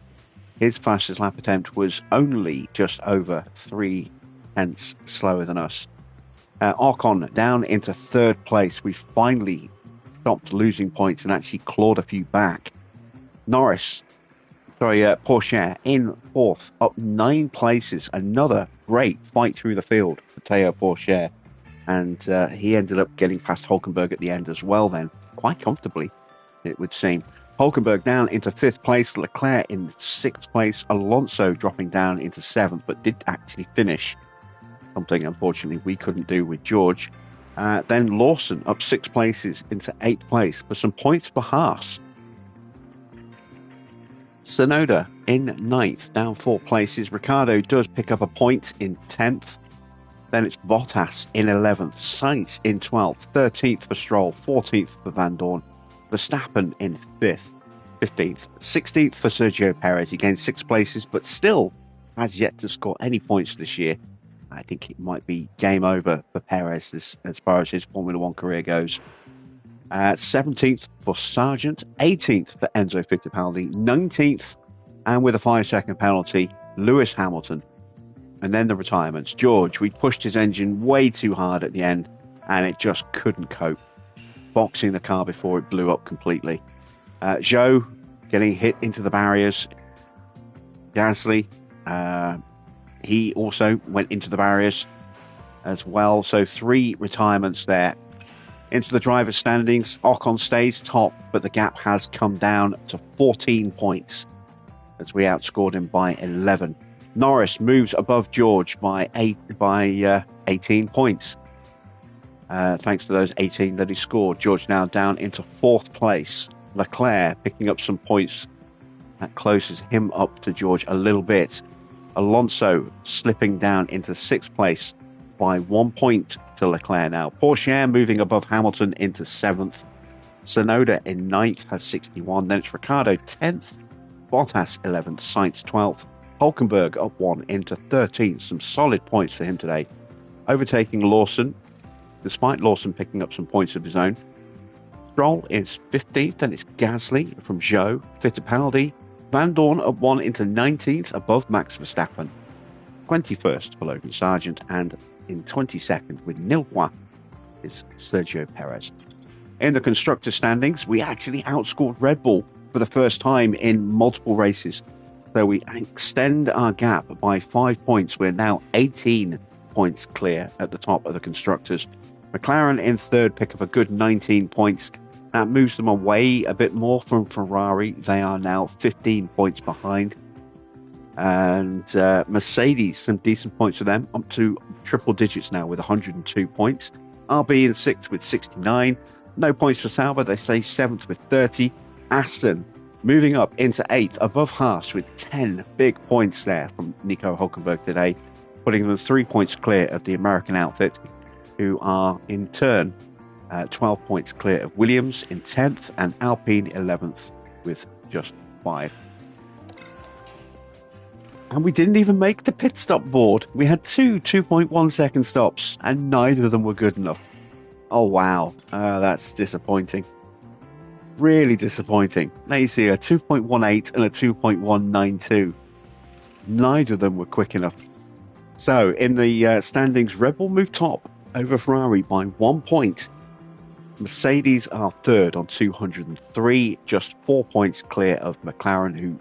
His fastest lap attempt was only just over 3 tenths slower than us. Ocon down into third place. We finally stopped losing points and actually clawed a few back. Porsche in fourth, up 9 places. Another great fight through the field for Teo Porsche. And he ended up getting past Hulkenberg at the end as well then, quite comfortably, it would seem. Hulkenberg down into 5th place, Leclerc in 6th place, Alonso dropping down into 7th, but did actually finish, something unfortunately we couldn't do with George. Then Lawson up 6 places into 8th place for some points for Haas. Tsunoda in 9th, down 4 places. Ricciardo does pick up a point in 10th. Then it's Bottas in 11th, Sainz in 12th, 13th for Stroll, 14th for Van Dorn, Verstappen in 5th, 15th, 16th for Sergio Perez. He gained 6 places, but still has yet to score any points this year. I think it might be game over for Perez as far as his Formula One career goes. 17th for Sargent, 18th for Enzo Fittipaldi, 19th, and with a 5-second penalty, Lewis Hamilton. And then the retirements. George, we pushed his engine way too hard at the end, and it just couldn't cope, boxing the car before it blew up completely. Zhou getting hit into the barriers. Gasly, he also went into the barriers as well. So 3 retirements there. Into the driver's standings, Ocon stays top, but the gap has come down to 14 points as we outscored him by 11. Norris moves above George by 18 points. Thanks to those 18 that he scored. George now down into 4th place. Leclerc picking up some points. That closes him up to George a little bit. Alonso slipping down into 6th place by 1 point to Leclerc now. Porsche moving above Hamilton into 7th. Tsunoda in 9th has 61. Then it's Ricciardo 10th. Bottas 11th. Sainz 12th. Hulkenberg up 1 into 13th. Some solid points for him today. Overtaking Lawson, despite Lawson picking up some points of his own. Stroll is 15th. Then it's Gasly from Zhou. Fittipaldi. Van Dorn up 1 into 19th above Max Verstappen. 21st for Logan Sargent, and in 22nd with nil points is Sergio Perez. In the constructor standings, we actually outscored Red Bull for the first time in multiple races. So we extend our gap by 5 points. We're now 18 points clear at the top of the constructors. McLaren in 3rd pick up a good 19 points. That moves them away a bit more from Ferrari. They are now 15 points behind. And Mercedes, some decent points for them, up to triple digits now with 102 points. RB in 6th with 69. No points for Sauber. They stay 7th with 30. Aston moving up into 8th above Haas with 10 big points there from Nico Hulkenberg today, putting them 3 points clear of the American outfit, who are in turn 12 points clear of Williams in 10th and Alpine 11th with just 5. And we didn't even make the pit stop board. We had 2.1 second stops, and neither of them were good enough. Oh, wow. That's disappointing. Really disappointing. Now you see a 2.18 and a 2.192. Neither of them were quick enough. So, in the standings, Red Bull moved top over Ferrari by 1 point. Mercedes are 3rd on 203, just 4 points clear of McLaren, who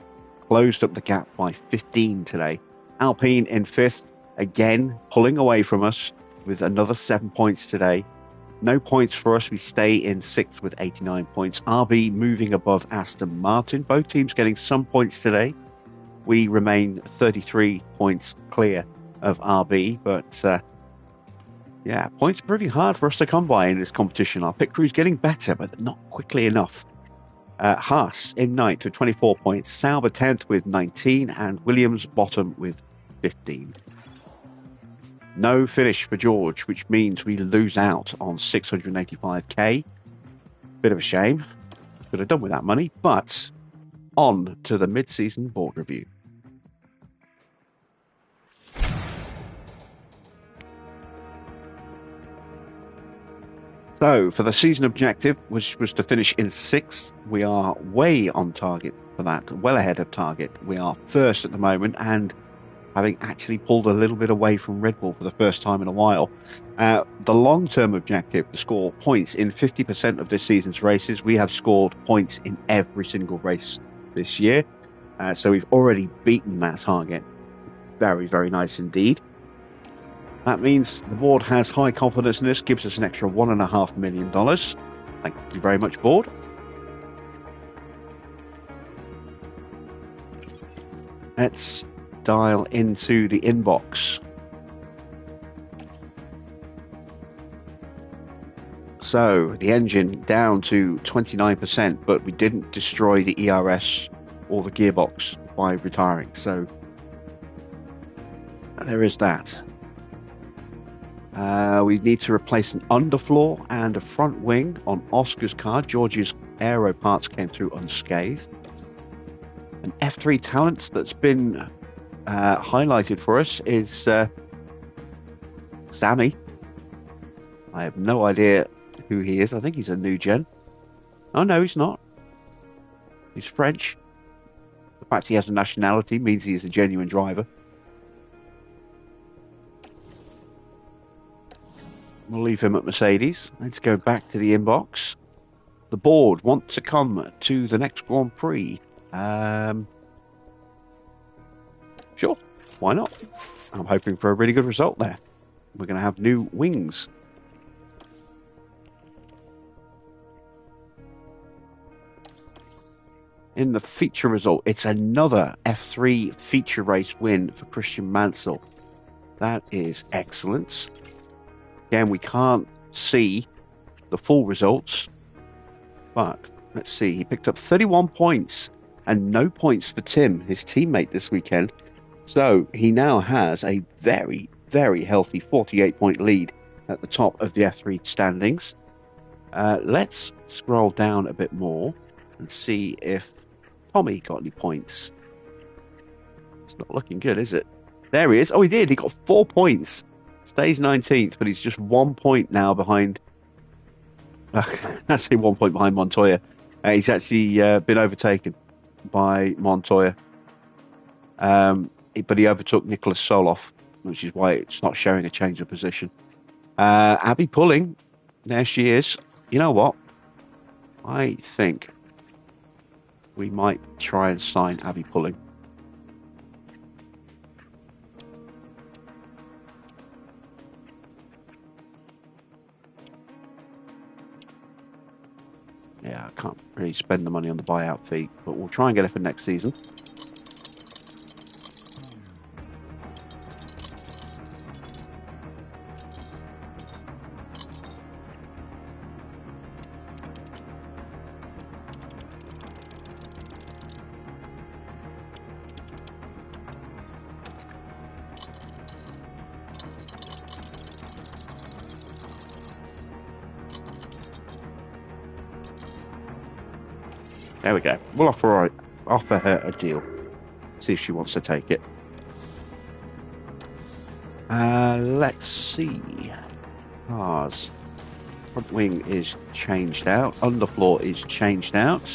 closed up the gap by 15 today. Alpine in 5th, again pulling away from us with another 7 points today. No points for us. We stay in 6th with 89 points. RB moving above Aston Martin. Both teams getting some points today. We remain 33 points clear of RB, but points are proving hard for us to come by in this competition. Our pit crew's getting better, but not quickly enough. Haas in 9th with 24 points, Sauber 10th with 19, and Williams bottom with 15. No finish for George, which means we lose out on 685k. Bit of a shame. Could have done with that money, but on to the mid-season board review. So, for the season objective, which was to finish in 6th, we are way on target for that, well ahead of target. We are 1st at the moment, and having actually pulled a little bit away from Red Bull for the first time in a while. The long-term objective to score points in 50% of this season's races. We have scored points in every single race this year. So we've already beaten that target. Very, very nice indeed. That means the board has high confidence in this, gives us an extra $1.5 million. Thank you very much, board. Let's dial into the inbox. So the engine down to 29%, but we didn't destroy the ERS or the gearbox by retiring. So there is that. We need to replace an underfloor and a front wing on Oscar's car. George's aero parts came through unscathed. An F3 talent that's been highlighted for us is Sammy. I have no idea who he is. I think he's a new gen. Oh no, he's not. He's French. The fact he has a nationality means he is a genuine driver. We'll leave him at Mercedes. Let's go back to the inbox. The board want to come to the next Grand Prix. Sure, why not? I'm hoping for a really good result there. We're going to have new wings. In the feature result, it's another F3 feature race win for Christian Mansell. That is excellent. Again, we can't see the full results, but let's see. He picked up 31 points and no points for Tim, his teammate this weekend. So he now has a very, very healthy 48-point lead at the top of the F3 standings. Let's scroll down a bit more and see if Tommy got any points. It's not looking good, is it? There he is. Oh, he did. He got 4 points. Stays 19th, but he's just 1 point now behind. I'd say 1 point behind Montoya. He's actually been overtaken by Montoya. But he overtook Nicholas Soloff, which is why it's not showing a change of position. Abby Pulling, there she is. You know what? I think we might try and sign Abby Pulling. Yeah, I can't really spend the money on the buyout fee, but we'll try and get it for next season. There we go. We'll offer her a deal. See if she wants to take it. Let's see. Cars. Front wing is changed out. Underfloor is changed out.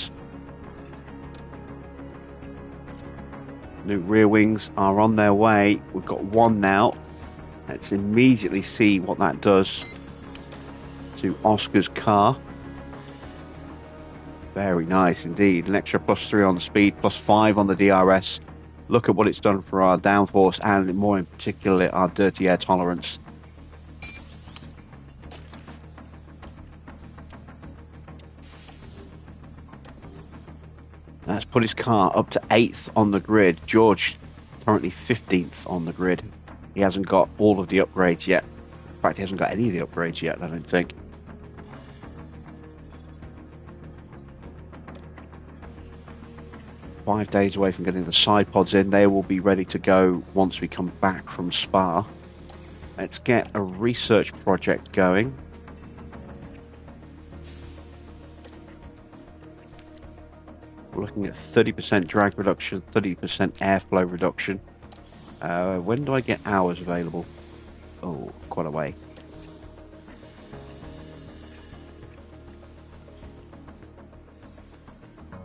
New rear wings are on their way. We've got one now. Let's immediately see what that does to Oscar's car. Very nice indeed. An extra +3 on the speed, +5 on the DRS. Look at what it's done for our downforce and more in particular our dirty air tolerance. That's put his car up to 8th on the grid. George currently 15th on the grid. He hasn't got all of the upgrades yet. In fact, he hasn't got any of the upgrades yet, I don't think. .5 days away from getting the side pods in. They will be ready to go once we come back from Spa. Let's get a research project going. We're looking at 30% drag reduction, 30% airflow reduction. When do I get hours available? Oh, quite a way.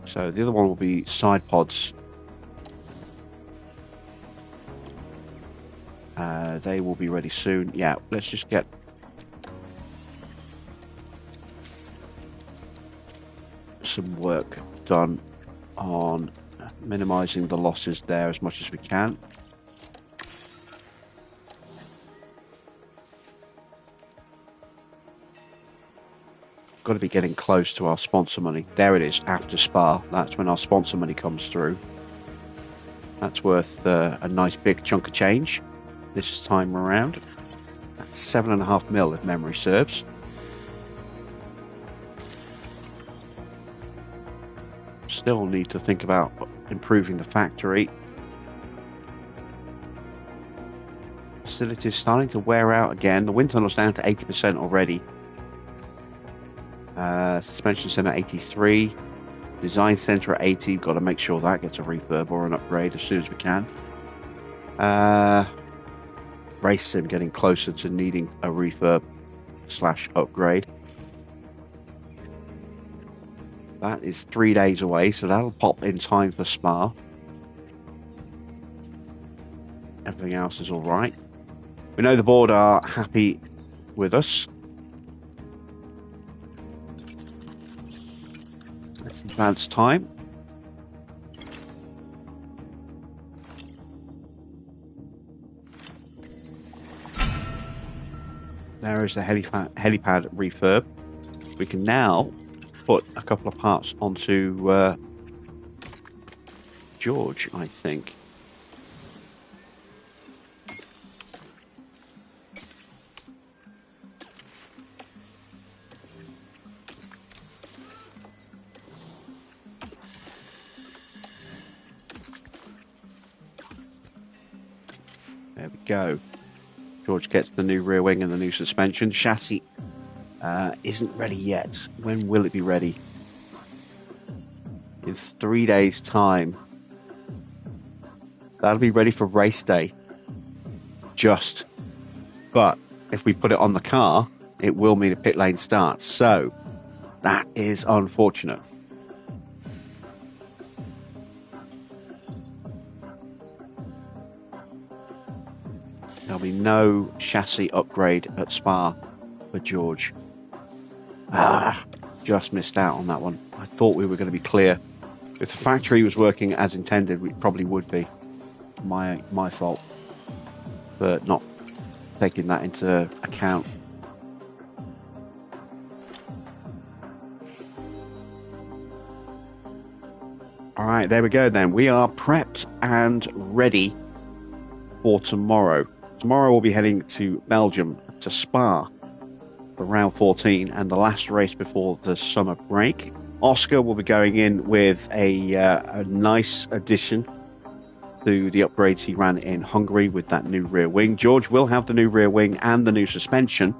So the other one will be side pods. They will be ready soon. Yeah, let's just get some work done on minimizing the losses there as much as we can. Got to be getting close to our sponsor money. There it is, after Spa. That's when our sponsor money comes through. That's worth a nice big chunk of change this time around. That's 7.5 mil if memory serves. Still need to think about improving the factory. Facilities starting to wear out again. The wind tunnel's down to 80% already. Suspension center 83, design center at 80. Got to make sure that gets a refurb or an upgrade as soon as we can. Race sim getting closer to needing a refurb / upgrade. That is 3 days away, so that'll pop in time for Spa. Everything else is all right. We know the board are happy with us. Let's advance time. There is the helipad refurb. We can now put a couple of parts onto George, I think. There we go. George gets the new rear wing and the new suspension. Chassis isn't ready yet. When will it be ready? In 3 days' time. That'll be ready for race day. Just. But if we put it on the car, it will mean a pit lane start. So that is unfortunate. There'll be no chassis upgrade at Spa for George. Just missed out on that one. I thought we were going to be clear. If the factory was working as intended, we probably would be. My fault for not taking that into account. All right, there we go then. We are prepped and ready for tomorrow. Tomorrow we'll be heading to Belgium, to Spa, for round 14 and the last race before the summer break. Oscar will be going in with a nice addition to the upgrades he ran in Hungary with that new rear wing. George will have the new rear wing and the new suspension,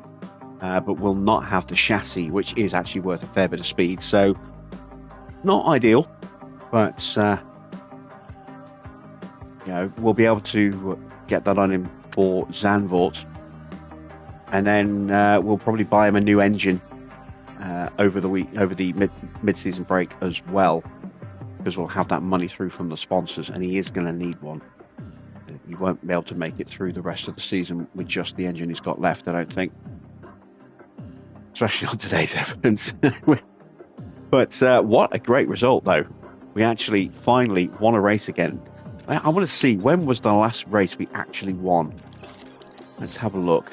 but will not have the chassis, which is actually worth a fair bit of speed. So, not ideal, but we'll be able to get that on him for Zandvoort, and then we'll probably buy him a new engine over the mid-season break as well, because we'll have that money through from the sponsors, and he is going to need one. He won't be able to make it through the rest of the season with just the engine he's got left, I don't think, especially on today's evidence. But what a great result, though. We actually finally won a race again. I want to see, when was the last race we actually won? Let's have a look.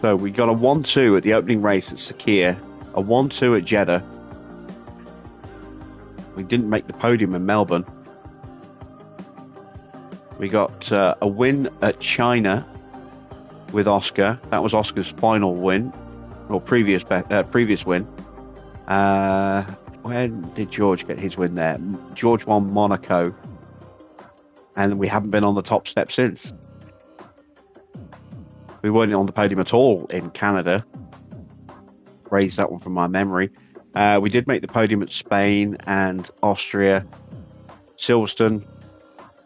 So we got a 1-2 at the opening race at Sakir, a 1-2 at Jeddah. We didn't make the podium in Melbourne. We got a win at China with Oscar. That was Oscar's final win, or previous win. When did George get his win there? George won Monaco, and we haven't been on the top step since. We weren't on the podium at all in Canada. Raised that one from my memory. We did make the podium at Spain and Austria, Silverstone,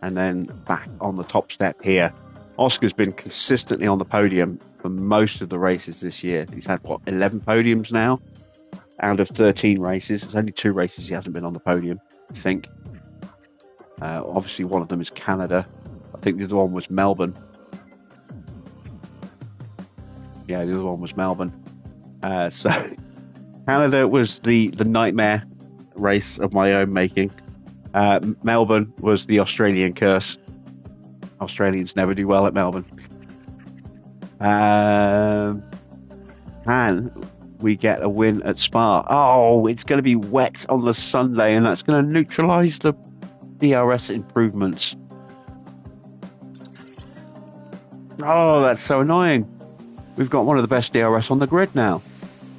and then back on the top step here. Oscar's been consistently on the podium for most of the races this year. He's had, 11 podiums now out of 13 races. There's only 2 races he hasn't been on the podium, I think. Obviously, one of them is Canada. I think the other one was Melbourne. Yeah, the other one was Melbourne. So Canada was the nightmare race of my own making. Melbourne was the Australian curse. Australians never do well at Melbourne. And we get a win at Spa. Oh, it's going to be wet on the Sunday, and that's going to neutralise the DRS improvements. Oh, that's so annoying. We've got one of the best DRS on the grid now.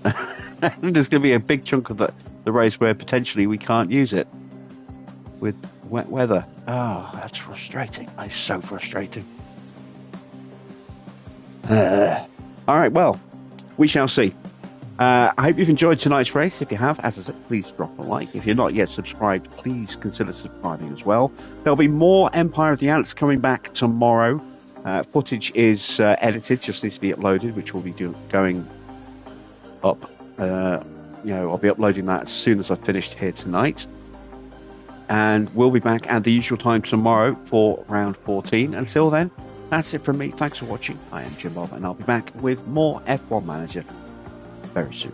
There's going to be a big chunk of the race where potentially we can't use it with wet weather. Oh, that's frustrating. That's so frustrating. All right, well, we shall see. I hope you've enjoyed tonight's race. If you have, as I said, please drop a like. If you're not yet subscribed, please consider subscribing as well. There'll be more Empire of the Ants coming back tomorrow. Footage is edited, just needs to be uploaded, which will be going up. I'll be uploading that as soon as I've finished here tonight. And we'll be back at the usual time tomorrow for round 14. Until then, that's it from me. Thanks for watching. I am Jim Bob, and I'll be back with more F1 Manager very soon.